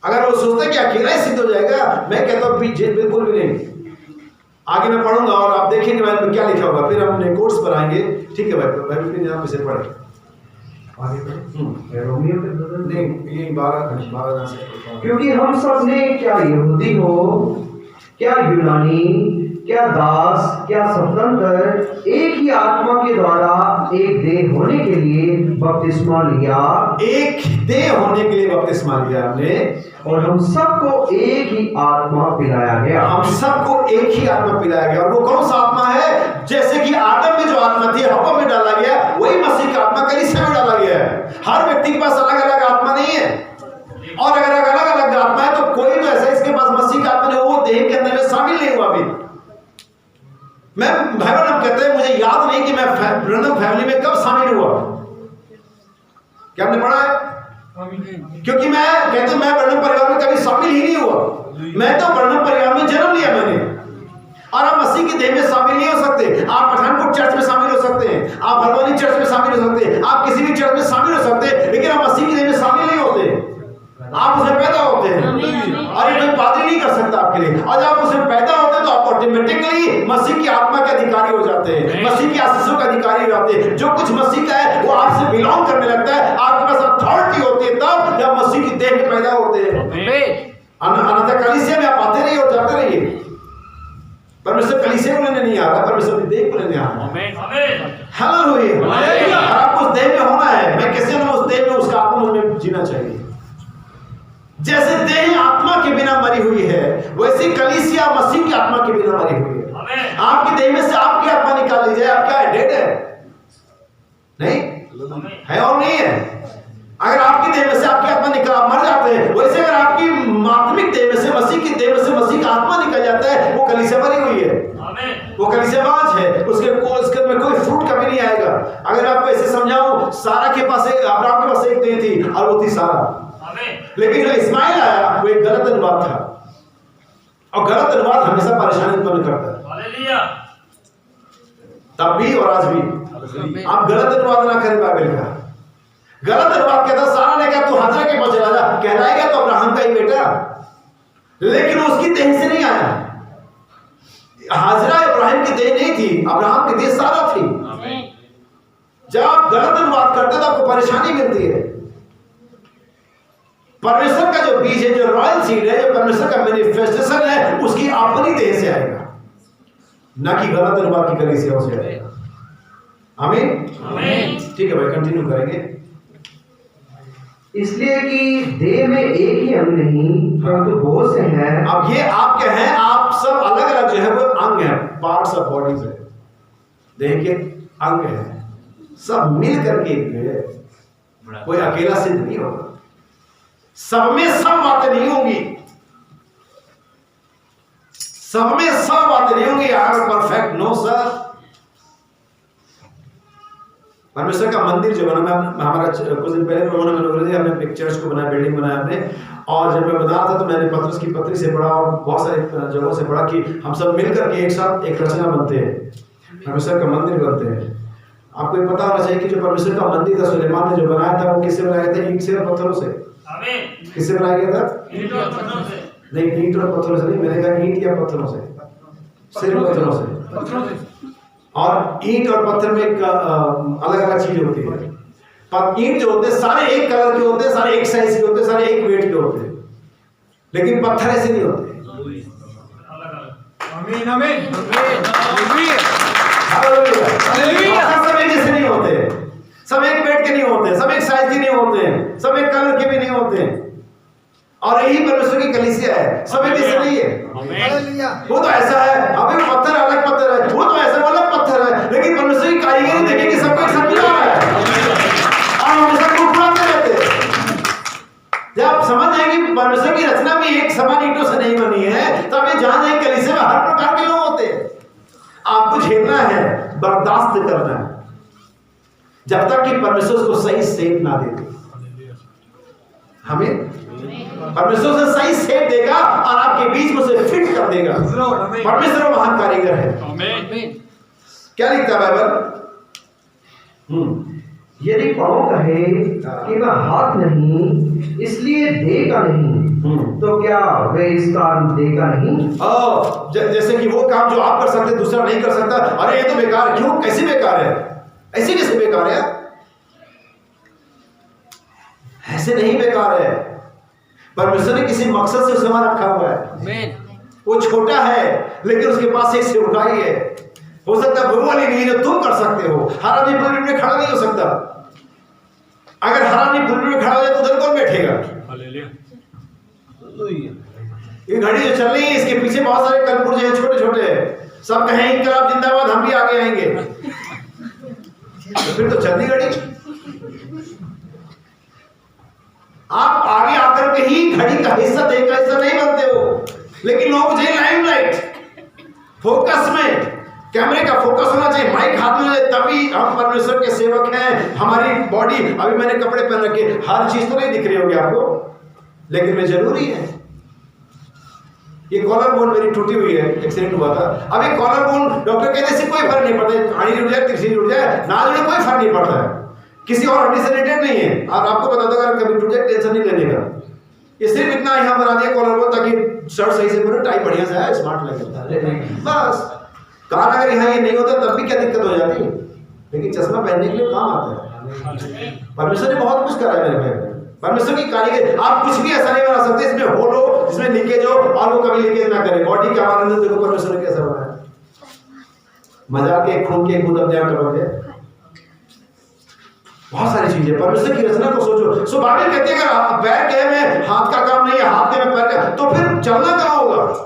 S3: अगर वो सोचता है कि अकेला ही सिद्ध हो जाएगा, मैं कहता हूं बिल्कुल भी नहीं। आगे मैं पढ़ूंगा और आप देखेंगे बाइबल में क्या लिखा होगा, फिर हम कोर्स पर आएंगे। ठीक है भाई, बाइबल के नाम से पढ़े
S2: आगे बढ़े। रोमियो के बदल
S3: नहीं, ये 12 से।
S2: क्योंकि हम सब ने, क्या यहूदी हो, क्या यूनानी, क्या दास, क्या स्वतंत्र, एक ही आत्मा के द्वारा एक देह होने के लिए बपतिस्मा लिया।
S3: एक देह होने के लिए बपतिस्मा लिया हमने,
S2: और हम सबको एक ही आत्मा पिलाया गया।
S3: हम सबको एक ही आत्मा पिलाया गया। और वो कौन सा आत्मा है? जैसे कि आदम में जो आत्मा थी हवा में डाला गया, वही मसीह का आत्मा कलीसिया में डाला गया है। हर व्यक्ति के पास अलग अलग आत्मा नहीं है। और अगर अलग अलग आत्मा है तो कोई तो ऐसा इसके पास मसीह का आत्मा नहीं, वो देह के अंदर में शामिल नहीं हुआ। अभी मैं भाई बहन कहते हैं, मुझे याद नहीं कि मैं ब्रनम फैमिली में कब शामिल हुआ। क्या आपने पढ़ा है? क्योंकि मैं कहते हैं मैं ब्रनम परिवार में कभी शामिल ही नहीं हुआ। मैं तो ब्रनम परिवार में जन्म लिया मैंने। और आप मसीह की देह में शामिल नहीं हो सकते। आप पठानकोट चर्च में शामिल हो सकते हैं, आप भगवानी चर्च में शामिल हो सकते हैं, आप किसी भी चर्च में शामिल हो सकते हैं, लेकिन आप मसीह की देह में शामिल नहीं होते। आप उसमें पैदा होते हैं और ये कोई पादरी नहीं कर सकता आपके लिए। और जब आप उसमें पैदा होते हैं तो आप ऑटोमेटिकली मसीह की आत्मा के अधिकारी हो जाते हैं, मसीह की आशीषों के अधिकारी हो जाते हैं। जो कुछ मसीह का है वो आपसे बिलोंग करने लगता है, आपके पास अथॉरिटी होती है तब जब मसीह की देह में पैदा होते हैं। अन्यथा कलीसिया में आप आते रहिए और जाते रहिए। परमेश्वर कलीसिया को लेने नहीं आ रहा, परमेश्वर की देह को लेने आ रहा है। हालेलुया। और आपको उस देह में होना है। मैं कैसे ना उस देह में उसका आत्मा में जीना चाहिए। जैसे देह आत्मा के बिना मरी हुई है, वैसे कलीसिया मसीह की आत्मा के बिना मरी हुई है। आपकी देह में से आपकी आत्मा निकाल ली जाए, आप क्या है? डेड है? नहीं है और नहीं है। अगर आपकी देह में से आपकी आत्मा निकाल मर जाते हैं, वैसे अगर आपकी आत्मिक देह में से मसीह की देह में से मसीह का आत्मा निकल जाता है, वो कलीसिया मरी हुई है, वो कलीसियावाज है। उसके में कोई फ्रूट कभी नहीं आएगा। अगर मैं आपको ऐसे समझाऊं, सारा के पास अब्राहम के पास एक देह थी और वो थी सारा। लेकिन जो इस्माइल आया वो एक गलत अनुवाद था, और गलत अनुवाद हमेशा परेशानी उत्पन्न करता है। तब भी और आज भी आप गलत अनुवाद ना करें बाइबल का। गलत अनुवाद कहता, सारा ने कहा तू हाजरा के पास चला जा, कहलाएगा तो अब्राहम का ही बेटा, लेकिन उसकी देह से नहीं आया। हाजरा इब्राहिम की देह नहीं थी, अब्राहम की देह सारा थी। जब आप गलत अनुवाद करते तो आपको परेशानी मिलती है। परमेश्वर का जो बीज है, जो रॉयल सीड है, जो परमेश्वर का मैनिफेस्टेशन है, उसकी अपनी देह से आएगा, ना कि गलत अनुवाद की कलीसिया से आएगा। आमीन। ठीक है भाई, कंटिन्यू करेंगे।
S2: इसलिए कि देह में एक ही अंग नहीं परंतु बहुत से हैं।
S3: अब ये आप क्या हैं, आप सब अलग अलग जो है वो अंग है, पार्ट्स ऑफ बॉडीज है, देह के अंग है, सब मिल करके एक है, कोई अकेला सिद्ध नहीं होगा, सब में सब बातें नहीं होंगी, सब में सब बातें नहीं होंगी। I am perfect, no sir. परमेश्वर का मंदिर जो बना, मैं हमारा कुछ दिन पहले उन्होंने हमने एक चर्च को बनाया, बिल्डिंग बनाया हमने, और जब मैं बता रहा था तो मैंने पत्रुस की पत्री से पढ़ा और बहुत सारे जगहों से पढ़ा कि हम सब मिलकर के एक साथ एक रचना बनते हैं, परमेश्वर का मंदिर बनते हैं। आपको ये पता होना चाहिए कि जो परमेश्वर का मंदिर था सुलेमान ने जो बनाया था वो किससे बनाया गया था? ईंट से और पत्थरों से। किससे बनाया गया था?
S4: ईंट और पत्थरों से।
S3: नहीं, ईंट और पत्थरों से नहीं, मैंने कहा ईंट या पत्थरों से, सिर्फ पत्थरों से। और ईंट और पत्थर में अलग अलग चीज होती है। ईंट जो होते हैं सारे एक कलर के होते हैं, सारे एक साइज के होते हैं, सारे एक वेट के होते हैं, लेकिन पत्थर ऐसे नहीं होते।
S4: आमीन आमीन
S3: हालेलुया। सब एक जैसे नहीं होते, सब एक वेट के नहीं होते, सब एक साइज के नहीं होते, सब एक कलर के भी नहीं होते। और यही परमेश्वर की कलीसिया है, सब एक जैसे नहीं है। वो तो ऐसा है, अभी पत्थर अलग पत्थर है, वो तो ऐसा अलग पत्थर है, लेकिन परमेश्वर की कारीगरी देखें कि सबको एक समझा है और हम सबको उठाते रहते हैं। जब आप समझ जाएंगे कि परमेश्वर की रचना भी एक समान ईंटों से नहीं बनी है, तो आप जान जाएंगे कलीसिया में हर प्रकार के लोग होते हैं। आपको झेलना है, बर्दाश्त करना है, जब तक कि परमेश्वर उसको सही सेव ना दे दे। हमें परमेश्वर से सही सेव देगा और आपके बीच में उसे फिट कर देगा। परमेश्वर महान कारीगर है। क्या लिखता है बाइबल?
S2: यदि पाँव कहे कि मैं हाथ नहीं इसलिए देह का नहीं, तो क्या वे इसका देह का नहीं?
S3: जैसे कि वो काम जो आप कर सकते दूसरा नहीं कर सकता, अरे ये तो बेकार है। क्यों? कैसे बेकार है? ऐसे कैसे बेकार है? ऐसे नहीं बेकार है। परमेश्वर ने किसी मकसद से उसे वहां रखा हुआ है। वो छोटा है लेकिन उसके पास एक सेवकाई है। हो सकता है वो वाली नहीं जो तुम कर सकते हो। हर आदमी पुलपिट में खड़ा नहीं हो सकता। अगर हर आदमी पुलपिट में खड़ा हो जाए तो उधर कौन बैठेगा? ये घड़ी जो चल रही है इसके पीछे बहुत सारे कलपुर्जे हैं, छोटे छोटे, सब कहें इनकलाब जिंदाबाद, हम भी आगे आएंगे, तो फिर तो चल रही घड़ी। आप आगे आकर के ही घड़ी का हिस्सा, देख का हिस्सा नहीं बनते हो, लेकिन लोग चाहिए लाइमलाइट, फोकस में, कैमरे का फोकस होना चाहिए, माइक हाथ में, तभी हम परमेश्वर के सेवक हैं। हमारी बॉडी, अभी मैंने कपड़े पहन रखे, हर चीज तो नहीं दिख रही होगी आपको, लेकिन वे जरूरी है। ये कॉलर बोन मेरी टूटी हुई है, एक्सीडेंट हुआ था। अब ये कॉलर बोन डॉक्टर कहते हैं कोई फर्क नहीं पड़ता, आड़ी जुड़ जाए, तिरछी जुड़ जाए, ना जुड़े, कोई फर्क नहीं पड़ता है, किसी और हड्डी से रिलेटेड नहीं है। और आपको बता दो अगर कभी टूट जाए टेंशन नहीं लेने का। ये सिर्फ इतना यहाँ बना दिया कॉलर बोन ताकि शर्ट सही से पहनो, टाई बढ़िया से है, स्मार्ट लगे, बस। कान अगर यहाँ ये नहीं होता तब भी क्या दिक्कत हो जाती, लेकिन चश्मा पहनने के लिए काम आता है। परमेश्वर ने बहुत कुछ करा है मेरे भाई, परमेश्वर की कारीगर। आप कुछ भी ऐसा नहीं बना सकते इसमें होल हो, इसमें लीकेज हो और वो कभी लीकेज ना करे। बॉडी का आनंद देखो परमेश्वर ने कैसा बनाया, मजाक के खून के खुद अपने आप टपक जाए, बहुत सारी चीजें परमेश्वर की रचना को सोचो। सो बाइबल कहती है अगर पैर के में हाथ का काम नहीं है, हाथ के में पैर का, तो फिर चलना कहाँ होगा?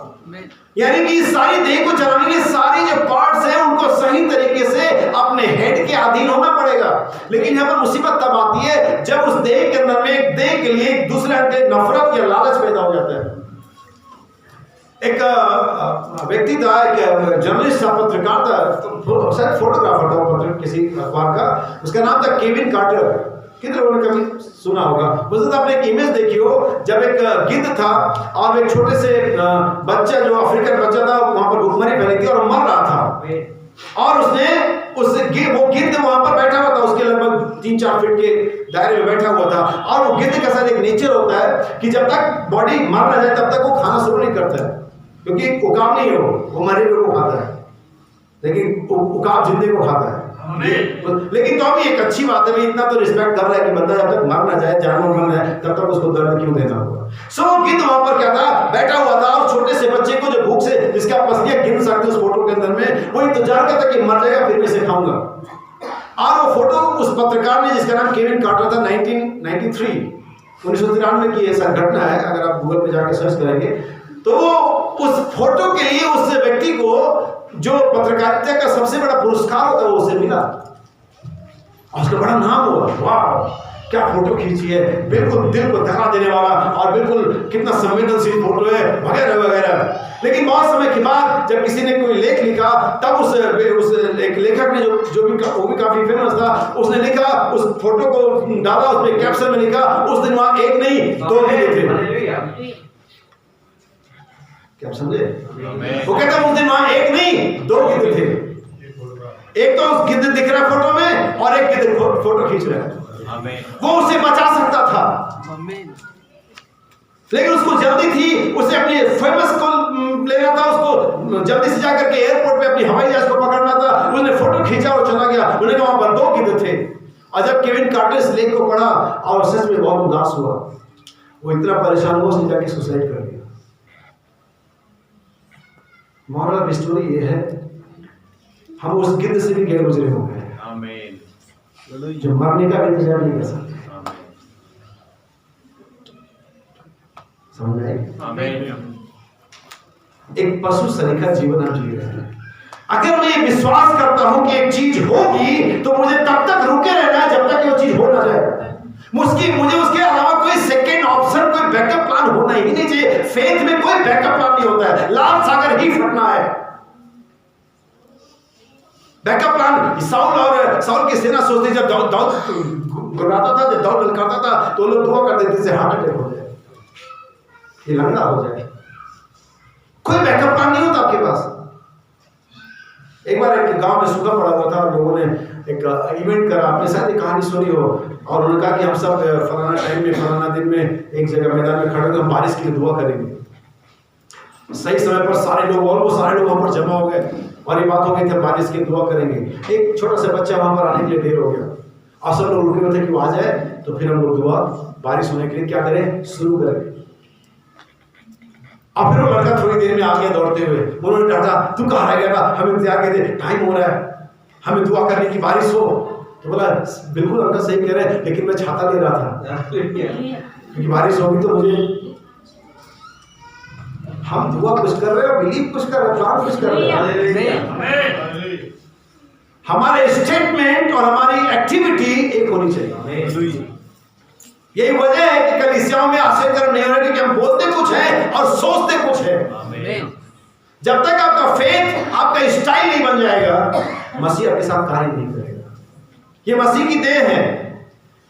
S3: यानी कि सारी देह को चलाने के लिए सारी जो पार्ट्स हैं उनको सही तरीके से अपने हेड के अधीन होना पड़ेगा। लेकिन यहाँ पर मुसीबत तब आती है जब उस देह के अंदर में एक देह के लिए एक दूसरे के नफरत या लालच पैदा हो जाता है। एक व्यक्ति था, एक जर्नलिस्ट था, पत्रकार था, तो शायद फोटोग्राफर था, पत्र किसी अखबार का, उसका नाम था केविन कार्टर। कितने लोगों ने कभी सुना होगा? उसने आपने एक इमेज देखी हो जब एक गिद्ध था और एक छोटे से बच्चा जो अफ्रीकन बच्चा था वहां पर भूखमरी फैली थी और मर रहा था, और उसने वो गिद्ध वहां पर बैठा हुआ था, उसके लगभग 3-4 फीट के दायरे में बैठा हुआ था। और वो गिद्ध का शायद एक नेचर होता है कि जब तक बॉडी मर ना जाए तब तक वो खाना शुरू नहीं करता है, क्योंकि उकाब नहीं हो, वो मरे हुए को खाता है, लेकिन उकाब जिंदे को खाता है। लेकिन तो अभी एक अच्छी बात है, इतना तो रिस्पेक्ट कर रहा है कि बंदा जब तक मर ना जाए, जानवर मर जाए, तब तक उसको दर्द क्यों देना होगा। सो गिद्ध वहां पर क्या था, बैठा हुआ था और छोटे से बच्चे को जो भूख से जिसका पसलियां गिन सकते उस फोटो के अंदर में, वो इंतजार करता कि मर जाएगा फिर मैं इसे खाऊंगा। और वो फोटो उस पत्रकार ने, जिसका नाम केविन कार्टर था, 1993 1993 की ऐसा घटना है, अगर आप गूगल पे जाकर सर्च करेंगे तो उस फोटो के लिए उस व्यक्ति को जो पत्रकारिता का सबसे बड़ा पुरस्कार होता है वो उसे मिला और उसका बड़ा नाम हुआ। वाह क्या फोटो खींची है, बिल्कुल दिल को दहला देने वाला और बिल्कुल कितना संवेदनशील फोटो है वगैरह वगैरह। लेकिन बहुत समय के बाद जब किसी ने कोई लेख लिखा तब उस एक लेखक ने जो भी वो भी काफी फेमस था, उसने लिखा उस फोटो को डाला, उसमें कैप्शन में लिखा उस दिन वहां एक नहीं दो गिद्ध थे। क्या आप समझे? वो कहता उस दिन वहां एक नहीं दो गिद्ध थे, एक तो उस गिद्ध दिख रहा फोटो में और एक गिद्ध फोटो खींच रहा है। वो उसे बचा सकता था लेकिन उसको जल्दी थी, उसे अपनी फेमस को लेना था, उसको जल्दी से जाकर के एयरपोर्ट पे अपनी हवाई जहाज को पकड़ना था। उसने फोटो खींचा और चला गया। उन्होंने वहां पर दो गिद्ध थे। और जब केविन कार्टर इस लेख को पढ़ा और सच में बहुत उदास हुआ, वो इतना परेशान हुआ उसने जाके सुसाइड कर दिया। मॉरल ऑफ स्टोरी ये है, हम उस गिद्ध से भी गैर गुजरे हो गए जो मरने का भी इंतजार नहीं कर सकते। समझ आए? एक पशु सरीखा जीवन हम जी रहे हैं। अगर मैं विश्वास करता हूं कि एक चीज होगी तो मुझे तब तक रुके रहना है जब तक वो चीज हो ना जाए। मुझे उसके अलावा कोई सेकेंड ऑप्शन, कोई बैकअप प्लान होना ही नहीं चाहिए। फेथ में कोई बैकअप प्लान नहीं होता है, लाल सागर ही फटना है। बैकअप प्लान साउल की सेना सोचती जब दाऊद घुराता था, जब दाऊद ललकारता था तो लोग दुआ कर देते थे हार्ट अटैक हो जाए, ये लंगड़ा हो जाए। कोई बैकअप प्लान नहीं होता आपके पास। एक बार एक गांव में सूखा पड़ा हुआ था और लोगों ने एक इवेंट करा, आपने शायद एक कहानी सुनी हो, और उन्होंने कहा कि हम सब फलाना टाइम में फलाना दिन में एक जगह मैदान में खड़े होकर हम बारिश के लिए दुआ करेंगे। सही समय पर सारे लोग वहां पर जमा हो गए और ये बात हो गई थी बारिश की दुआ करेंगे। एक छोटा सा बच्चा वहां पर आने के लिए देर हो गया और सब लोग रुके हुए थे कि वो आ जाए तो फिर हम लोग दुआ बारिश होने के लिए क्या करें, शुरू करें। और फिर वो लड़का थोड़ी देर में आ गया दौड़ते हुए। उन्होंने डांटा, तू कहाँ रह गया था, हम इंतजार कर दे, टाइम हो रहा है, हमें दुआ करने की बारिश हो। तो बोला बिल्कुल अंकल सही कह रहे हैं, लेकिन मैं छाता ले रहा था क्योंकि बारिश होगी तो मुझे। हम दुआ कुछ कर रहे हैं, बिलीव कुछ कर रहे हैं, प्लान कुछ कर रहे हैं। हमारे स्टेटमेंट और हमारी एक्टिविटी एक होनी चाहिए। यही वजह है कि कलीसियाओं में आश्चर्यकरण नहीं हो रहा है कि हम बोलते कुछ है और सोचते कुछ है। जब तक आपका फेथ, आपका स्टाइल नहीं बन जाएगा, मसीह आपके साथ कार्य नहीं करेगा। ये मसीह की देह है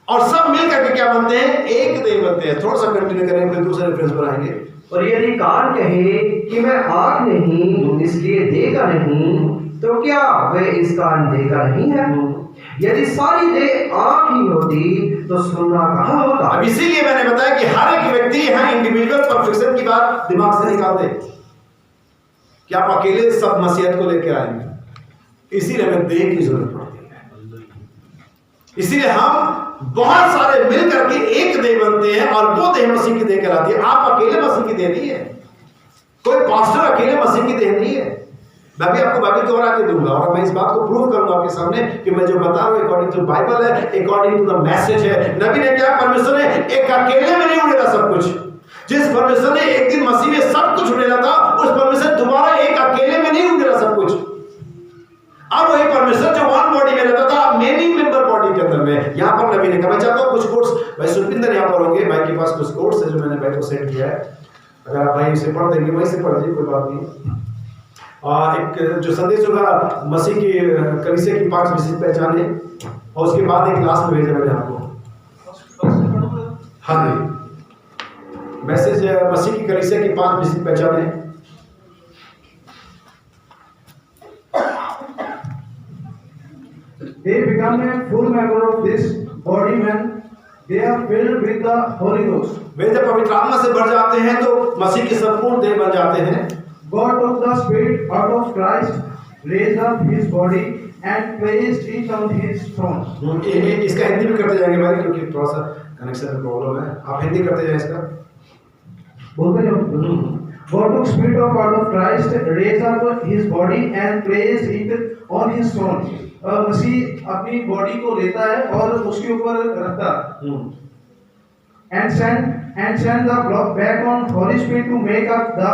S3: और सब मिल करके क्या बनते हैं, एक देह बनते हैं। थोड़ा सा कंटिन्यू करेंगे फिर दूसरे रेफरेंस पर आएंगे।
S2: और यदि कान कहे कि मैं आंख नहीं इसलिए देगा नहीं, तो क्या वह इस कान देगा नहीं है? यदि सारी देह आंख ही होती तो सुनना कहाँ होता?
S3: अब इसीलिए मैंने बताया कि हर एक व्यक्ति यहाँ इंडिविजुअल परफेक्शन की बात दिमाग से निकाल दे कि आप अकेले सब मसीहत को लेकर आएंगे। इसीलिए हमें देह की जरूरत पड़ती है। इसीलिए हम बहुत सारे मिल करके एक देह बनते हैं और वो देह मसीह की देह कहलाती है। आप अकेले मसीह की देह नहीं है, कोई पास्टर अकेले मसीह की देह नहीं है। मैं भी आपको बाइबल की और आगे दूंगा और मैं इस बात को प्रूव करूंगा आपके सामने कि मैं जो बता रहा हूं अकॉर्डिंग टू बाइबल है, अकॉर्डिंग टू द मैसेज है। नबी ने क्या, परमेश्वर ने एक अकेले में नहीं उड़ेला सब कुछ। जिस परमेश्वर ने एक दिन मसीह में सब कुछ उड़ेला था, उस परमेश्वर दोबारा एक अकेले में नहीं उड़ेला सब कुछ। अब वही परमेश्वर जो वन बॉडी में रहता था मेनी मेंबर बॉडी के अंदर में, यहाँ पर नबी ने कहा। मैं चाहता हूँ कुछ कोट्स, भाई सुखविंदर यहाँ पर होंगे, भाई के पास कुछ कोट्स है जो मैंने भाई को सेंड किया है। अगर आप भाई इसे पढ़ देंगे वहीं से पढ़ दीजिए, कोई बात नहीं। और एक जो संदेश होगा मसीह की कलीसिया की 5 विशिष्ट पहचाने, और उसके बाद एक लास्ट में भेजा मैंने आपको। हाँ जी, मैसेज मसीह की कलीसिया की 5 विशिष्ट पहचाने।
S4: They become a full member of this body when they are filled with the Holy Ghost.
S3: वे जब पवित्र आत्मा से भर जाते हैं तो मसीह के संपूर्ण देह बन जाते हैं।
S4: God took the spirit out of Christ, raised up his body and placed it on his throne.
S3: इसका हिंदी भी करते जाएंगे भाई, क्योंकि थोड़ा सा कनेक्शन में प्रॉब्लम है। आप हिंदी करते जाए इसका।
S4: बोलते जाओ। God took spirit out of Christ, raised up his body and placed it on his throne. मसीह अपनी बॉडी को लेता है और उसके ऊपर रखता है। and send the back on Holy Spirit to make up the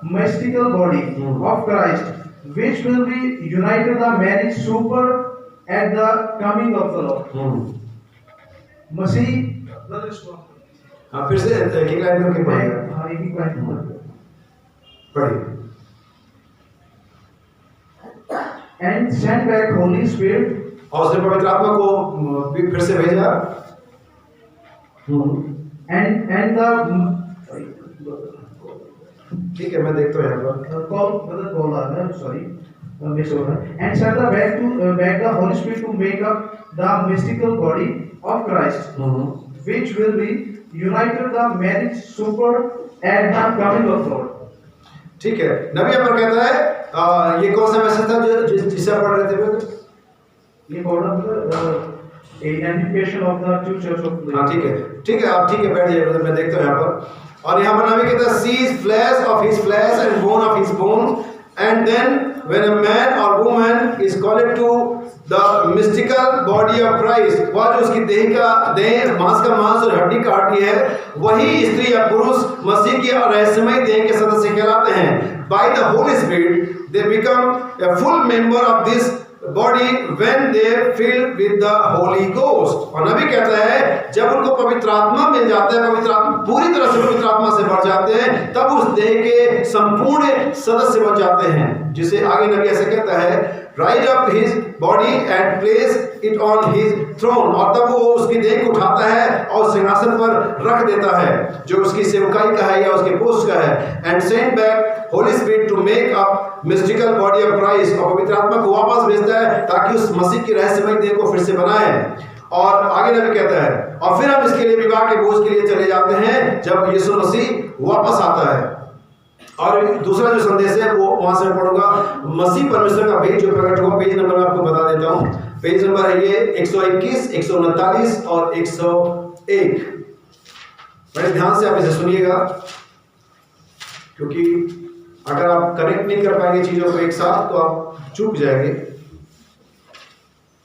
S4: mystical body of Christ, which will be united the marriage super at the coming of the Lord. मसीह
S3: हाँ फिर से एक लाइन करके पढ़िए।
S4: हाँ एक ही लाइन
S3: पढ़िए।
S4: and send back Holy Spirit
S3: और उसने पवित्र आत्मा को फिर से भेजा।
S4: and the
S3: ठीक है मैं देखता हूँ यहाँ पर
S4: call sorry miss हो रहा है and send the back the Holy Spirit to make up the mystical body of Christ, which will be united the marriage super at the coming of Lord.
S3: ठीक है नबी यहाँ पर कहता है ये कौन सा मैसेज था जिसे आप पढ़ रहे थे?
S4: ये पढ़ा identification of the two church of
S3: हाँ ठीक है आप ठीक है बैठ जाइए मैं देखता हूँ यहाँ पर। और यहाँ पर नबी कहता है see is flesh of his flesh and bone of his bone, and then when a man or woman is called to the mystical body of Christ, वह जो उसकी देह मांस का मांस और हड्डी का हड्डी है, वही स्त्री या पुरुष मसीह की रहस्यमय देह के सदस्य कहलाते हैं। By the Holy Spirit they become a full member of this body when they filled with the Holy Ghost। और नबी कहता है जब उनको पवित्र आत्मा मिल जाता है, पवित्र आत्मा पूरी तरह से पवित्र आत्मा से भर जाते हैं, तब उस देह के संपूर्ण सदस्य बन जाते हैं। जिसे आगे नबी ऐसे कहता है rise up his body and place it on his throne, और तब वो उसकी देह को उठाता है और सिंहासन पर रख देता है जो उसकी सेवकाई का है या उसके पोस्ट का है। And send back holy spirit to make up mystical body of Christ, और पवित्र आत्मा को वापस भेजता है ताकि उस मसीह की रहस्यमय देह को फिर से बनाए। और आगे नबी कहता है और फिर हम इसके लिए विवाह के बोझ के लिए चले जाते हैं जब यीशु मसीह वापस आता है। और दूसरा जो संदेश है वो वहां से मैं पढ़ूंगा, मसीह परमेश्वर का भेद जो प्रकट हुआ। पेज नंबर मैं आपको बता देता हूं, पेज नंबर है ये 121, 139 और 101। बड़े ध्यान से आप इसे सुनिएगा क्योंकि अगर आप कनेक्ट नहीं कर पाएंगे चीजों को एक साथ तो आप चूक जाएंगे।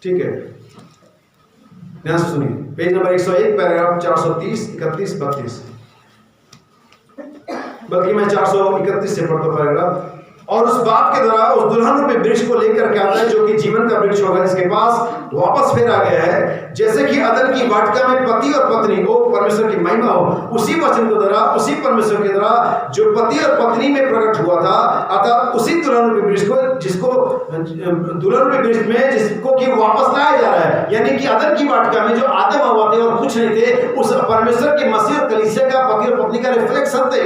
S3: ठीक है, ध्यान से सुनिए। पेज नंबर 101 पैराग्राफ 430, 31, 32, बल्कि मैं 431 से पढ़ता पैराग्राफ। और उस बाप के द्वारा उस दुल्हन रूपी वृक्ष को लेकर के आता है जो कि जीवन का वृक्ष होगा, इसके पास वापस फिर आ गया है। जैसे कि अदन की वाटिका में पति और पत्नी को परमेश्वर की महिमा हो, उसी वचन के द्वारा, उसी परमेश्वर के द्वारा जो पति और पत्नी में प्रकट हुआ था, अतः उसी दुल्हन रूपी वृक्ष को जिसको दुल्हन रूपी वृक्ष में जिसको कि वापस लाया जा रहा है, यानी कि अदन की वाटिका में जो आदम हवा थे और कुछ नहीं थे, उस परमेश्वर के मसीह और कलीसिया का पति और पत्नी का रिफ्लेक्शन थे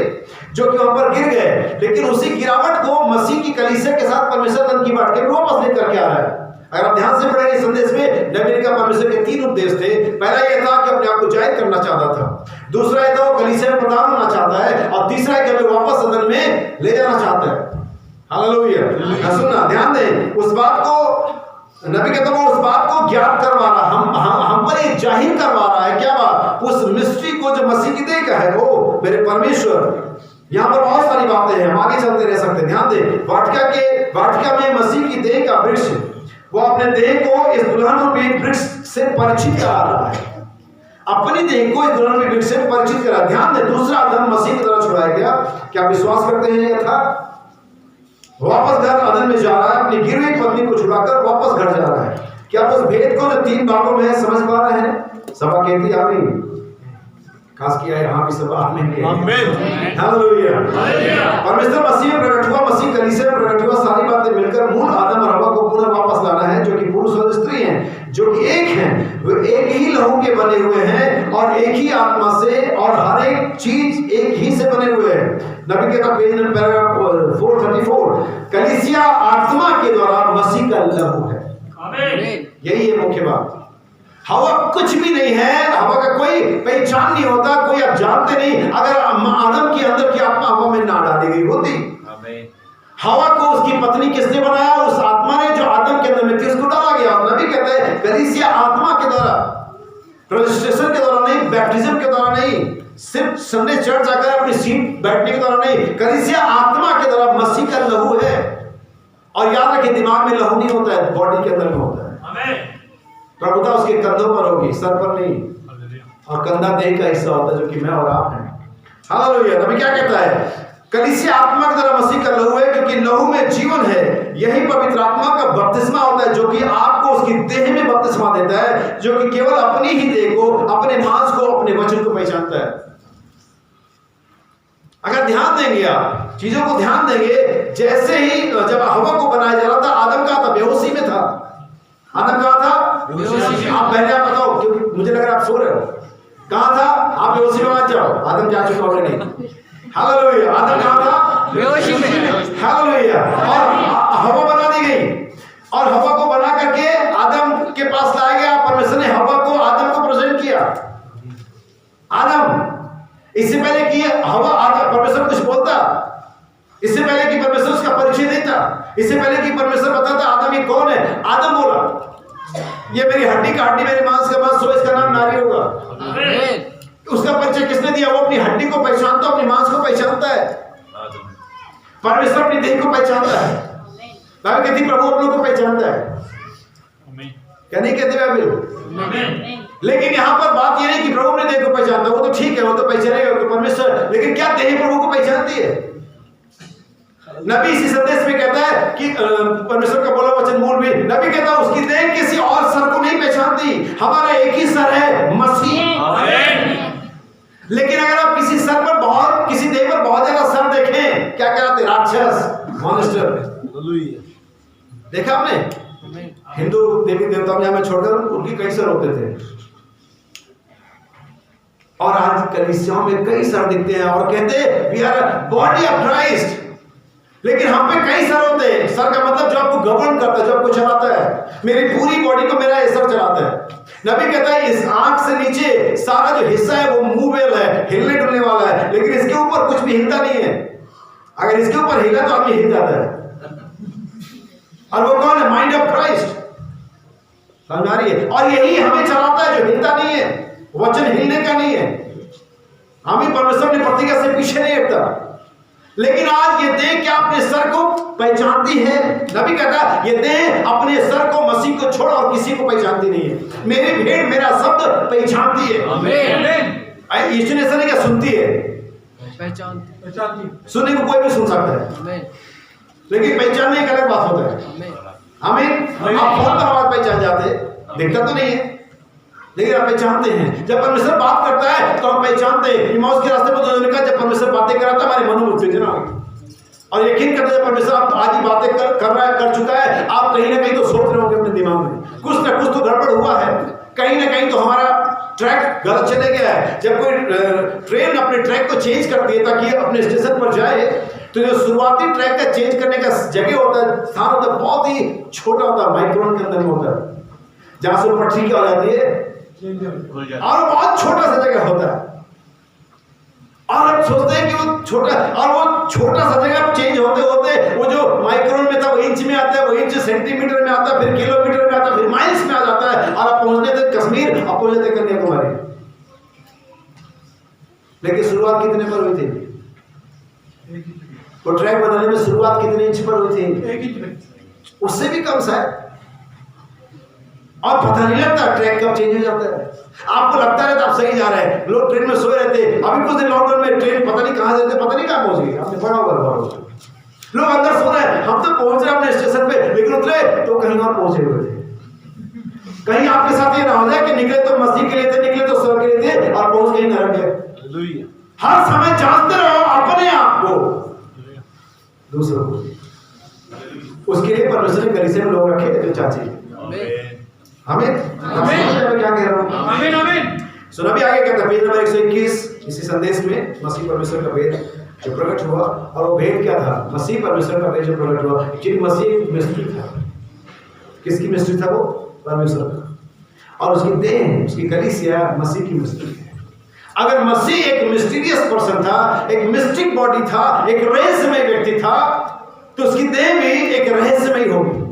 S3: जो कि वहां पर गिर गए। लेकिन उसी गिरावट को मसीह की कलीसिया के साथ परमेश्वर अदन की वाटिका में वापस लेकर के आ रहा है। अगर आप ध्यान से पढ़ेंगे संदेश में, नबी ने कहा परमेश्वर के 3 उद्देश्य थे। पहला यह था कि अपने आप को जाहिर करना चाहता था, दूसरा यह था वो कलीसिया में प्रदान होना चाहता है, और तीसरा है कि हमें वापस अदन में ले जाना चाहता है। हालेलुया। सुनना, ध्यान दें, उस बात को नबी कहता है, उस बात को ज्ञात करवा रहा, हम पर ये जाहिर करवा रहा है। क्या बात? उस मिस्ट्री को जो मसीह की देह का है, वो मेरे परमेश्वर। यहाँ पर बहुत सारी बातें हैं, हम आगे चलते रह सकते हैं। ध्यान दें, वाटिका में मसीह की देह का वृक्ष, वो अपने देह को इस दुल्हन रूपी वृक्ष से परिचित करा रहा है, अपनी देह को इस दुल्हन रूपी वृक्ष से परिचित करा। ध्यान दें, दूसरा आदम मसीह की तरह छुड़ाया गया। क्या विश्वास करते हैं? यह था वापस घर अदन में जा रहा है, अपनी गिरी हुई पत्नी को छुड़ाकर वापस घर जा रहा है। क्या आप उस भेद को जो 3 भागों में है समझ पा रहे हैं? सभा कहती है आमीन। खास किया यहाँ भी सब आमीन के आमीन। हालेलुया। परमेश्वर मसीह में प्रकट हुआ, मसीह कलीसिया में प्रकट हुआ। सारी बातें मिलकर मूल आदम और हव्वा को पुनः वापस लाना है, जो कि पुरुष और स्त्री हैं, जो कि एक हैं, वो एक ही लहू के बने हुए हैं और एक ही आत्मा से, और हर एक चीज एक ही से बने हुए हैं। नबी के पेज नंबर पैराग्राफ 434, कलीसिया आत्मा के द्वारा मसीह का लहू है। आमीन। यही है मुख्य बात। हवा कुछ भी नहीं है, हवा का कोई पहचान नहीं होता, कोई आप जानते नहीं अगर आदम के अंदर की आत्मा हवा में ना डाली गई होती। हवा को उसकी पत्नी किसने बनाया? उस आत्मा ने जो आदम के अंदर में थी उसको डाला गया। नबी कहते हैं कलीसिया आत्मा के द्वारा, रजिस्ट्रेशन के द्वारा नहीं, बैप्टिज्म के द्वारा नहीं, सिर्फ संडे चर्च जाकर अपनी सीट बैठने के द्वारा नहीं, कलीसिया आत्मा के द्वारा मसीह का लहू है। और याद रखें, दिमाग में लहू नहीं होता है, बॉडी के अंदर में होता है। प्रभुता उसके कंधों पर होगी, सर पर नहीं। और कंधा देह का हिस्सा होता है जो कि मैं और आप हैं। हालेलुया। नबी क्या कहता है? कलीसिया आत्मा के द्वारा मसीह का लहू है, क्योंकि लहू में जीवन है। यही पवित्र आत्मा का बपतिस्मा होता है, जो कि आपको उसकी देह में बपतिस्मा देता है, जो कि केवल अपनी ही देह को, अपने मांस को, अपने वचन को पहचानता है। अगर ध्यान देंगे, आप चीजों को ध्यान देंगे, जैसे ही जब हवा को बनाया जा रहा था, आदम कहाँ था? बेहोशी में था। आदम कहाँ था? आप पहले आप बताओ, क्योंकि मुझे लग रहा है आप सो रहे हो। कहाँ था? आप बेहोशी में मत जाओ, आदम जा चुका ऑलरेडी। हालेलुया। आदम कहाँ था? बेहोशी में। हालेलुया। और हवा बना दी गई, और हवा को बना करके आदम के पास लाया गया। परमेश्वर ने हवा को, आदम को प्रेजेंट किया। आदम, इससे पहले कि हवा आदम परमेश्वर कुछ बोलता, इससे पहले कि परमेश्वर उसका परिचय देता, इससे पहले कि परमेश्वर बताता आदम ये कौन है, आदम बोला ये मेरी हड्डी का हड्डी, मेरे मांस का मांस, सो इसका नाम नारी होगा। उसका परिचय किसने दिया? वो अपनी हड्डी को पहचानता, अपने मांस को पहचानता है। परमेश्वर अपनी देह को पहचानता है। बाइबल कहती है प्रभु अपनों को पहचानता है। क्या नहीं कहते बाइबल? लेकिन यहाँ पर बात यह नहीं कि प्रभु अपने देह को पहचानता, वो तो ठीक है, वो तो पहचानेगा तो परमेश्वर, लेकिन क्या देह प्रभु को पहचानती है? नबी इसी संदेश में कहता है कि परमेश्वर का बोला वचन मूल भी, नबी कहता है उसकी देह किसी और सर को नहीं पहचानती। हमारा एक ही सर है, मसीह। लेकिन अगर आप किसी सर पर बहुत, किसी देह पर बहुत ज्यादा सर देखें, क्या कहते? राक्षस, मॉन्स्टर। देखा आपने? हिंदू देवी देवताओं में छोड़कर उनकी कई सर होते थे, और आज कलीसियाओं में कई सर दिखते हैं और कहते हैं we are body of Christ, लेकिन हम पे कई सर होते हैं। सर का मतलब जो आपको गवर्न करता है, जो आपको चलाता है। मेरी पूरी बॉडी को मेरा ये सर चलाता है। नबी कहता है इस आंख से नीचे सारा जो हिस्सा है वो मूवेबल है, हिलने डुलने वाला है, लेकिन इसके ऊपर कुछ भी हिलता नहीं है। अगर इसके ऊपर हिला तो आदमी हिल जाता है। और वो कौन है? Mind of Christ. समझ आ रही है? और यही हमें चलाता है, जो हिलता नहीं है। वचन हिलने का नहीं है। हमें परमेश्वर ने प्रतिज्ञा से पीछे नहीं हटता। लेकिन आज ये देह क्या अपने सर को पहचानती है? नबी कहता है ये देह अपने सर को, मसीह को छोड़ और किसी को पहचानती नहीं है। मेरी भेड़ मेरा शब्द पहचानती है। आमीन। यीशु ने ऐसा क्या सुनती है? पहचानती। सुनने को कोई भी सुन सकता है, लेकिन पहचानने एक अलग बात होता है। आमीन। आप फोन पर आवाज पहचान जाते, दिक्कत तो नहीं है, लेकिन आप पहचानते हैं। जब परमेश्वर बात करता है तो हम पहचानते हैं। इमाउस के रास्ते पर दोनों ने कहा, जब परमेश्वर बातें कराता हमारे मन में उत्तेजना होगी, और यकीन करते हैं परमेश्वर आप आज ही बातें कर रहा है, कर चुका है। आप कहीं ना कहीं तो सोच रहे होंगे अपने दिमाग में कुछ ना कुछ तो गड़बड़ हुआ है, कहीं ना कहीं तो हमारा ट्रैक गलत चले गया है। जब कोई ट्रेन अपने ट्रैक को चेंज करती है ताकि अपने स्टेशन पर जाए, तो जो शुरुआती ट्रैक का चेंज करने का जगह होता है, स्थान होता है, बहुत ही छोटा होता है, माइक्रोन के अंदर में होता है, जहां से पटरी क्या हो जाती है, और बहुत छोटा सा जगह होता है। और अब सोचते हैं कि वो छोटा, और वो छोटा सा जगह चेंज होते होते वो जो माइक्रोन में था वो इंच में आता है, वो इंच सेंटीमीटर में आता है, फिर किलोमीटर में आता है, फिर माइल्स में आ जाता है, और अब पहुंचने थे कश्मीर, अब पहुंचने थे कन्याकुमारी। लेकिन शुरुआत कितने पर हुई थी? वो ट्रैक बनाने में शुरुआत कितने इंच पर हुई थी? 1 इंच में, उससे भी कम शायद। और पता नहीं लगता ट्रैक कब चेंज हो जाता है। आपको लगता है आप सही जा रहे हैं, लोग ट्रेन में सोए रहते। अभी कुछ दिन लॉकडाउन में ट्रेन पता नहीं कहां जाते, पता नहीं कहां पहुंच गई, आपने पढ़ा होगा। लोग अंदर सो रहे हैं, हम तो पहुंच रहे अपने स्टेशन पे, लेकिन उतरे तो कहीं और पहुंचे हुए थे। कहीं आपके साथ ये ना हो जाए कि निकले तो मसीह के लिए थे, निकले तो स्वर्ग के लिए थे, और पहुंच गए नरक है। हर समय जानते रहो अपने आप को, दूसरों को। उसके लिए परमेश्वर ने कलीसिया में लोग रखे थे जो चाची हमें क्या कह रहा हूं? आमीन आमीन। सो नबी आगे कहता है पेज नंबर 121 इसी संदेश में, मसीह परमेश्वर का भेद जो प्रकट हुआ। और वो भेद क्या था? मसीह परमेश्वर का भेद जो प्रकट हुआ, एक्चुअली मसीह एक मिस्ट्री था। किसकी मिस्ट्री था वो? परमेश्वर का। और उसकी देह, उसकी कलीसिया मसीह की मिस्ट्री है। अगर मसीह एक मिस्टीरियस पर्सन था, एक मिस्टिक बॉडी था, एक रहस्यमय व्यक्ति था, तो उसकी देह भी एक रहस्यमय होगी।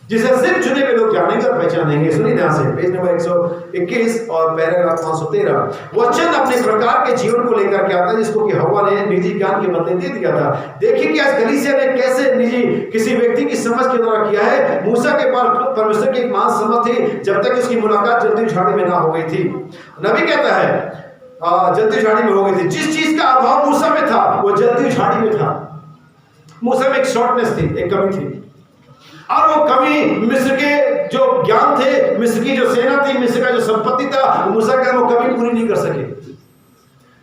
S3: जिसे सिर्फ चुने हुए लोग जानेंगे और पहचानेंगे। सुनिए ध्यान से, पेज नंबर 121 और पैराग्राफ 513। वचन अपने प्रकार के जीवन को लेकर के आता है जिसको कि हव्वा ने निजी ज्ञान के बदले दे दिया था। देखिए कि आज कलीसिया ने कैसे निजी किसी व्यक्ति की समझ के द्वारा किया है। मूसा के पास परमेश्वर की एक महान समझ थी जब तक उसकी मुलाकात जलती झाड़ी में ना हो गई थी। नबी कहता है जलती झाड़ी में हो गई थी। जिस चीज का अभाव मूसा में था वो जलती झाड़ी में था। मूसा में एक शॉर्टनेस थी, एक कमी थी, और वो कमी मिस्र के जो ज्ञान थे, मिस्र की जो सेना थी, मिस्र का जो संपत्ति था, मूसा का वो कमी पूरी नहीं कर सके।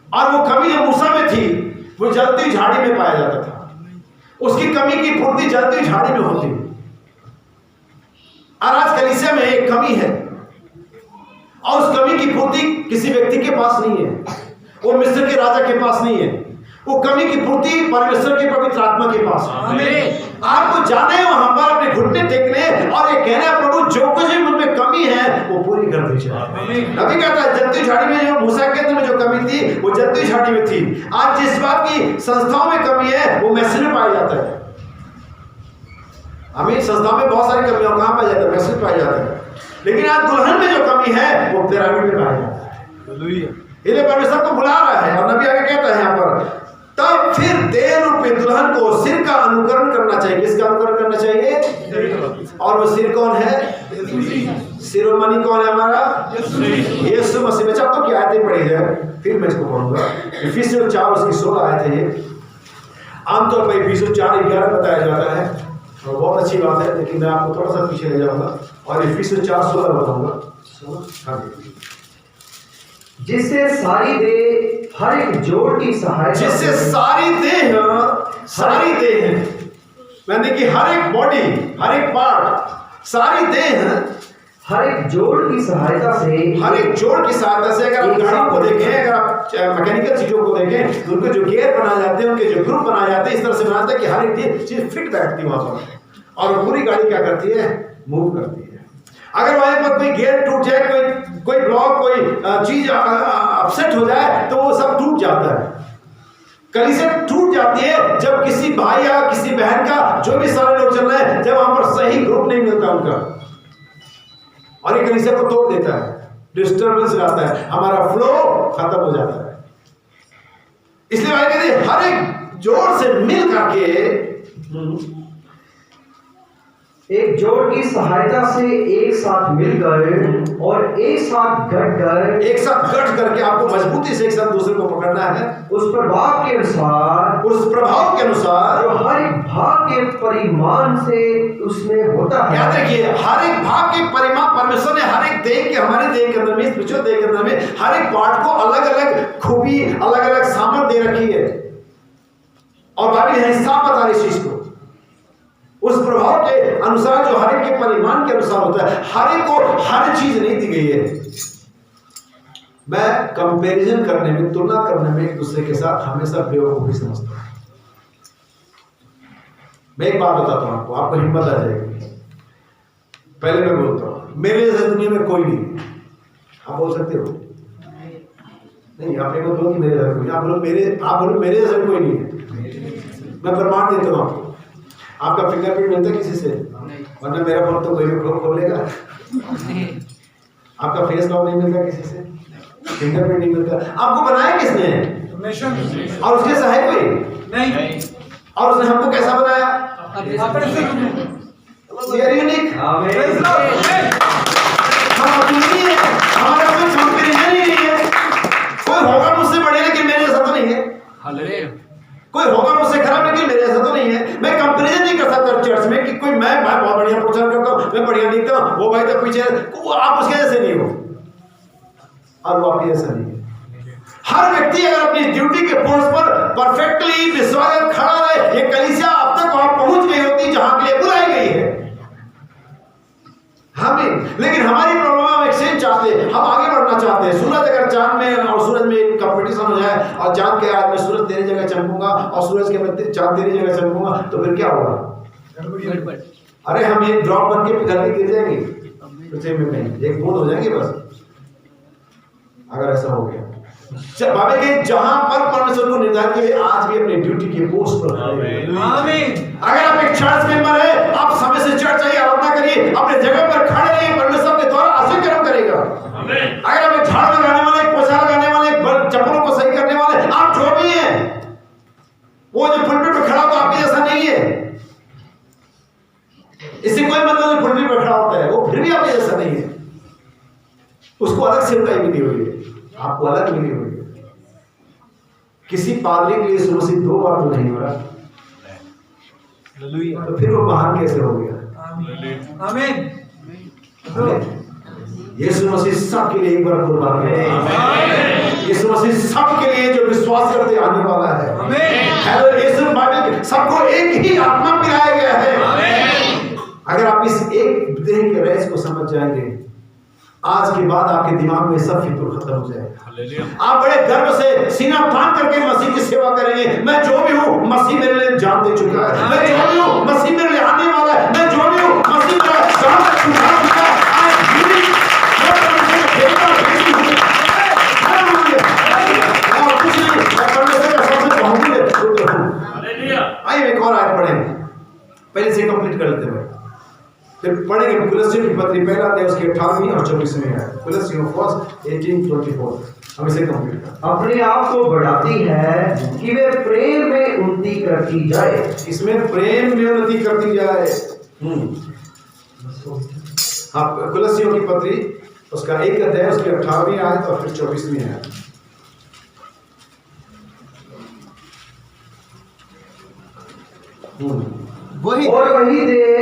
S3: और वो कमी जो मूसा में थी वो जलती झाड़ी में पाया जाता था। उसकी कमी की पूर्ति जलती झाड़ी में होती। और आज कलीसिया में एक कमी है और उस कमी की पूर्ति किसी व्यक्ति के पास नहीं है, वो मिस्र के राजा के पास नहीं है। वो कमी की पूर्ति परमेश्वर के पवित्र आत्मा के पास है। आपको जाना है वहां पर अपने घुटने टेकने और ये कहना है प्रभु जो कुछ भी मुझ में कमी है वो पूरी कर दीजिए। नबी कहता है जलती झाड़ी में जो मूसा के अंदर में जो कमी थी वो जलती झाड़ी में थी। आज जिस बात की संस्थाओं में कमी है वो मैसेज में पाया जाता है। हमें संस्थाओं में बहुत सारी कमियां कहां पाया जाता है, मैसेज पाया जाता है। लेकिन आज दुल्हन में जो कमी है वो पिरामिड में पाया जाता है। इसलिए परमेश्वर को बुला रहा है और नबी आगे कहता है यहाँ पर तब फिर देह रूपी दुल्हन को सिर का अनुकरण करना चाहिए। किसका अनुकरण करना चाहिए? और वो सिर कौन है? शिरोमणि कौन है हमारा? यीशु मसीह। में आपको क्या आयतें पढ़ी है फिर मैं इसको पढ़ूंगा। इफिसियों 4 उसकी 16 आयतें हैं। आमतौर पर इफिसियों 4:11 बताया जाता है और बहुत अच्छी बात है, लेकिन मैं आपको थोड़ा सा पीछे ले जाऊंगा और इफिसियों 4:16 बताऊंगा।
S2: जिससे सारी देह हर एक जोड़ की सहायता,
S3: जिससे सारी देह मैंने कि हर एक बॉडी, हर एक पार्ट, सारी देह
S2: हर एक जोड़ की सहायता से,
S3: हर एक जोड़ की सहायता से, अगर आप गाड़ियों को देखें, अगर आप मैकेनिकल चीजों को देखें तो उनके जो गियर बनाए जाते हैं, उनके जो ग्रुप बनाए जाते हैं, इस तरह से बनाते हैं कि हर एक चीज फिट बैठती है वहां पर और पूरी गाड़ी क्या करती है? मूव करती है। अगर वहां पर कोई गियर टूट जाए, कोई ब्लॉक, कोई चीज अपसेट हो जाए तो वो सब टूट जाता है। कलीसिया टूट जाती है जब किसी भाई या किसी बहन का, जो भी सारे लोग चल रहे हैं, जब वहां पर सही ग्रुप नहीं मिलता उनका, और ये कलीसिया को तोड़ देता है, डिस्टर्बेंस लाता है, हमारा फ्लो खत्म हो जाता है। इसलिए भाई कहते हैं हर एक जोड़ से मिल करके,
S2: एक जोड़ की सहायता से एक साथ मिलकर और एक साथ गठ
S3: करके आपको मजबूती से एक साथ दूसरे को पकड़ना है।
S2: उस प्रभाव के अनुसार,
S3: जो
S2: हर एक भाग के परिमाण से उसमें होता है।
S3: याद रखिए, हर एक भाग के परिमाण, परमेश्वर ने हर एक देह के, हमारे देह के अंदर में, स्पिरिचुअल देह के अंदर में हर एक पार्ट को अलग अलग खूबी, अलग अलग सामर्थ्य दे रखी है। और बाइबल है हिसाब बता रही चीज को उस प्रभाव के अनुसार, जो हर एक के परिमाण के अनुसार होता है। हर एक को हर चीज नहीं दी गई है। मैं कंपैरिजन करने में, तुलना करने में एक दूसरे के साथ हमेशा बेवकूफी समझता हूं। मैं एक बात बताता हूं आपको हिम्मत आ जाएगी। पहले मैं बोलता हूं, मेरे जैसे दुनिया में कोई नहीं। आप बोल सकते हो नहीं, आप एक बोलो कि मेरे जैसा कोई, आप बोलो मेरे जैसा कोई नहीं है। मैं प्रमाण देता हूं आपको। आपका फिंगरप्रिंट मिलता है किसी से? वरना मेरा फोन तो कोई भी खोल लेगा। आपका फेस लॉक नहीं मिलता किसी से, फिंगरप्रिंट नहीं मिलता। आपको बनाया किसने? और उसके जैसा है कोई नहीं। और उसने हमको कैसा बनाया? यूनिक। हमारा कोई कंपैरिजन ही नहीं है। कोई होगा मुझसे बढ़िया लेकिन मेरे जैसा तो नहीं है। कोई होगा मुझसे खराब लेकिन मेरे ऐसा तो नहीं है। मैं कंपैरिजन नहीं कर सकता चर्च में कि कोई मैं बहुत बढ़िया प्रचार करता हूँ, मैं बढ़िया दिखता हूँ, वो भाई तो पीछे, आप उसके जैसे नहीं हो और वो आपके जैसा नहीं है। हर व्यक्ति अगर अपनी ड्यूटी के पोस्ट पर परफेक्टली विश्वास खड़ा रहे, ये कलीसिया अब तक वहां पहुंच गई होती जहां के लिए बुलाई गई है हमें। लेकिन हमारी प्रॉब्लम, हम एक्सचेंज चाहते हैं, हम आगे बढ़ना चाहते हैं। सूरज अगर चांद में और सूरज में एक कंपटीशन हो जाए और चांद के आज में सूरज तेरी जगह चमकूंगा और सूरज के बाद चांद तेरी जगह चमकूंगा, तो फिर क्या होगा? अरे हम एक ड्रॉप बन के पिघल के गिर जाएंगे पृथ्वी में, एक बूंद हो जाएंगे बस, अगर ऐसा हो गया। बाबा के जहां पर परमेश्वर को निर्धारित किए, आज भी अपनी ड्यूटी के पोस्ट पर। आमीन। अगर आप एक चर्च मेंबर है, आप समय से चर्च आइए, आराधना करिए, उसको अलग सेवकाई मिली हुई है, आपको अलग मिली हुई है। किसी पादरी के लिए यीशु मसीह 2 बार तो नहीं मरा, तो फिर वो महान कैसे हो गया?
S5: आमीन।
S3: यीशु मसीह सबके लिए एक बार कुर्बान है। यीशु मसीह सबके लिए जो विश्वास करते आने वाला है। हेलो, यीशु बाइबल सबको एक ही आत्मा पिलाया गया है। अगर आप इस एक देह के रहस्य को समझ जाएंगे, आज के बाद आपके दिमाग में सब फिक्र खत्म हो जाएगा। आप बड़े गर्व से सीना तान करके मसीह की सेवा करेंगे। मैं जो भी हूँ मसीह मेरे लिए जान दे चुका है, मैं जो भी हूँ मसीह मेरे लिए आने वाला है, मैं जो भी हूँ मसीह मेरा जान दे चुका है। आइए एक और आयत पढ़ेंगे, पहले से कंप्लीट कर लेते हैं, फिर पढ़ेंगे कुलस्सियों की पत्री पहला अध्याय उसके 18वीं और 24वीं है। कुलस्सियों 1:18-24 हम इसे कंप्लीट करें।
S2: अपने आप को बढ़ाती है कि वे प्रेम में उन्नति करती जाए।
S3: इसमें प्रेम में उन्नति करती जाए। हाँ, कुलस्सियों की पत्री उसका 1 अध्याय उसके 18वीं आयत और फिर 24वीं आयत।
S2: और वही देह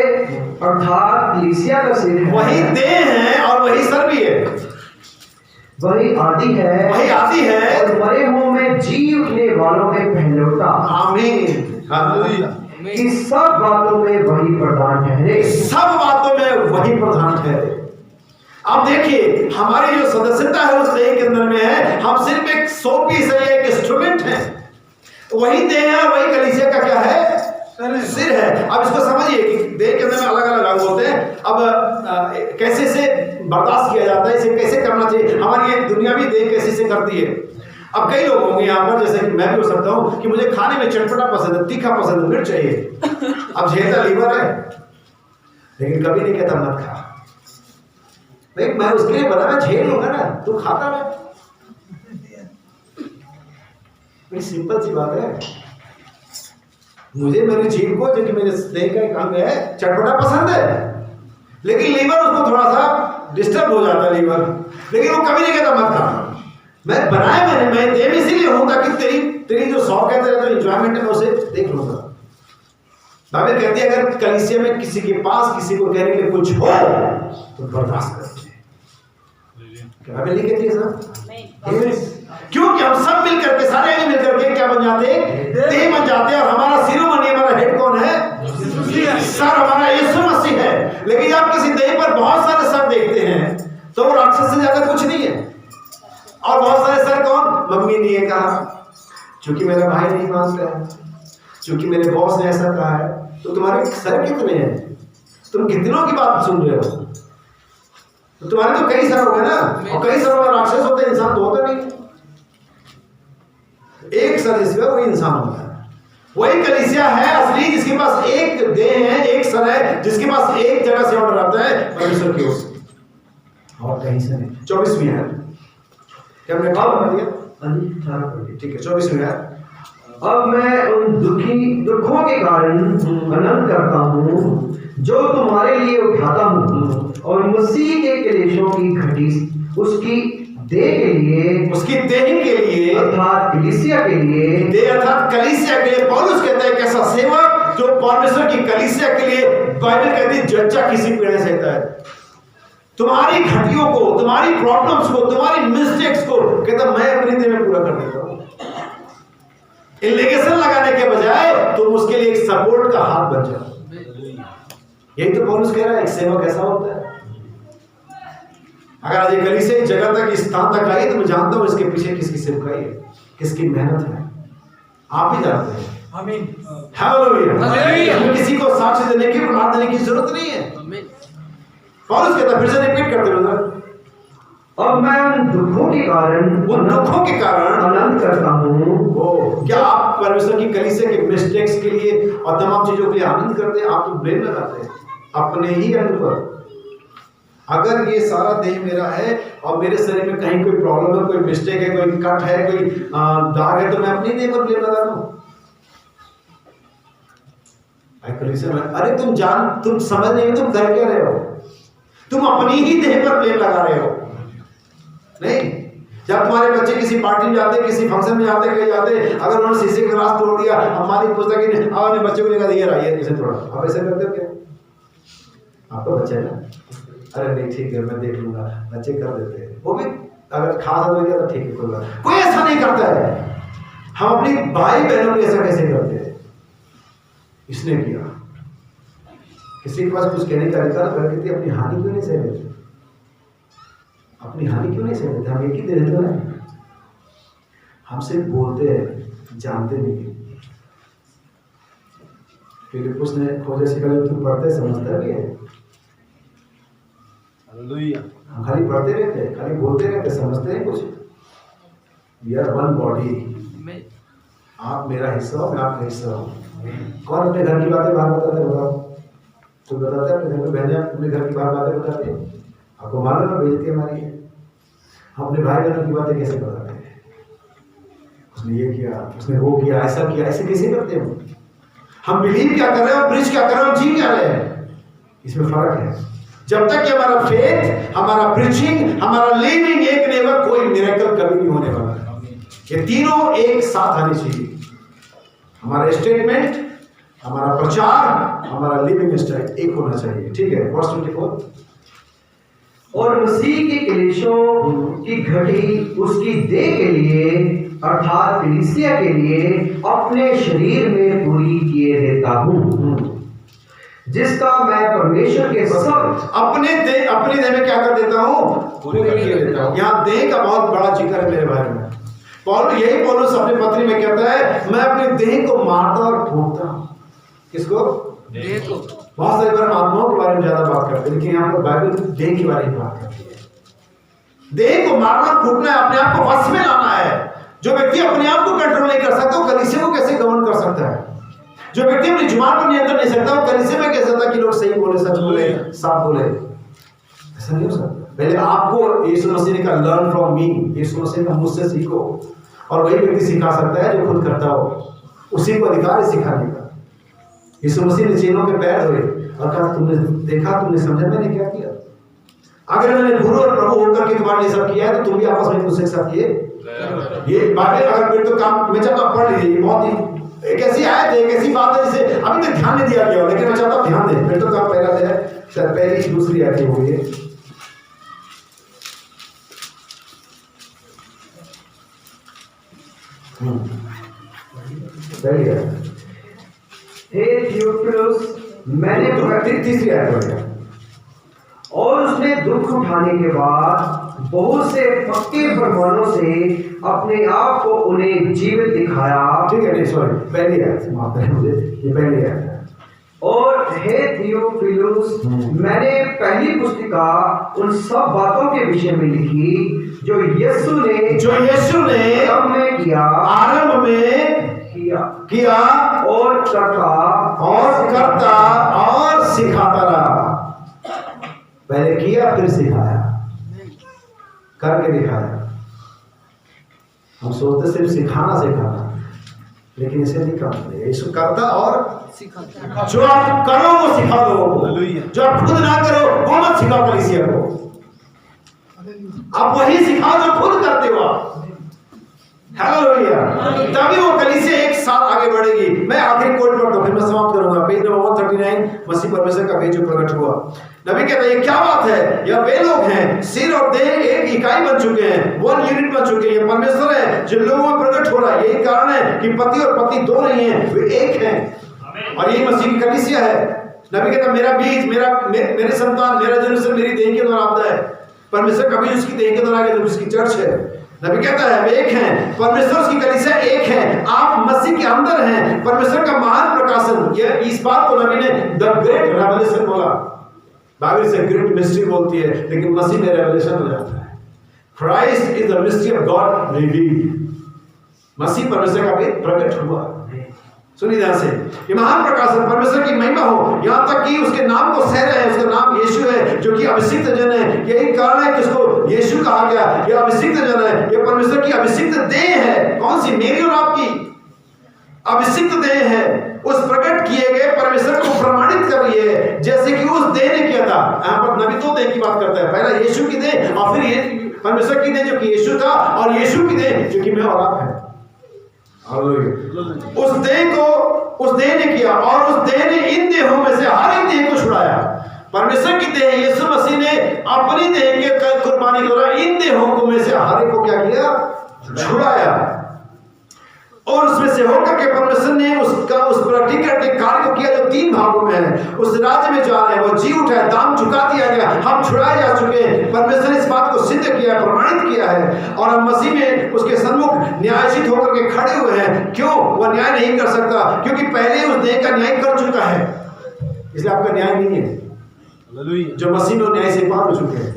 S2: अर्थात कलीसिया का सिर है,
S3: वही देह है और वही सर भी है,
S2: वही आदि है,
S3: वही आदि है
S2: और मरे हुओं में जीवने वालों में पहलौठा।
S3: आमीन, हालेलुया।
S2: कि सब बातों में वही प्रधान ठहरे।
S3: सब बातों में वही प्रधान ठहरे। अब देखिए, हमारी जो सदस्यता है उस देह के अंदर में है, हम सिर्फ एक शो पीस है, एक इंस्ट्रूमेंट है। वही देह है, वही कलीसिया का क्या है? सिर है। अब इसको समझिए कि देह के अंदर में अलग अलग अंग होते हैं। अब कैसे से बर्दाश्त किया जाता है, इसे कैसे करना चाहिए, हमारी ये दुनियावी देह कैसे से करती है। अब कई लोग होंगे यहाँ पर, जैसे कि मैं भी हो सकता हूँ, कि मुझे खाने में चटपटा पसंद है, तीखा पसंद है, मिर्च चाहिए। अब झेलता लीवर है, लेकिन कभी नहीं कहता मत खा भाई, मैं उसके लिए बना, मैं झेल लूंगा ना, तू खाता रहे। बड़ी सिंपल सी बात है। मुझे मेरी जीभ को, जो कि मेरे देह का एक अंग है, चटपटा पसंद है, लेकिन लीवर उसको थोड़ा सा डिस्टर्ब हो जाता है लीवर, लेकिन वो कभी नहीं कहता मत खा। मैं बनाया मैं देह में इसीलिए हूं ताकि तेरी जो शौक है, तेरा जो एंजॉयमेंट है, मैं उसे देख लूंगा। बाइबल कहती है अगर कलीसिया में किसी के पास किसी को कहने के लिए कुछ हो तो बर्दाश्त करते हैं। बाइबल नहीं कहती है सर? क्योंकि हम सब मिलकर के, सारे मिलकर के क्या बन जाते हैं? देह बन जाते हैं। और हमारा शिरोमणि, हमारा हेड कौन है? सर हमारा यीशु मसीह है। लेकिन आप किसी देह पर बहुत सारे सर देखते हैं तो वो राक्षस से ज्यादा कुछ नहीं है। और बहुत सारे सर कौन? मम्मी ने ये कहा, क्योंकि मेरा भाई नहीं मानता है, क्योंकि मेरे बॉस ने ऐसा कहा है। तो तुम्हारे सर कितने हैं? तुम कितनों की बात सुन रहे हो? तो तुम्हारे तो कई सर हो गए ना, और कई सर वाला राक्षस होते हैं, इंसान तो होता नहीं। एक सर जिसका वही इंसान होता है। वही कलीसिया है असली, जिसके पास एक देह है, एक सर है, जिसके पास एक जगह से ऑर्डर आता है परमेश्वर की ओर से, और कहीं से नहीं। 24वीं है क्या हमने कहा बता दिया? ठीक है, 24वीं है।
S2: अब मैं उन दुखों के कारण आनंद करता हूँ जो तुम्हारे लिए उठाता हूँ, और मसीह के क्लेशों की घटी उसकी देह के लिए,
S3: उसकी देह के लिए
S2: अर्थात कलीसिया के लिए,
S3: देह अर्थात कलीसिया के लिए पौलुस कहता है कैसा सेवक जो परमेश्वर की कलीसिया के लिए, बाइबल कहती है जच्चा किसी पेड़ से कहता है। तुम्हारी घटियों को, तुम्हारी प्रॉब्लम्स को, तुम्हारी मिस्टेक्स को कहता मैं अपनी देह में पूरा कर देता हूं। इलेगेशन लगाने के बजाय तुम उसके लिए एक सपोर्ट का हाथ बन जाओ। यही तो पौलुस कह रहा है एक सेवक ऐसा होता है। अगर आज ये कलीसिया इस जगह तक, इस स्थान तक आई, तो मैं जानता हूं इसके पीछे किसकी सेवकाई है, किसकी मेहनत है, आप ही जानते हैं।
S5: आमीन,
S3: हालेलुया। हमें किसी को साक्ष्य देने की, प्रमाण देने की जरूरत नहीं है। पौलुस कहता है, फिर से रिपीट करते रहो।
S2: अब मैं उन दुखों के कारण
S3: आनंद
S2: करता हूँ।
S3: क्या आप परमेश्वर की कलीसिया के मिस्टेक्स के लिए और तमाम चीजों के लिए आनंद करते हैं? आप तो ब्लेम लगाते हैं अपने ही अंग पर। अगर ये सारा देह मेरा है और मेरे शरीर में कहीं कोई प्रॉब्लम है, कोई मिस्टेक है, कोई कट है, कोई दाग है, तो मैं अपनी देह पर ब्लेम लगा दूं। अरे तुम समझ नहीं, तुम कर क्या रहे हो? तुम अपनी ही देह पर ब्लेम लगा रहे हो। नहीं। जब तुम्हारे बच्चे किसी पार्टी में जाते, किसी फंक्शन में जाते, कहीं जाते, अगर उन्होंने शीशे का ग्लास तोड़ दिया, अब मालिक पूछता कि अपने बच्चे को लेकर ये रहा, इसे तोड़ा, आप ऐसे करते हो क्या? आपका बच्चा है ना, अरे नहीं ठीक है मैं देख लूंगा, बच्चे कर देते हैं। वो भी अगर खास हो गया तो ठीक है, कोई बात, कोई ऐसा नहीं करता है। हम अपनी भाई बहनों के ऐसा कैसे करते हैं? इसने किया, किसी के पास कुछ कहने का अधिकार करके अपनी हानि क्यों नहीं सह लेते? अपनी हानि क्यों नहीं सह लेते? हम एक ही दे देते हैं, हम सिर्फ बोलते हैं, जानते नहीं। फिलिप्पुस ने खोजा सिखा, तू पढ़ते समझता भी है, हम खाली पढ़ते रहते, खाली बोलते रहते, समझते हैं कुछ। वी आर वन बॉडी, आप मेरा हिस्सा हो, मैं आपका हिस्सा हूँ। कौन अपने घर की बातें बाहर बताते हैं? बताओ, तो बताते हैं अपने घर में बहनें अपने घर की बाहर बातें बताते हैं? आपको मालूम है बेइज्जती हमारी है। हम अपने भाई बहनों की बातें कैसे बताते हैं? उसने ये किया, उसने वो किया, ऐसा किया, ऐसे कैसे करते हैं? हम बिलीव क्या कर रहे हैं और प्रीच क्या कर रहे हैं और जी क्या रहे हैं, इसमें फर्क है। जब तक कि हमारा फेथ, हमारा प्रीचिंग, हमारा लिविंग एक नहीं होगा, कोई मिरेकल कभी नहीं होने वाला है। ये तीनों एक साथ आने चाहिए, हमारा स्टेटमेंट, हमारा प्रचार, हमारा लिविंग स्टाइल एक होना चाहिए। ठीक है, वर्स 24।
S2: और मसीह के क्लेशों की घटी उसकी देह के लिए अर्थात कलीसिया के लिए अपने शरीर में पूरी किए देता हूँ, जिसका मैं परमेश्वर के सब
S3: अपनी देह में क्या कर देता हूँ? पूरी किए देता हूँ। यहाँ देह का बहुत बड़ा जिक्र है मेरे भाई में। यही पौलुस अपनी पत्री में कहता है, मैं अपने देह को मारता और फूंकता हूँ। किसको? देह को। बहुत सारी बार आत्माओं के बारे में ज्यादा बात करते हैं, लेकिन यहाँ पर बाइबल देह के बारे में बात करती है। देह को मारना फूटना है, अपने आप को वश में लाना है। जो व्यक्ति अपने आप को कंट्रोल नहीं कर सकता, वो कलीसिया को कैसे गवर्न कर सकता है? जो व्यक्ति अपनी जुबान पर नियंत्रण नहीं सकता, वो कलीसिया में कैसे सकता कि लोग सही बोले, सच बोले, साफ बोले? ऐसा नहीं हो सकता। पहले आपको यीशु मसीह ने कहा, लर्न फ्रॉम मी, यीशु मसीह ने कहा मुझसे सीखो। और वही व्यक्ति सिखा सकता है जो खुद करता हो, उसी को अधिकार है सिखाने का। यीशु मसीह ने चेलों के पैर धोए और कहा, तुमने देखा, तुमने समझा मैंने क्या किया? अगर मैंने गुरु और प्रभु होकर के तुम्हारे लिए सब किया है, तो तुम भी आपस में मुझसे साथ ये बातें अगर फिर तो काम मैं चाहता हूँ पढ़ लीजिए। बहुत ही एक ऐसी आयत है, एक ऐसी बात है जिसे अभी तक ध्यान नहीं दिया गया, लेकिन मैं चाहता हूँ ध्यान दें। फिर तो काम पहला है, शायद पहली दूसरी आयत हो गई है। पहली आयत,
S2: हे थियोफिलुस, मैंने
S3: तीसरी आयत हो गया।
S2: और उसने दुख उठाने के बाद बहुत से पक्के प्रमाणों से अपने आप को उन्हें जीवित दिखाया।
S3: ठीक है, नहीं सॉरी, पहली आयत माफ करें मुझे, ये पहली आयत है।
S2: और हे थियोफिलुस, मैंने पहली पुस्तिका उन सब बातों के विषय में लिखी जो यीशु ने आरंभ में किया और करता और सिखाता रहा।
S3: पहले किया फिर सिखाया, करके दिखाया। हम सोचते सिर्फ सिखाना, लेकिन इसे नहीं करते। यीशु करता और सिखाता। जो आप करो वो सिखा दो, जो आप खुद ना करो वो मत सिखाओ कलीसिया को। आप वही सिखाओ जो खुद करते हो आप। हालेलुया। तभी वो कलीसिया एक साथ आगे बढ़ेगी। मैं आखिरी कोट पढ़ता हूं, फिर मैं समाप्त करूंगा। पेज नंबर 139, मसीह परमेश्वर का भेद जो प्रकट हुआ। नबी कहता है, ये क्या बात है? यह वे लोग हैं, सिर और देह एक इकाई बन चुके हैं, वन यूनिट बन चुके हैं। ये परमेश्वर है जो लोगों में प्रकट हो रहा है। यही कारण है कि पति और पत्नी दो नहीं है, वे एक हैं। और यही मसीह की कलीसिया है। नबी कहता है, मेरा बीज, मेरे संतान, मेरा जन्म मेरी देह के द्वारा आता है। परमेश्वर का बीज उसकी देह के द्वारा आगे, जो उसकी चर्च है। नबी कहता है, वे एक हैं, परमेश्वर उसकी कलीसिया एक है। आप मसीह के अंदर हैं। परमेश्वर का महान प्रकाशन, यह इस बात को नबी ने द ग्रेट रेवलेशन बोला। बाइबल से ग्रेट मिस्ट्री बोलती है, लेकिन मसीह में रेवलेशन हो जाता है। Christ is the mystery of God revealed. मसीह परमेश्वर का भेद प्रकट हुआ। सुनिए ध्यान से, ये महान प्रकाशन परमेश्वर की महिमा हो, यहाँ तक कि उसके नाम को सह रहे हैं। उसका नाम यीशु है, जो कि अभिषिक्त जन है। यही कारण है कि उसको यीशु कहा गया। ये अभिषिक्त जन है, ये परमेश्वर की अभिषिक्त देह है। कौन सी? मेरी और आपकी अभिषिक्त देह है। उस प्रकट किए गए परमेश्वर को प्रमाणित कर रही है, जैसे कि उस देह ने किया था। यहाँ पर नबी दो देह की बात करता है, पहला यीशु की देह और फिर परमेश्वर की देह जो कि यीशु था, और यीशु की देह जो कि मैं और आप हैं। हालेलुया। उस देह ने किया, और उस देह ने इन देहों में से हर एक देह को छुड़ाया। परमेश्वर की देह यीशु मसीह ने अपनी देह के कुर्बानी के द्वारा इन देहों को में से हर एक को क्या किया? छुड़ाया। और उसमें से होकर के परमेश्वर ने उसका उस प्रतिकृति कार्य को किया जो 3 भागों में है। उस राज्य में जा रहे हैं, वो जी उठा है, दाम चुका दिया गया, हम छुड़ाए जा चुके हैं। परमेश्वर ने इस बात को सिद्ध किया, प्रमाणित किया है, और हम मसीह में उसके सन्मुख न्यायाधीश होकर के खड़े हुए हैं। क्यों? वह न्याय नहीं कर सकता, क्योंकि पहले उस देह का न्याय कर चुका है, इसलिए आपका न्याय नहीं है। जो मसीह में न्याय से पार हो चुके हैं,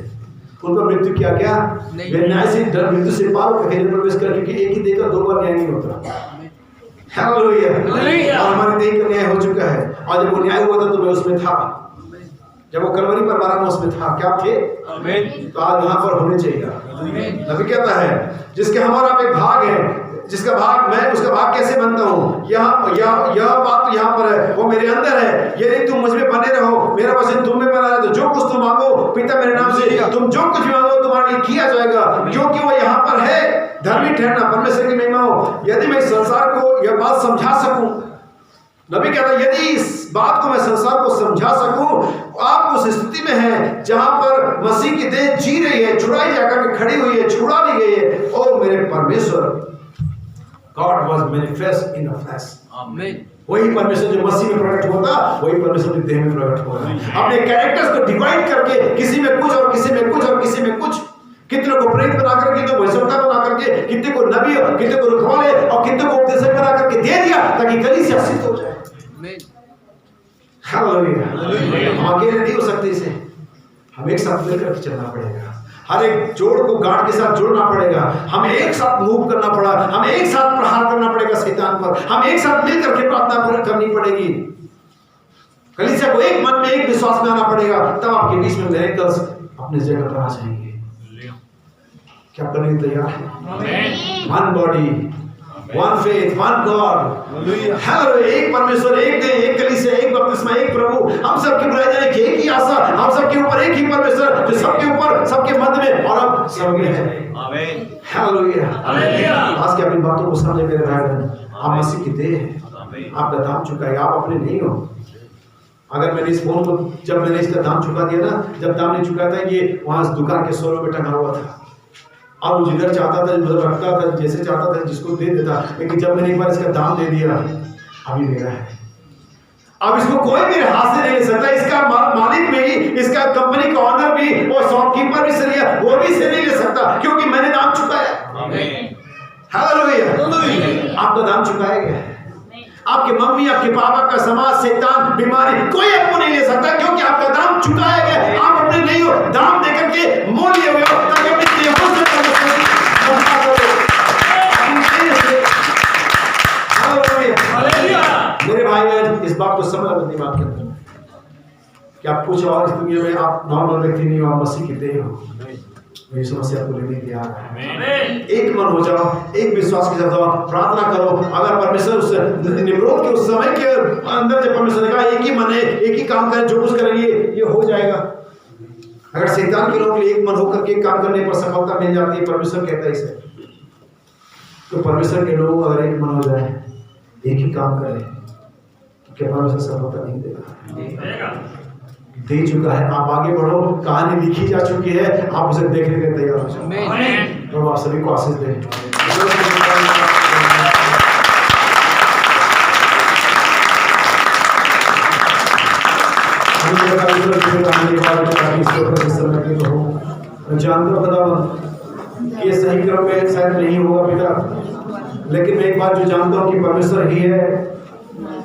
S3: उन पर मृत्यु क्या क्या वे न्याय से मृत्यु से पार होकर प्रवेश कर, क्योंकि एक ही देह का 2 बार न्याय नहीं होता। हालेलुया। और हमारे देह का न्याय हो चुका है, और जब वो न्याय हुआ था तो मैं उसमें था। जब वो कलवरी पर मारा, मैं उसमें था। क्या थे? तो आज यहाँ पर होने चाहिए। नबी कहता है जिसके हमारा एक भाग है, जिसका भाग मैं, उसका भाग कैसे बनता हूँ? यह बात तो यहाँ पर है, वो मेरे अंदर है। यदि तुम मुझ में बने रहो, मेरा वचन तुम में बना रहे, तो जो कुछ तुम मांगो पिता मेरे नाम से, तुम जो कुछ मांगो तुम्हारे लिए किया जाएगा, क्योंकि वो यहाँ पर है। धर्मी ठहरना, परमेश्वर की महिमा हो। यदि मैं संसार को यह बात समझा सकूं, नबी कहता है यदि इस बात को मैं संसार को समझा सकूं, आप उस स्थिति में हैं जहां पर मसीह की देह जी रही है, छुड़ाई जाकर के खड़ी हुई है, छुड़ा ली गई है। ओ मेरे परमेश्वर, God was manifest in the flesh. Amen. वही परमेश्वर जो मसीह में प्रकट होगा, वही परमेश्वर की देह में प्रकट होगा। अपने कैरेक्टर्स को डिवाइड करके, किसी में कुछ और किसी में कुछ और किसी में कुछ, कितने को प्रेरित बना करके, कितने को भविष्यवक्ता बना करके, कितने को नबी, कितने को रखवाले, और कितने को उपदेशक बना करके दे दिया, ताकि कलीसिया सिद्ध हो जाए। हालेलुया। हम अकेले नहीं हो सकते, इसे हम एक साथ मिलकर के चलना पड़ेगा। हर एक जोड़ को गांठ के साथ जोड़ना पड़ेगा। हमें एक साथ मूव करना पड़ा, हमें एक साथ प्रहार करना पड़ेगा शैतान पर, हम एक साथ मिलकर के प्रार्थना करनी पड़ेगी। कलीसिया को एक मन में, एक विश्वास में आना पड़ेगा, तब आपके बीच में मिरेकल्स अपनी जगह पर आ जाएंगे। क्या करने के तैयार है? One body, one faith, one God. Hallelujah. एक परमेश्वर, एक देह, एक कलीसिया, एक बपतिस्मा, एक प्रभु। हम सबके बुलाए जाने की एक ही आशा, हम सबके ऊपर एक ही परमेश्वर जो सबके ऊपर, सबके मध्य में और अब सब में है। आमीन। हालेलुया। आज की अपनी बातों को समझे मेरे भाई बहन, आप मसीह की देह हैं, आपका दाम चुका है, आप अपने नहीं हो। अगर मैंने इस फोन को, जब मैंने इसका दाम चुका दिया ना, जब दाम नहीं चुका था, ये वहां दुकान के सोलों पे टंगा हुआ था, और वो जिधर चाहता था, मतलब रखता था, जैसे चाहता था जिसको दे देता। लेकिन जब मैंने एक बार इसका दाम दे दिया, अभी मेरा है। अब इसको कोई मेरे हाथ से नहीं ले सकता। इसका मालिक भी, इसका कंपनी का ऑनर भी, वो शॉपकीपर भी से लिया, वो भी से नहीं ले सकता, क्योंकि मैंने दाम चुकाया। हालेलुया। आपका दाम चुकाया गया है। आपके मम्मी, आपके पापा का समाज, शैतान, बीमारी, कोई आपको नहीं ले सकता, क्योंकि आपका दाम चुकाया गया। आप अपने नहीं हो, दाम देकर के मोल लिए हुए हो, ताकि अपनी देहों से मेरे भाई बहन, इस बात को समझ अपनी बात करते हैं कि आप कुछ और इस दुनिया में आप नॉर्मल व्यक्ति नहीं हो, आप मसीह की देह हो। ये समस्या को लेने के लिए एक मन हो जाओ, एक विश्वास के साथ जाओ, प्रार्थना करो। अगर परमेश्वर उस निम्रोद के उस समय के अंदर जब परमेश्वर ने कहा एक ही मन है, एक ही काम करें, जो कुछ करेंगे ये हो जाएगा। अगर शैतान के लोग एक मन होकर के काम करने पर सफलता मिल जाती है, परमेश्वर कहता है इसे, तो परमेश्वर के लोग अगर एक मन हो जाए, एक ही काम करें, तो क्या परमेश्वर सफलता नहीं देगा? दे चुका है। आप आगे बढ़ो, कहानी लिखी जा चुकी है, आप उसे देखने के तैयार हो जाओ। प्रभु आप सभी को आशीष दे। जानते हो खुदा, ये सही क्रम में शायद नहीं होगा पिता, लेकिन मैं एक बात जो जानता हूँ कि परमेश्वर ही है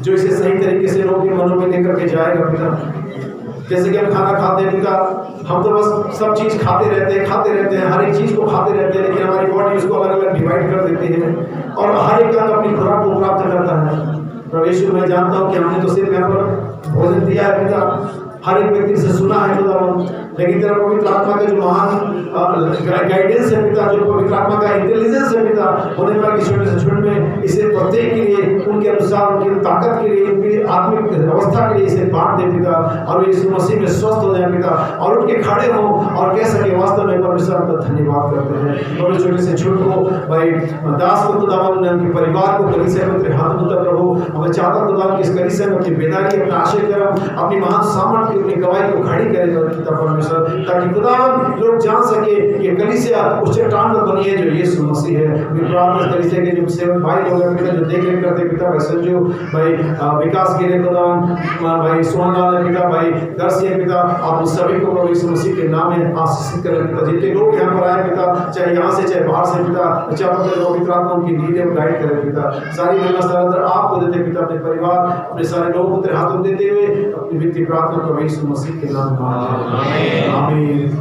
S3: जो इसे सही तरीके से लोगों के मनों में लेकर के जाएगा पिता। जैसे कि हम खाना खाते हैं पिता, हम तो बस सब चीज़ खाते रहते हैं, हर एक चीज़ को खाते रहते हैं, लेकिन हमारी बॉडी उसको अलग अलग डिवाइड कर देती है और हर एक अंग अपनी खुराक को प्राप्त करता है। प्रभु यीशु, मैं जानता हूँ कि हमने तो सिर्फ यहाँ पर भोजन दिया है पिता, हर एक व्यक्ति से सुना है खुदा, लेकिन तेरा पवित्र आत्मा का जो महान गाइडेंस है पिता, जो पवित्र आत्मा का इंटेलिजेंस है पिता, होने वाले छोटे से छोटे में इसे प्रत्येक के लिए उनके अनुसार, उनकी ताकत के लिए, उनकी आत्मिक अवस्था के लिए इसे बांट दे पिता, और यीशु मसीह में स्वस्थ हो जाए पिता, और उठ के खड़े हो और कह सके वास्तव में परमेश्वर आपका धन्यवाद करते हैं। और छोटे से छोटे को भाई दास को खुदावन, उनके परिवार को कलीसिया में तेरे हाथ में प्रभु, हमें चाहता खुदावन कि इस कलीसिया में अपनी बेदारी, अपना आशय करम, अपनी महान सामर्थ्य की अपनी गवाही को खड़ी करे पिता परमेश्वर, ताकि खुदावन लोग जान सके कि कलीसिया उस चट्टान पर बनी है जो यीशु मसीह है। मैं प्रार्थना कलीसिया के जो सेवक भाई लोग हैं पिता, जो देख रेख करते पिता, भाई संजू भाई, विकास के लिए खुदावन, भाई सोहनलाल पिता, भाई दर्शी पिता, आप उन सभी को प्रभु यीशु मसीह के नाम में आशीषित करें पिता। जितने लोग यहाँ पर आए पिता, चाहे यहाँ से चाहे बाहर से पिता, चाहता हूँ पवित्र आत्मा उनकी नीडें गाइड करें पिता। सारी महिमा सरादर आपको देते पिता, अपने परिवार, अपने सारे लोगों को तेरे हाथों में देते हुए अपनी विनती प्रार्थना प्रभु यीशु मसीह के नाम में मांगते हैं। आमीन।